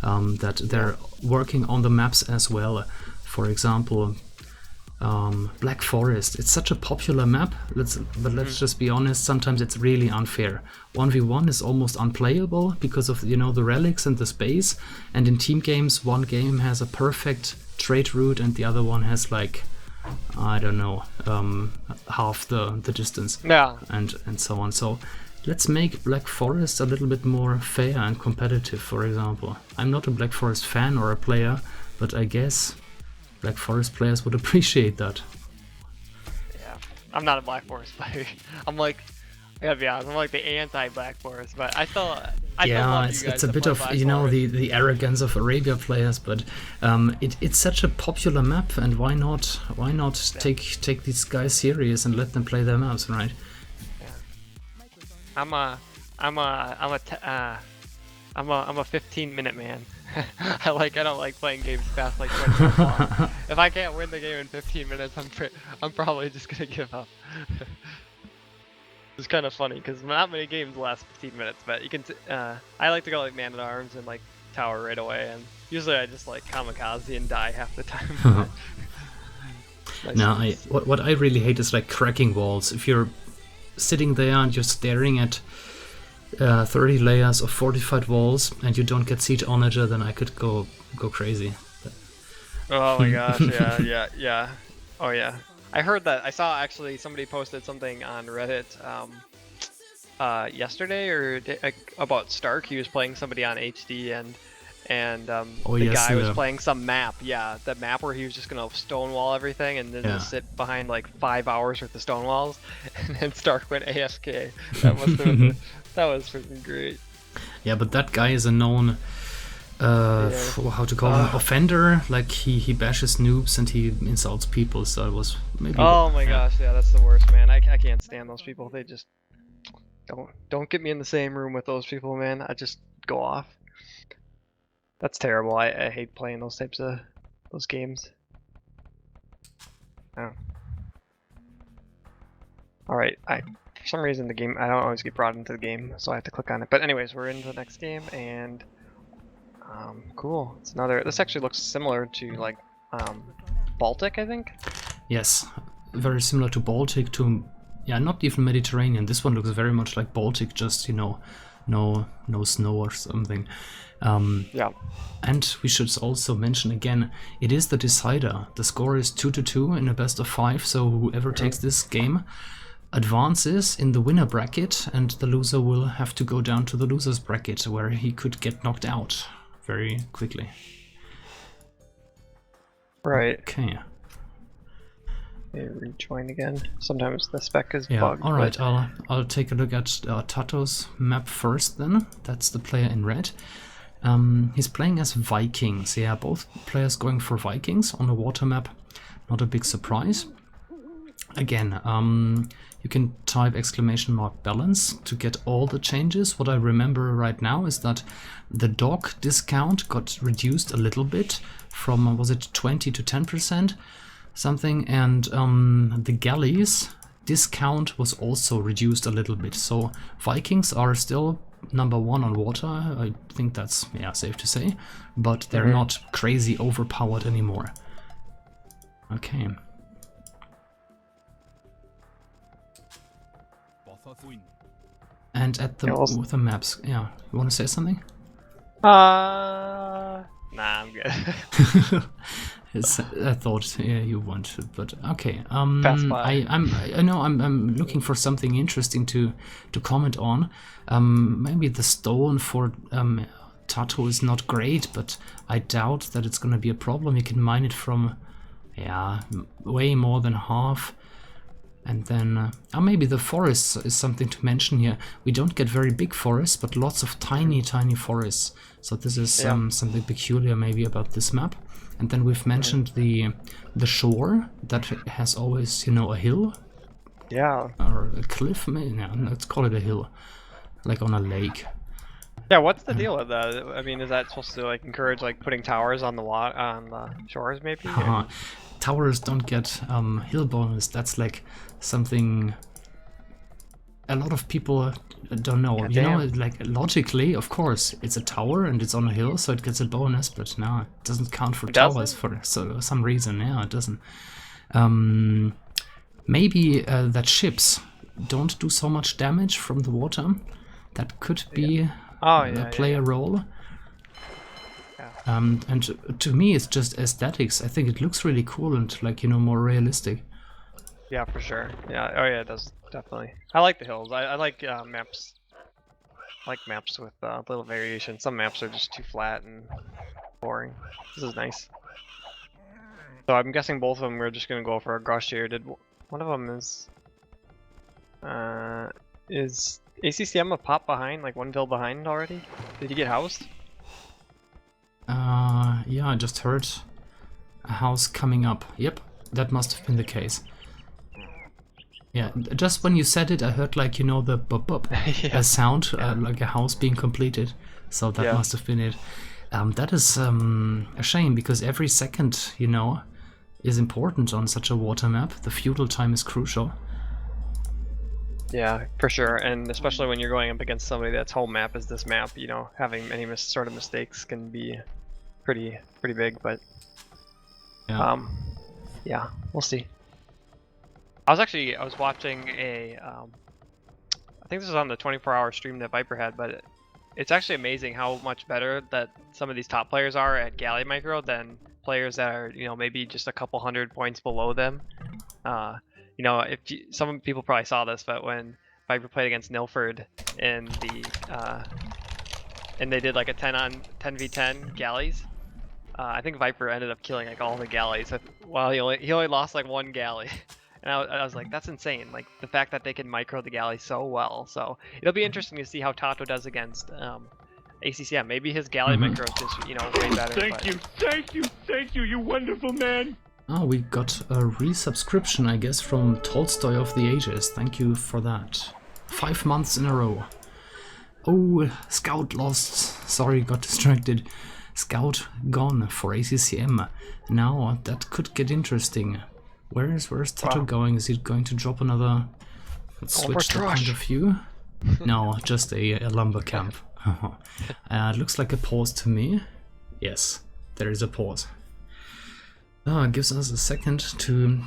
[SPEAKER 1] that they're working on the maps as well. For example, Black Forest, it's such a popular map, let's just be honest, sometimes it's really unfair. 1v1 is almost unplayable because of, you know, the relics and the space, and in team games one game has a perfect trade route and the other one has like, I don't know, half the distance. And so on. So let's make Black Forest a little bit more fair and competitive, for example. I'm not a Black Forest fan or a player, but I guess Black Forest players would appreciate that.
[SPEAKER 2] Yeah, I'm not a Black Forest player. I gotta be honest, I'm like the anti-Black Forest, but I still love you guys
[SPEAKER 1] it's a
[SPEAKER 2] that
[SPEAKER 1] bit
[SPEAKER 2] play
[SPEAKER 1] of,
[SPEAKER 2] Black
[SPEAKER 1] you know,
[SPEAKER 2] Forest.
[SPEAKER 1] the arrogance of Arabia players, but it's such a popular map, and why not take these guys serious and let them play their maps, right?
[SPEAKER 2] I'm a 15-minute man. I don't like playing games past like 20 minutes long. If I can't win the game in 15 minutes, I'm probably just gonna give up. It's kind of funny because not many games last 15 minutes, but you can. I like to go like Man at Arms and like Tower right away, and usually I just like kamikaze and die half the time.
[SPEAKER 1] Now, what I really hate is like cracking walls. If you're sitting there and you're staring at 30 layers of fortified walls and you don't get siege onager, then I could go crazy.
[SPEAKER 2] Oh my gosh, yeah. Oh yeah. I heard that. I saw actually somebody posted something on Reddit yesterday about Stark. He was playing somebody on HD and the guy was playing some map. Yeah, the map where he was just gonna stonewall everything and then just sit behind like 5 hours worth of stonewalls, and then Stark went AFK. That was freaking great.
[SPEAKER 1] Yeah, but that guy is a known how to call him, offender. Like he bashes noobs and he insults people, so it was maybe.
[SPEAKER 2] Oh my gosh, yeah, that's the worst, man. I can't stand those people. They just don't get me in the same room with those people, man. I just go off. That's terrible. I hate playing those types of games. Oh. Alright, for some reason the game, I don't always get brought into the game, so I have to click on it. But anyways, we're into the next game, and cool. It's another. This actually looks similar to like Baltic, I think.
[SPEAKER 1] Yes, very similar to Baltic. Not even Mediterranean. This one looks very much like Baltic, just, you know, no snow or something.
[SPEAKER 2] Yeah.
[SPEAKER 1] And we should also mention again, it is the decider. The score is 2-2 in a best of 5. So whoever takes this game advances in the winner bracket, and the loser will have to go down to the loser's bracket, where he could get knocked out very quickly.
[SPEAKER 2] Right.
[SPEAKER 1] Okay.
[SPEAKER 2] Rejoin again. Sometimes the spec is
[SPEAKER 1] yeah,
[SPEAKER 2] bugged.
[SPEAKER 1] Alright, I'll take a look at TaToH's map first then. That's the player in red. He's playing as Vikings. Yeah, both players going for Vikings on a water map. Not a big surprise. Again, you can type !balance to get all the changes. What I remember right now is that the dog discount got reduced a little bit from, was it 20 to 10%? Something, and the galleys discount was also reduced a little bit. So Vikings are still #1 on water. I think that's safe to say, but they're not crazy overpowered anymore. Okay. And at with the maps, you want to say something?
[SPEAKER 2] Nah, I'm good.
[SPEAKER 1] I thought you wanted, but okay.
[SPEAKER 2] Pass by.
[SPEAKER 1] I know I'm looking for something interesting to comment on. Maybe the stone for TaToH is not great, but I doubt that it's gonna be a problem. You can mine it from way more than half. And then maybe the forests is something to mention here. We don't get very big forests, but lots of tiny forests. So this is something peculiar maybe about this map. And then we've mentioned the shore that has always, you know, a hill
[SPEAKER 2] Yeah.
[SPEAKER 1] or a cliff. Maybe, no, let's call it a hill, like on a lake.
[SPEAKER 2] Yeah, what's the deal with that? I mean, is that supposed to like encourage like putting towers on the shores maybe?
[SPEAKER 1] Towers don't get hill bonus. That's like something a lot of people don't know.
[SPEAKER 2] God
[SPEAKER 1] you
[SPEAKER 2] damn.
[SPEAKER 1] know, like logically, of course, it's a tower and it's on a hill, so it gets a bonus. But no, it doesn't count for towers for some reason. Yeah, it doesn't. Maybe that ships don't do so much damage from the water. That could be play a role. And to me, it's just aesthetics. I think it looks really cool and, like, you know, more realistic.
[SPEAKER 2] Yeah, for sure. Yeah. Oh yeah, it does definitely. I like the hills. I like maps. I like maps with little variation. Some maps are just too flat and boring. This is nice. So I'm guessing both of them we're just gonna go for a gush here. Did one of them is ACCM a pop behind, like one bill behind already? Did he get housed?
[SPEAKER 1] Yeah, I just heard a house coming up. Yep, that must have been the case. Yeah, just when you said it, I heard, like, you know, the bop a sound, like a house being completed. So that must have been it. That is a shame, because every second, you know, is important on such a water map. The feudal time is crucial.
[SPEAKER 2] Yeah, for sure, and especially when you're going up against somebody that's home map is this map, you know, having any sort of mistakes can be pretty big, but yeah, we'll see. I was watching a I think this was on the 24-hour stream that Viper had, but it's actually amazing how much better that some of these top players are at galley micro than players that are, you know, maybe just a couple 100 points below them. You know, some people probably saw this, but when Viper played against Nilford in the and they did like a 10v10 galleys, I think Viper ended up killing like all the galleys. While he only lost like one galley, and I was like, that's insane. Like the fact that they can micro the galley so well. So it'll be interesting to see how TaToH does against ACCM. Maybe his galley micro is just, you know, way better.
[SPEAKER 3] Thank you, you wonderful man.
[SPEAKER 1] Oh, we got a resubscription, I guess, from Tolstoy of the Ages. Thank you for that. 5 months in a row. Oh, Scout lost. Sorry, got distracted. Scout gone for ACCM. Now that could get interesting. Where's TaToH going? Is he going to drop another? Let's switch the point of view. No, just a lumber camp. It looks like a pause to me. Yes, there is a pause. It gives us a second to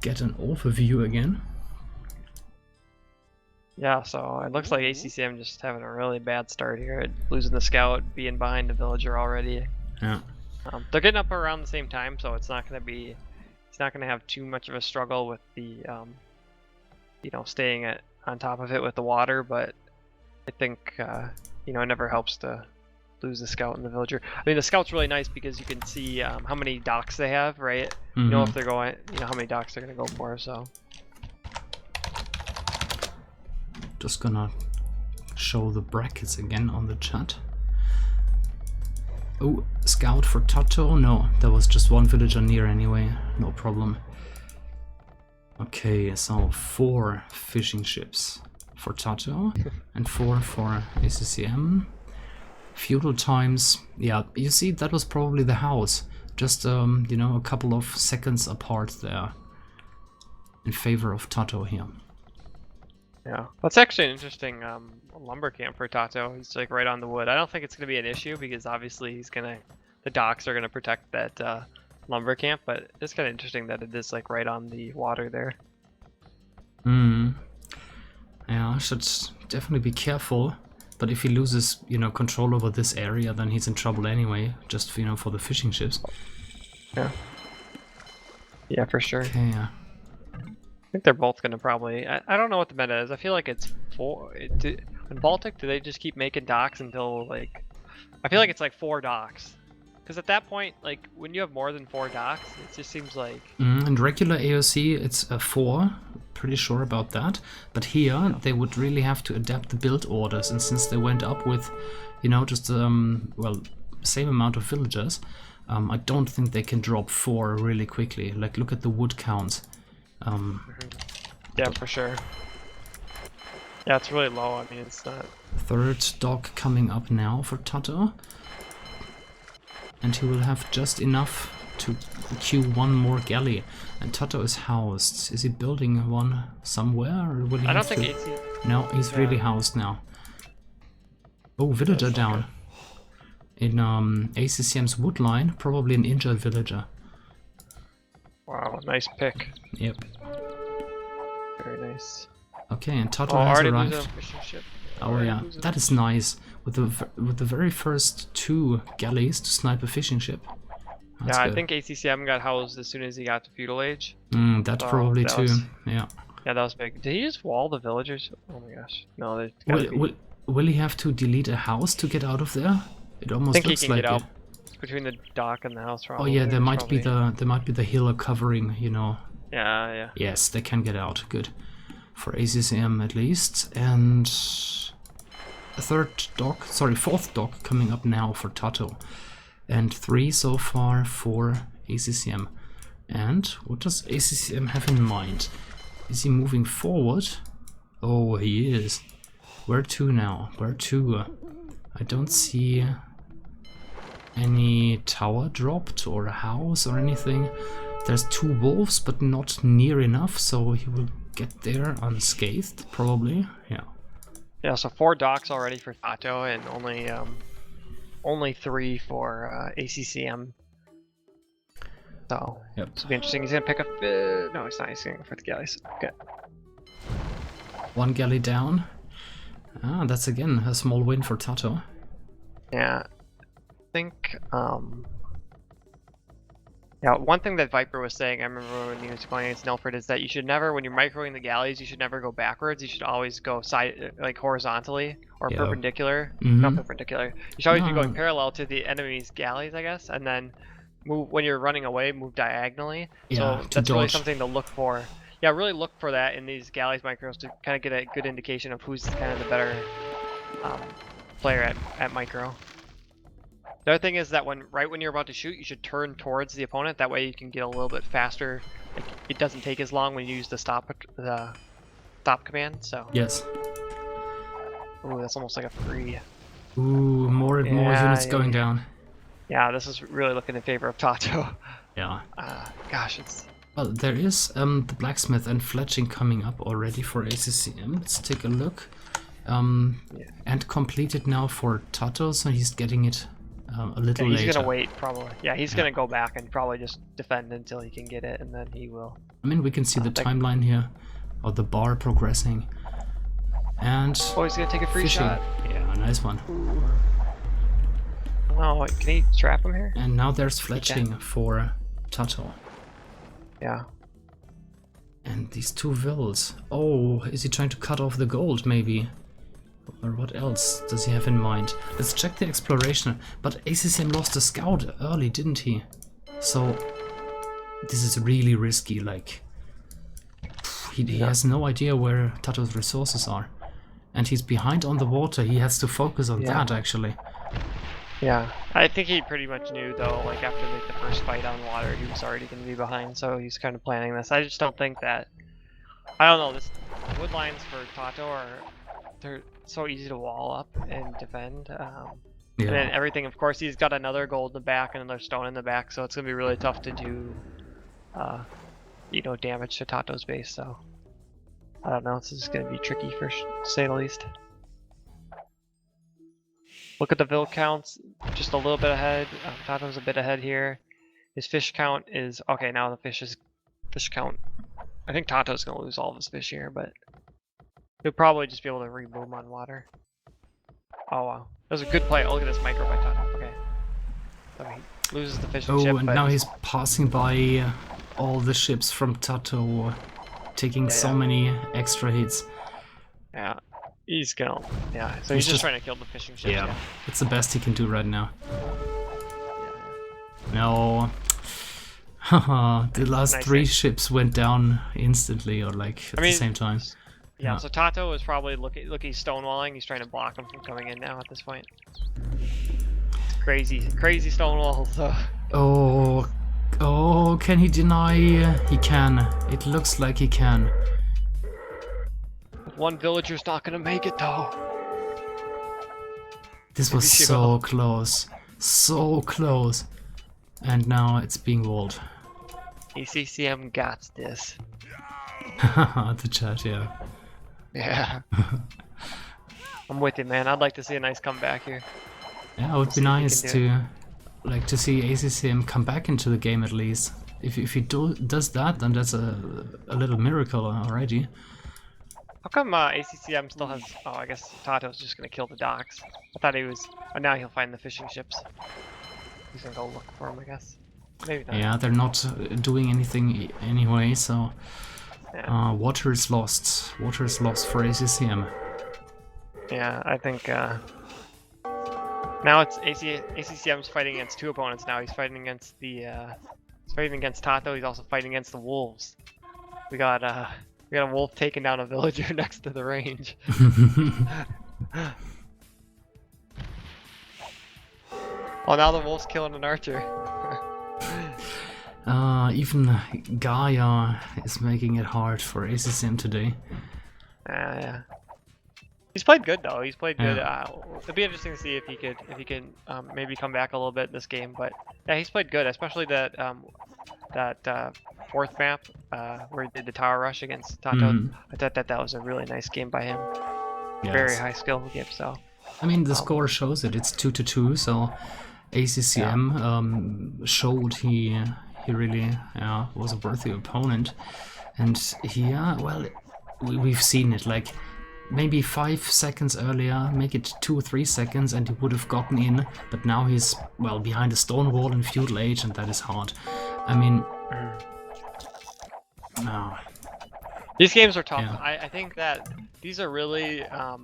[SPEAKER 1] get an overview again.
[SPEAKER 2] Yeah, so it looks like ACCM just having a really bad start here, losing the scout, being behind the villager already.
[SPEAKER 1] Yeah.
[SPEAKER 2] They're getting up around the same time, so it's not going to be, he's not going to have too much of a struggle with the, you know, staying on top of it with the water. But I think, you know, it never helps to lose the scout and the villager. I mean, the scout's really nice because you can see how many docks they have, right? You know if they're going, you know how many docks they're going to go for. So.
[SPEAKER 1] Just gonna show the brackets again on the chat. Oh, scout for TaToH? No, there was just one villager near anyway, no problem. Okay, so 4 fishing ships for TaToH and 4 for ACCM. Feudal times, yeah, you see, that was probably the house. Just, you know, a couple of seconds apart there in favor of TaToH here.
[SPEAKER 2] Yeah, that's actually an interesting lumber camp for TaToH. He's like right on the wood. I don't think it's going to be an issue because obviously the docks are going to protect that lumber camp, but it's kind of interesting that it is like right on the water there.
[SPEAKER 1] Yeah, I should definitely be careful, but if he loses, you know, control over this area, then he's in trouble anyway, just, you know, for the fishing ships.
[SPEAKER 2] Yeah, for sure.
[SPEAKER 1] Okay, yeah.
[SPEAKER 2] I think they're both going to probably... I don't know what the meta is. I feel like it's 4... In Baltic, do they just keep making docks until, like... I feel like it's like 4 docks. Because at that point, like, when you have more than 4 docks, it just seems like...
[SPEAKER 1] In regular AOC, it's 4. Pretty sure about that. But here, they would really have to adapt the build orders. And since they went up with, you know, just, well, same amount of villagers, I don't think they can drop 4 really quickly. Like, look at the wood count.
[SPEAKER 2] Yeah, for sure. Yeah, it's really low. I mean, it's not.
[SPEAKER 1] 3rd dock coming up now for TaToH. And he will have just enough to queue 1 more galley. And TaToH is housed. Is he building one somewhere? Or will he
[SPEAKER 2] I don't
[SPEAKER 1] have
[SPEAKER 2] think
[SPEAKER 1] to...
[SPEAKER 2] AC.
[SPEAKER 1] No, he's
[SPEAKER 2] Yeah.
[SPEAKER 1] really housed now. Oh, villager down. In ACCM's wood line, probably an injured villager.
[SPEAKER 2] Wow, nice pick.
[SPEAKER 1] Yep.
[SPEAKER 2] Very nice.
[SPEAKER 1] Okay, and TaToH
[SPEAKER 2] Oh,
[SPEAKER 1] has
[SPEAKER 2] already
[SPEAKER 1] arrived.
[SPEAKER 2] losing a fishing ship.
[SPEAKER 1] Oh
[SPEAKER 2] Already
[SPEAKER 1] yeah,
[SPEAKER 2] losing
[SPEAKER 1] that is nice. With the very first 2 galleys to snipe a fishing ship. That's
[SPEAKER 2] Yeah, I
[SPEAKER 1] good.
[SPEAKER 2] think ACCM got housed as soon as he got to feudal age.
[SPEAKER 1] That's
[SPEAKER 2] Oh,
[SPEAKER 1] probably
[SPEAKER 2] that
[SPEAKER 1] too.
[SPEAKER 2] was-
[SPEAKER 1] Yeah.
[SPEAKER 2] Yeah, that was big. Did he just wall the villagers? Oh my gosh. No, they gotta
[SPEAKER 1] Will he have to delete a house to get out of there? It
[SPEAKER 2] I
[SPEAKER 1] almost
[SPEAKER 2] think he
[SPEAKER 1] looks
[SPEAKER 2] can
[SPEAKER 1] like
[SPEAKER 2] get out
[SPEAKER 1] it.
[SPEAKER 2] between the dock and the house.
[SPEAKER 1] Oh
[SPEAKER 2] Probably.
[SPEAKER 1] yeah, there
[SPEAKER 2] There's
[SPEAKER 1] might be
[SPEAKER 2] probably-
[SPEAKER 1] the hill covering, you know.
[SPEAKER 2] Yeah, yeah.
[SPEAKER 1] Yes, they can get out. Good. For ACCM at least. And a 4th dock coming up now for TaToH. And 3 so far for ACCM. And what does ACCM have in mind? Is he moving forward? Oh, he is. Where to now? Where to? I don't see any tower dropped or a house or anything. There's 2 wolves, but not near enough, so he will get there unscathed, probably. Yeah.
[SPEAKER 2] Yeah, so 4 docks already for TaToH and only 3 for ACCM. So
[SPEAKER 1] Yep.
[SPEAKER 2] this will be interesting. He's gonna pick up. No, he's not. He's gonna go for the galleys. Okay.
[SPEAKER 1] 1 galley down. Ah, that's again a small win for TaToH.
[SPEAKER 2] Yeah. I think. Yeah, one thing that Viper was saying, I remember when he was going against Nelford, is that you should never, when you're microing the galleys, you should never go backwards. You should always go like horizontally or
[SPEAKER 1] Yeah.
[SPEAKER 2] perpendicular.
[SPEAKER 1] Mhm.
[SPEAKER 2] Not perpendicular. You should always be going
[SPEAKER 1] No.
[SPEAKER 2] parallel to the enemy's galleys, I guess, and then move when you're running away. Move diagonally.
[SPEAKER 1] Yeah,
[SPEAKER 2] So
[SPEAKER 1] to
[SPEAKER 2] that's really
[SPEAKER 1] dodge.
[SPEAKER 2] something to look for. Yeah, really look for that in these galleys micros to kind of get a good indication of who's kind of the better player at micro. The other thing is that right when you're about to shoot, you should turn towards the opponent. That way you can get a little bit faster. Like, it doesn't take as long when you use the stop command. So,
[SPEAKER 1] Yes.
[SPEAKER 2] ooh, that's almost like a free.
[SPEAKER 1] Ooh, more and more
[SPEAKER 2] Yeah,
[SPEAKER 1] units
[SPEAKER 2] yeah,
[SPEAKER 1] going
[SPEAKER 2] yeah.
[SPEAKER 1] down.
[SPEAKER 2] Yeah, this is really looking in favor of TaToH.
[SPEAKER 1] Yeah.
[SPEAKER 2] Gosh, it's
[SPEAKER 1] Well, there is the blacksmith and fletching coming up already for ACCM. Let's take a look. And completed now for TaToH, so he's getting it a little
[SPEAKER 2] he's
[SPEAKER 1] later.
[SPEAKER 2] gonna wait probably. Yeah, he's gonna go back and probably just defend until he can get it, and then he will.
[SPEAKER 1] I mean, we can see the timeline here, or the bar progressing. And
[SPEAKER 2] Oh, he's gonna take a free
[SPEAKER 1] fishing.
[SPEAKER 2] shot.
[SPEAKER 1] Yeah, nice one.
[SPEAKER 2] Oh, can he trap him here?
[SPEAKER 1] And now there's fletching for TaToH.
[SPEAKER 2] Yeah.
[SPEAKER 1] And these 2 vills. Oh, is he trying to cut off the gold, maybe? Or what else does he have in mind? Let's check the exploration. But ACCM lost a scout early, didn't he? So, this is really risky, like... He has no idea where TaToH's resources are. And he's behind on the water, he has to focus on that, actually.
[SPEAKER 2] Yeah, I think he pretty much knew though, like after the first fight on water, he was already going to be behind, so he's kind of planning this. I just don't think that, I don't know, this wood lines for TaToH they're so easy to wall up and defend. And then everything, of course, he's got another gold in the back and another stone in the back, so it's going to be really tough to do, you know, damage to TaToH's base, so I don't know, this is going to be tricky to say the least. Look at the vill counts, just a little bit ahead. TaToH's a bit ahead here. His fish count is okay. Now the fish count. I think TaToH's gonna lose all of his fish here, but he'll probably just be able to reboom on water. Oh wow, that was a good play. Oh, look at this micro by TaToH. Okay, so he loses the fishing ship.
[SPEAKER 1] Oh, and
[SPEAKER 2] but
[SPEAKER 1] now he's passing by all the ships from TaToH, taking so many extra hits.
[SPEAKER 2] Yeah. He's gonna, so he's just trying to kill the fishing ships.
[SPEAKER 1] Yeah, it's the best he can do right now.
[SPEAKER 2] Yeah.
[SPEAKER 1] No. Haha, the last
[SPEAKER 2] Nice
[SPEAKER 1] 3
[SPEAKER 2] hit.
[SPEAKER 1] ships went down instantly, or like at the same time.
[SPEAKER 2] Yeah, so TaToH is probably he's stonewalling. He's trying to block him from coming in now at this point. Crazy stonewall. So
[SPEAKER 1] Oh, oh, can he deny? He can. It looks like he can.
[SPEAKER 2] One villager's not gonna make it though.
[SPEAKER 1] This was
[SPEAKER 2] Maybe she
[SPEAKER 1] so
[SPEAKER 2] will.
[SPEAKER 1] close. So close. And now it's being walled.
[SPEAKER 2] ACCM got this.
[SPEAKER 1] The chat, yeah.
[SPEAKER 2] Yeah. I'm with you, man. I'd like to see a nice comeback here.
[SPEAKER 1] Yeah, it would be
[SPEAKER 2] see if he
[SPEAKER 1] nice
[SPEAKER 2] can do
[SPEAKER 1] to like to see ACCM come back into the game at least. If he does that, then that's a little miracle already.
[SPEAKER 2] How come ACCM still has... Oh, I guess TaToH's just gonna kill the docks. I thought he was... Oh, now he'll find the fishing ships. He's gonna go look for them, I guess. Maybe not.
[SPEAKER 1] Yeah, they're not doing anything anyway, so
[SPEAKER 2] Yeah,
[SPEAKER 1] water is lost. Water is lost for ACCM.
[SPEAKER 2] yeah, I think... Now it's ACCM's fighting against two opponents now. He's fighting against the... He's fighting against TaToH, he's also fighting against the wolves. We got a wolf taking down a villager next to the range. Oh, now the wolf's killing an archer.
[SPEAKER 1] Even Gaia is making it hard for ACCM today.
[SPEAKER 2] Yeah. He's played good though. He's played good.
[SPEAKER 1] Yeah.
[SPEAKER 2] It'd be interesting to see if he can maybe come back a little bit in this game. But yeah, he's played good, especially that fourth map where he did the tower rush against TaToH. I thought that was a really nice game by him.
[SPEAKER 1] Yes.
[SPEAKER 2] Very high skill game. So
[SPEAKER 1] I mean, the score shows it. It's 2-2, so ACCM showed he really was a worthy opponent, and he well, we've seen it like maybe 5 seconds earlier, make it 2 or 3 seconds, and he would have gotten in. But now he's well behind a stone wall in feudal age, and that is hard. I mean, no.
[SPEAKER 2] these games are tough.
[SPEAKER 1] Yeah.
[SPEAKER 2] I think that these are really a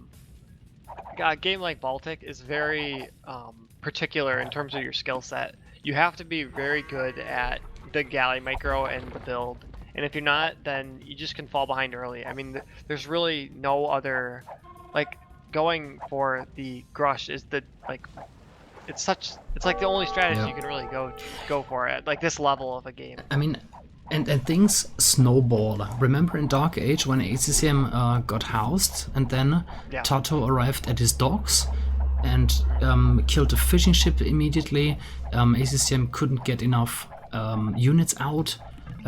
[SPEAKER 2] game like Baltic is very particular in terms of your skill set. You have to be very good at the galley micro and the build, and if you're not, then you just can fall behind early. I mean, there's really no other, like, going for the Grush is the, like, it's like the only strategy you can really go for at like this level of a game.
[SPEAKER 1] I mean, and things snowball. Remember in Dark Age when ACCM got housed, and then TaToH arrived at his docks and killed a fishing ship immediately. ACCM couldn't get enough units out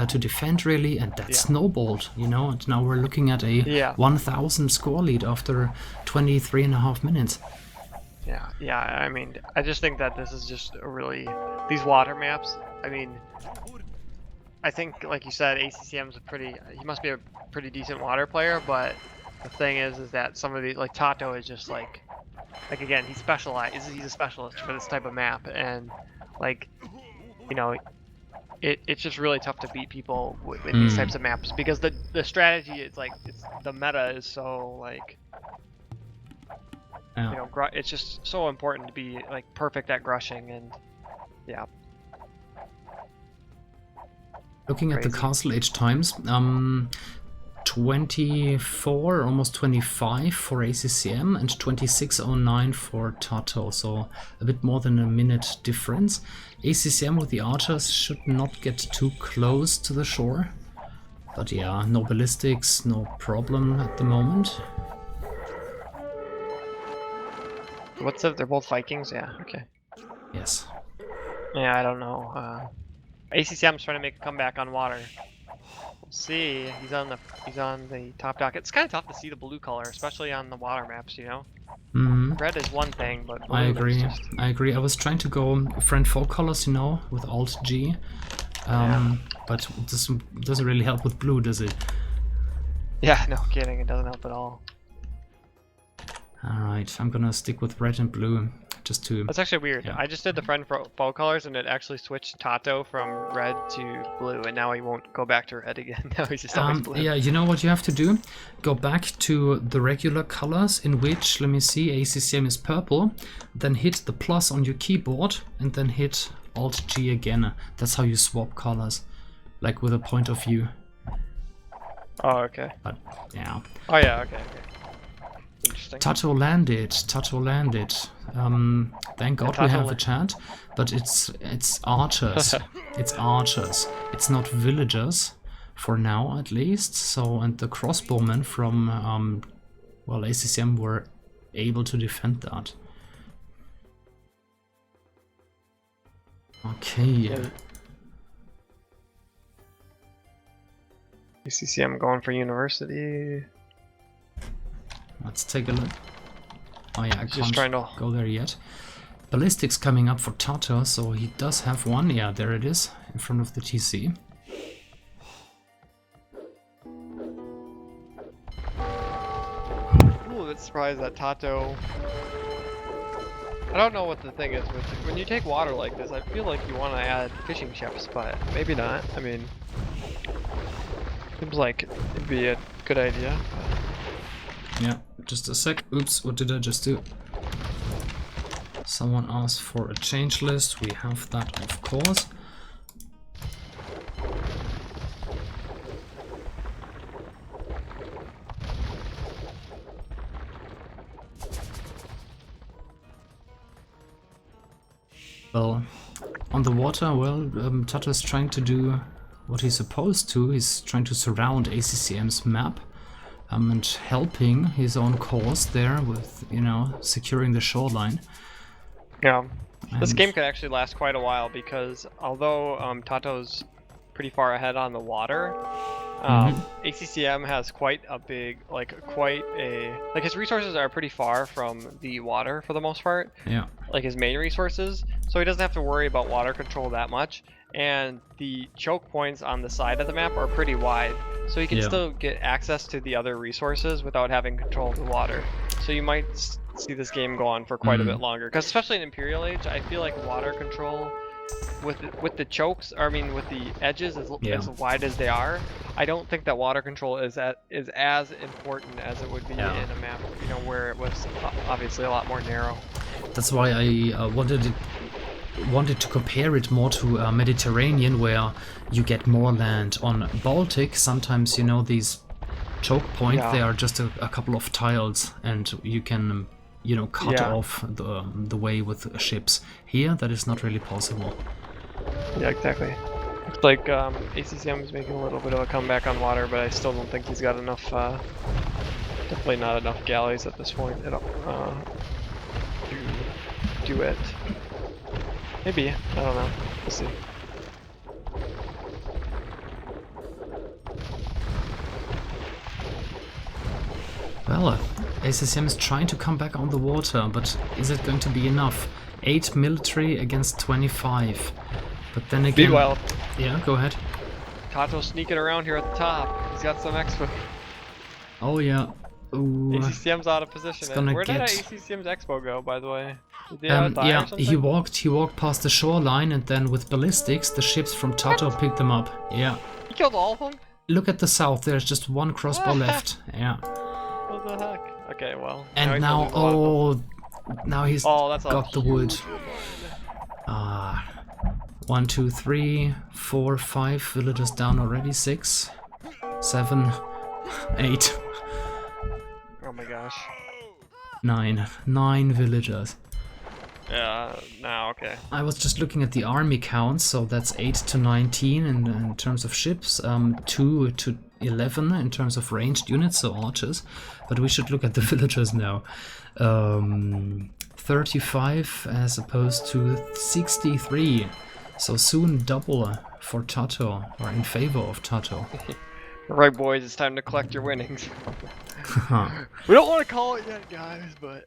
[SPEAKER 1] to defend really, and that snowballed, you know, and now we're looking at a 1000 score lead after 23.5 minutes.
[SPEAKER 2] Yeah, I mean, I just think that this is just a really, these water maps, I mean, I think, like you said, ACCM's he must be a pretty decent water player, but the thing is that some of these, like TaToH is just like again, he's a specialist for this type of map, and like, you know, it's just really tough to beat people in these types of maps, because the strategy is like, the meta is so like, you know, it's just so important to be like perfect at grushing, and
[SPEAKER 1] looking at the Castle Age times, 24, almost 25 for ACCM and 26:09 for TaToH, so a bit more than a minute difference. ACCM with the archers should not get too close to the shore, but yeah, no ballistics, no problem at the moment.
[SPEAKER 2] What's up? They're both Vikings? Yeah, okay.
[SPEAKER 1] Yes.
[SPEAKER 2] Yeah, I don't know. ACCM's trying to make a comeback on water. We'll see. He's on the top dock. It's kind of tough to see the blue color, especially on the water maps, you know? Red is one thing, but blue,
[SPEAKER 1] I agree. I was trying to go friend 4 colors, you know, with Alt G. But this doesn't really help with blue, does it?
[SPEAKER 2] Yeah, no kidding. It doesn't help at all.
[SPEAKER 1] Alright, I'm gonna stick with red and blue, just to...
[SPEAKER 2] That's actually weird.
[SPEAKER 1] Yeah.
[SPEAKER 2] I just did the friend foe colors, and it actually switched TaToH from red to blue, and now he won't go back to red again. Now he's just always blue.
[SPEAKER 1] Yeah, you know what you have to do? Go back to the regular colors, in which, let me see, ACCM is purple, then hit the plus on your keyboard, and then hit Alt G again. That's how you swap colors, like with a point of view.
[SPEAKER 2] Oh, okay.
[SPEAKER 1] But, yeah.
[SPEAKER 2] Oh, yeah, okay. interesting.
[SPEAKER 1] TaToH landed. TaToH landed. Thank God we have a chat, but it's archers. It's archers. It's not villagers, for now at least. So, and the crossbowmen from well, ACCM were able to defend that. Okay.
[SPEAKER 2] ACCM going for university.
[SPEAKER 1] Let's take a look. Oh yeah, I
[SPEAKER 2] Just trying to
[SPEAKER 1] go there yet. Ballistics coming up for TaToH, so he does have one. Yeah, there it is, in front of the TC.
[SPEAKER 2] Ooh, a bit surprised that TaToH. I don't know what the thing is with when you take water like this. I feel like you want to add fishing ships, but maybe not. I mean, seems like it'd be a good idea.
[SPEAKER 1] Yeah, just a sec. Oops, what did I just do? Someone asked for a change list. We have that, of course. Well, on the water, well, TaToH is trying to do what he's supposed to. He's trying to surround ACCM's map. And helping his own cause there with, you know, securing the shoreline.
[SPEAKER 2] Yeah, this
[SPEAKER 1] And
[SPEAKER 2] game could actually last quite a while because although TaToH's pretty far ahead on the water, ACCM has quite a big, like his resources are pretty far from the water for the most part.
[SPEAKER 1] Yeah.
[SPEAKER 2] Like his main resources, so he doesn't have to worry about water control that much. And the choke points on the side of the map are pretty wide, so you can still get access to the other resources without having control of the water. So you might see this game go on for quite a bit longer, because especially in Imperial Age, I feel like water control with the chokes, or I mean with the edges as wide as they are, I don't think that water control is as important as it would be in a map, you know, where it was obviously a lot more narrow.
[SPEAKER 1] That's why I wanted to compare it more to Mediterranean, where you get more land. On Baltic, sometimes, you know, these choke points, they are just a couple of tiles, and you can, you know, cut off the way with ships. Here, that is not really possible.
[SPEAKER 2] Yeah, exactly. Looks like ACCM is making a little bit of a comeback on water, but I still don't think he's got enough, definitely not enough galleys at this point to do it. Maybe, I don't know, we'll see.
[SPEAKER 1] Well, ACCM is trying to come back on the water, but is it going to be enough? 8 military against 25. But then again...
[SPEAKER 2] Meanwhile,
[SPEAKER 1] yeah, go ahead.
[SPEAKER 2] TaToH sneaking around here at the top. He's got some expo.
[SPEAKER 1] Oh yeah. Ooh.
[SPEAKER 2] ACCM's out of position. Where did ACCM's expo go, by the way? Did they die or
[SPEAKER 1] he walked past the shoreline, and then with ballistics, the ships from TaToH picked them up. Yeah.
[SPEAKER 2] He killed all of them?
[SPEAKER 1] Look at the south. There's just one crossbow left. Yeah.
[SPEAKER 2] What the heck? Okay, well.
[SPEAKER 1] And now he's got the wood. 1, 2, 3, 4, 5 villagers down already. 6, 7, 8.
[SPEAKER 2] Oh my gosh.
[SPEAKER 1] 9 villagers.
[SPEAKER 2] Yeah, now okay.
[SPEAKER 1] I was just looking at the army counts, so that's 8 to 19 in terms of ships, 2 to 11 in terms of ranged units, so archers. But we should look at the villagers now. 35 as opposed to 63. So soon double for TaToH, or in favor of TaToH.
[SPEAKER 2] Right, boys, it's time to collect your winnings. We don't want to call it yet, guys, but...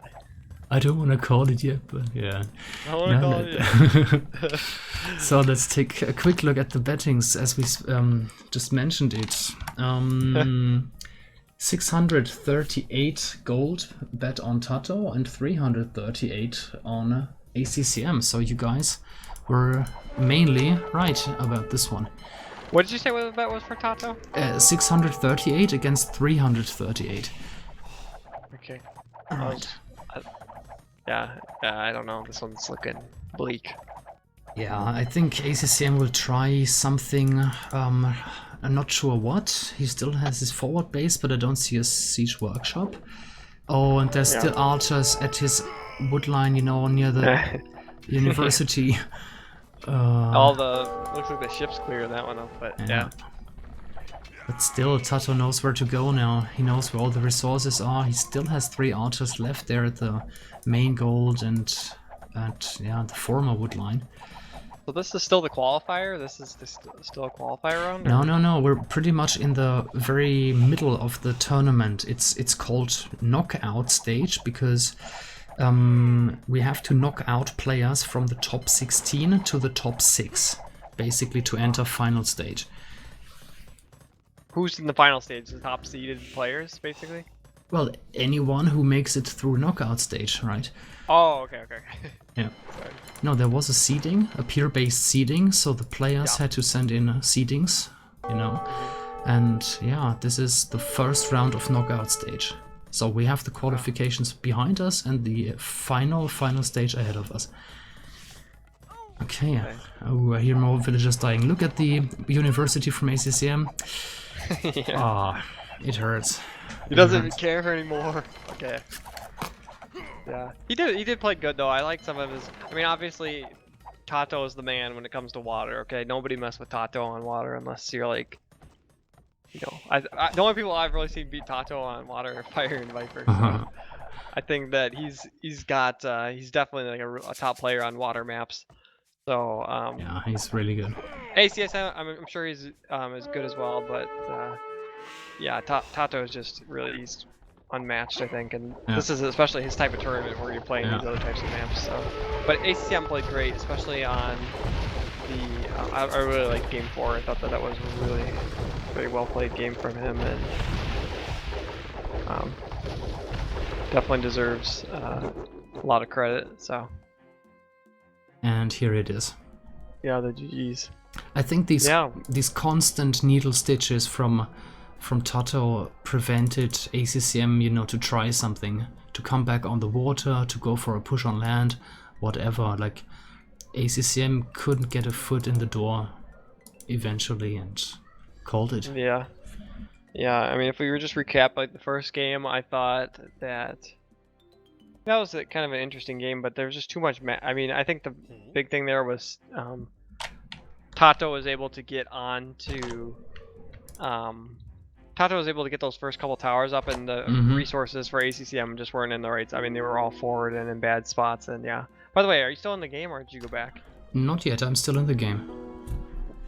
[SPEAKER 1] I don't want to call it yet, but yeah.
[SPEAKER 2] I want to call it yet.
[SPEAKER 1] So let's take a quick look at the bettings as we just mentioned it. 638 gold bet on TaToH and 338 on ACCM. So you guys were mainly right about this one.
[SPEAKER 2] What did you say what the bet was for TaToH?
[SPEAKER 1] 638 against 338.
[SPEAKER 2] Okay.
[SPEAKER 1] Alright.
[SPEAKER 2] Yeah, I don't know. This one's looking bleak.
[SPEAKER 1] Yeah, I think ACCM will try something. I'm not sure what. He still has his forward base, but I don't see a siege workshop. Oh, and there's still archers at his woodline, you know, near the university.
[SPEAKER 4] All the looks like the ship's clearing that one up, but yeah.
[SPEAKER 1] But still, TaToH knows where to go now. He knows where all the resources are. He still has 3 archers left there at the main gold and at the former woodline.
[SPEAKER 4] So this is still the qualifier? This is still a qualifier round?
[SPEAKER 1] No. We're pretty much in the very middle of the tournament. It's called knockout stage because we have to knock out players from the top 16 to the top 6, basically to enter final stage.
[SPEAKER 4] Who's in the final stage? The top seeded players, basically?
[SPEAKER 1] Well, anyone who makes it through knockout stage, right?
[SPEAKER 4] Oh, okay.
[SPEAKER 1] Yeah.
[SPEAKER 4] Sorry.
[SPEAKER 1] No, there was a seeding, a peer-based seeding, so the players had to send in seedings, you know. And yeah, this is the first round of knockout stage. So we have the qualifications behind us and the final stage ahead of us. Okay. Oh, I hear more villagers dying. Look at the university from ACCM. It hurts.
[SPEAKER 4] He doesn't care anymore. Okay. Yeah, he did play good though. I like some of his. I mean, obviously, TaToH is the man when it comes to water. Okay, nobody mess with TaToH on water unless you're like, you know, the only people I've really seen beat TaToH on water are Fire and Viper. So I think that he's definitely like a top player on water maps. So
[SPEAKER 1] yeah, he's really good.
[SPEAKER 4] ACCM, I'm sure he's as good as well, but yeah, TaToH is just really he's unmatched, I think, and this is especially his type of tournament where you're playing these other types of maps. So, but ACCM played great, especially on the. I really liked Game 4. I thought that was a really, very well played game from him, and definitely deserves a lot of credit. So.
[SPEAKER 1] And here it is.
[SPEAKER 4] Yeah, the GGs.
[SPEAKER 1] I think these constant needle stitches from TaToH prevented ACCM, you know, to try something, to come back on the water, to go for a push on land, whatever. Like, ACCM couldn't get a foot in the door eventually and called it.
[SPEAKER 4] Yeah. I mean, if we were just recap like the first game, I thought that was kind of an interesting game, but there was just too much. I mean, I think the big thing there was TaToH was able to get onto. TaToH was able to get those first couple towers up, and the resources for ACCM just weren't in the right. I mean, they were all forward and in bad spots, and yeah. By the way, are you still in the game, or did you go back?
[SPEAKER 1] Not yet. I'm still in the game.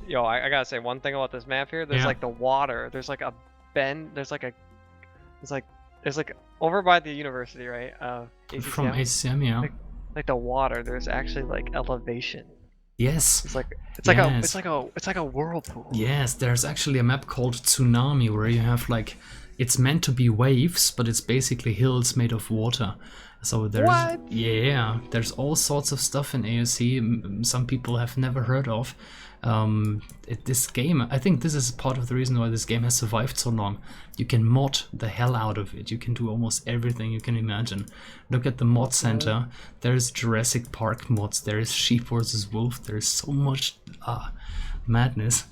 [SPEAKER 4] Yo, I gotta say one thing about this map here. There's like the water. There's like a bend. There's like over by the university, right? ACCM.
[SPEAKER 1] From ACCM, yeah.
[SPEAKER 4] Like the water. There's actually like elevation.
[SPEAKER 1] Yes.
[SPEAKER 4] It's like a whirlpool.
[SPEAKER 1] Yes, there's actually a map called Tsunami where you have like, it's meant to be waves, but it's basically hills made of water. So there's all sorts of stuff in AOC some people have never heard of. This game, I think this is part of the reason why this game has survived so long. You can mod the hell out of it. You can do almost everything you can imagine. Look at the mod center. There's Jurassic Park mods. There is Sheep vs. Wolf. There's so much madness.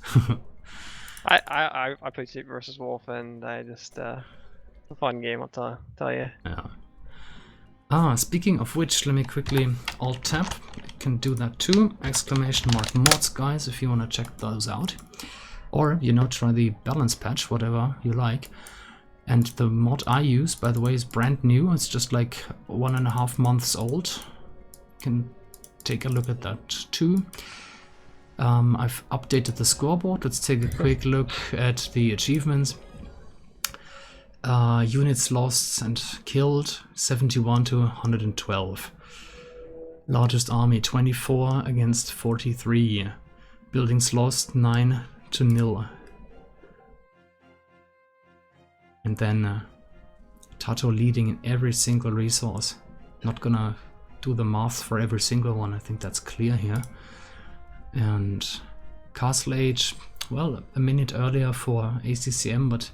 [SPEAKER 4] I played Sheep vs. Wolf, and I just it's a fun game. I'll tell you.
[SPEAKER 1] Yeah. Speaking of which, let me quickly alt tab. You can do that too. Exclamation mark mods, guys, if you want to check those out. Or, you know, try the balance patch, whatever you like. And the mod I use, by the way, is brand new. It's just like 1.5 months old. You can take a look at that too. I've updated the scoreboard. Let's take a quick look at the achievements. Units lost and killed 71 to 112. Largest army 24 against 43. Buildings lost 9 to 0. And then TaToH leading in every single resource. Not gonna do the math for every single one, I think that's clear here. And Castle Age, well, a minute earlier for ACCM, but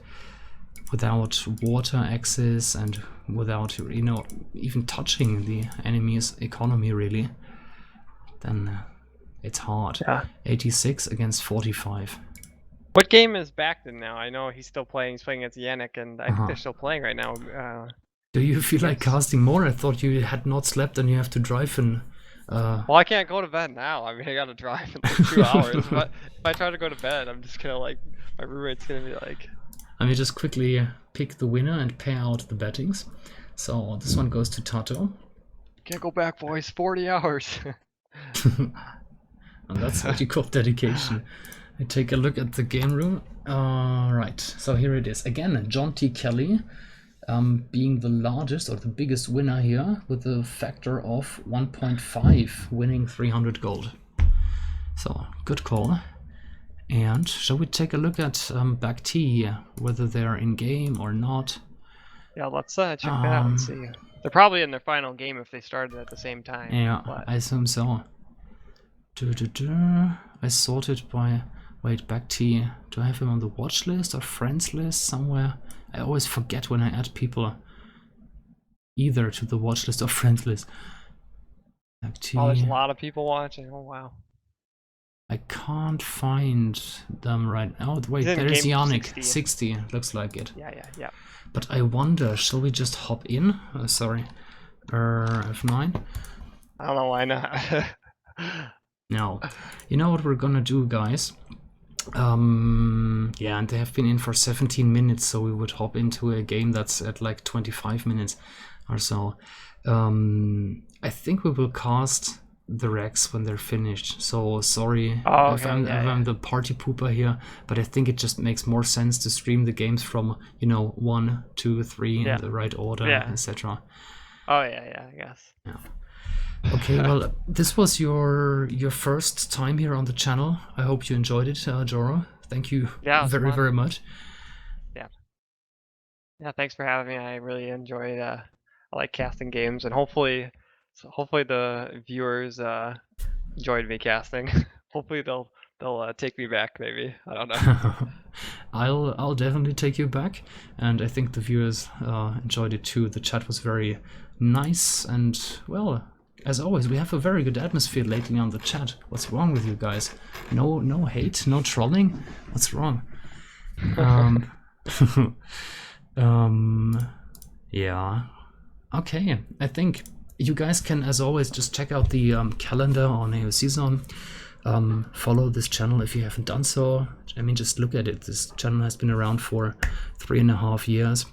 [SPEAKER 1] without water access and without, you know, even touching the enemy's economy really, then it's hard. 86 against 45.
[SPEAKER 4] What game is back then now? I know he's still playing. He's playing against Yannick, and I think they're still playing right now.
[SPEAKER 1] Do you feel like casting more? I thought you had not slept and you have to drive in.
[SPEAKER 4] Well, I can't go to bed now. I mean, I gotta drive in like 2 hours. But if I try to go to bed, I'm just gonna like, my roommate's gonna be like.
[SPEAKER 1] Let me just quickly pick the winner and pay out the bettings. So this one goes to TaToH.
[SPEAKER 4] Can't go back, boys. 40 hours.
[SPEAKER 1] And that's what you call dedication. I take a look at the game room. Right, so here it is. Again, John T. Kelly being the largest or the biggest winner here with a factor of 1.5, winning 300 gold. So, good call. And shall we take a look at Back T, whether they're in game or not?
[SPEAKER 2] Yeah, let's check that out and see. They're probably in their final game if they started at the same time.
[SPEAKER 1] Yeah,
[SPEAKER 2] but...
[SPEAKER 1] I assume so. I sorted by... Wait, Back T. Do I have him on the watch list or friends list somewhere? I always forget when I add people either to the watch list or friends list. Back T.
[SPEAKER 4] Oh, there's a lot of people watching. Oh, wow.
[SPEAKER 1] I can't find them right now. Oh, wait, there's Yannick. 60, looks like it.
[SPEAKER 4] Yeah.
[SPEAKER 1] But I wonder, shall we just hop in? Sorry. F9?
[SPEAKER 4] I don't know why not.
[SPEAKER 1] No. You know what we're gonna do, guys? Yeah, and they have been in for 17 minutes, so we would hop into a game that's at like 25 minutes or so. I think we will cast the Rex when they're finished. So sorry if I'm the party pooper here, but I think it just makes more sense to stream the games from, you know, 1, 2, 3 in the right order, etc.
[SPEAKER 2] Oh yeah, I guess.
[SPEAKER 1] Yeah. Okay, well, this was your first time here on the channel. I hope you enjoyed it, Joro. Thank you very much.
[SPEAKER 2] Yeah, thanks for having me. I really enjoyed. I like casting games, and hopefully the viewers enjoyed me casting. Hopefully they'll take me back. Maybe, I don't know.
[SPEAKER 1] I'll definitely take you back, and I think the viewers enjoyed it too. The chat was very nice, and well, as always, we have a very good atmosphere lately on the chat. What's wrong with you guys? No hate, no trolling. What's wrong? Yeah. Okay, I think you guys can, as always, just check out the calendar on AOC Zone. Follow this channel if you haven't done so. I mean, just look at it. This channel has been around for 3.5 years,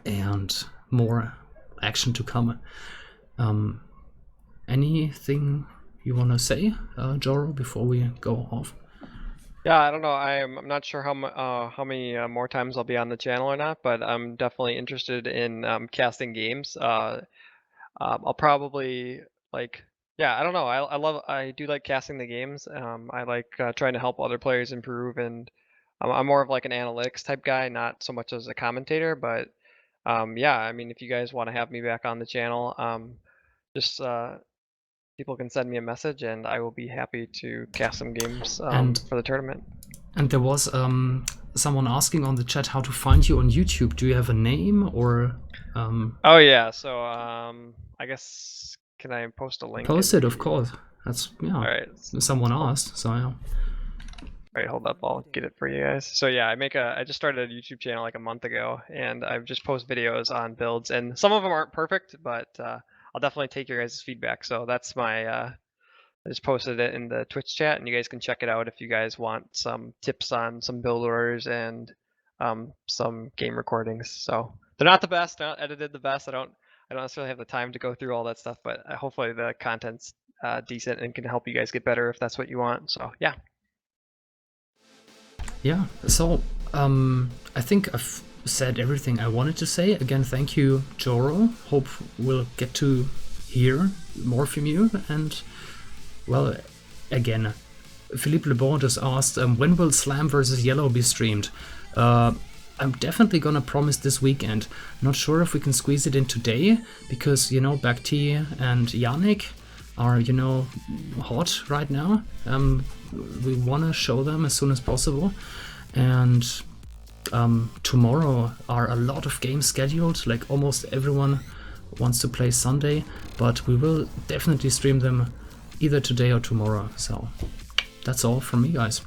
[SPEAKER 1] and more action to come. Anything you want to say, Joro, before we go off?
[SPEAKER 4] Yeah, I don't know. I'm not sure how many more times I'll be on the channel or not, but I'm definitely interested in casting games. I'll probably like, yeah, I don't know. I do like casting the games. I like trying to help other players improve, and I'm more of like an analytics type guy, not so much as a commentator. But yeah, I mean, if you guys want to have me back on the channel, just people can send me a message, and I will be happy to cast some games for the tournament.
[SPEAKER 1] And there was someone asking on the chat how to find you on YouTube. Do you have a name or?
[SPEAKER 4] Oh yeah, so I guess, can I post a link?
[SPEAKER 1] Post it, of course. That's
[SPEAKER 4] All right.
[SPEAKER 1] Someone asked, so yeah.
[SPEAKER 4] Alright, hold up, I'll get it for you guys. So yeah, I just started a YouTube channel like a month ago, and I've just post videos on builds, and some of them aren't perfect, but I'll definitely take your guys' feedback. So that's my, I just posted it in the Twitch chat, and you guys can check it out if you guys want some tips on some build orders and some game recordings. So they're not the best, not edited the best. I don't necessarily have the time to go through all that stuff, but hopefully the content's decent and can help you guys get better if that's what you want. So yeah.
[SPEAKER 1] Yeah, so I think I've said everything I wanted to say. Again, thank you, Joro. Hope we'll get to hear more from you. And, well, again, Philippe Lebon just asked, when will Slam vs. Yellow be streamed? I'm definitely gonna promise this weekend. Not sure if we can squeeze it in today, because, you know, Bakti and Yannick are, you know, hot right now. We wanna show them as soon as possible. And tomorrow are a lot of games scheduled, like almost everyone wants to play Sunday, but we will definitely stream them either today or tomorrow. So that's all from me, guys.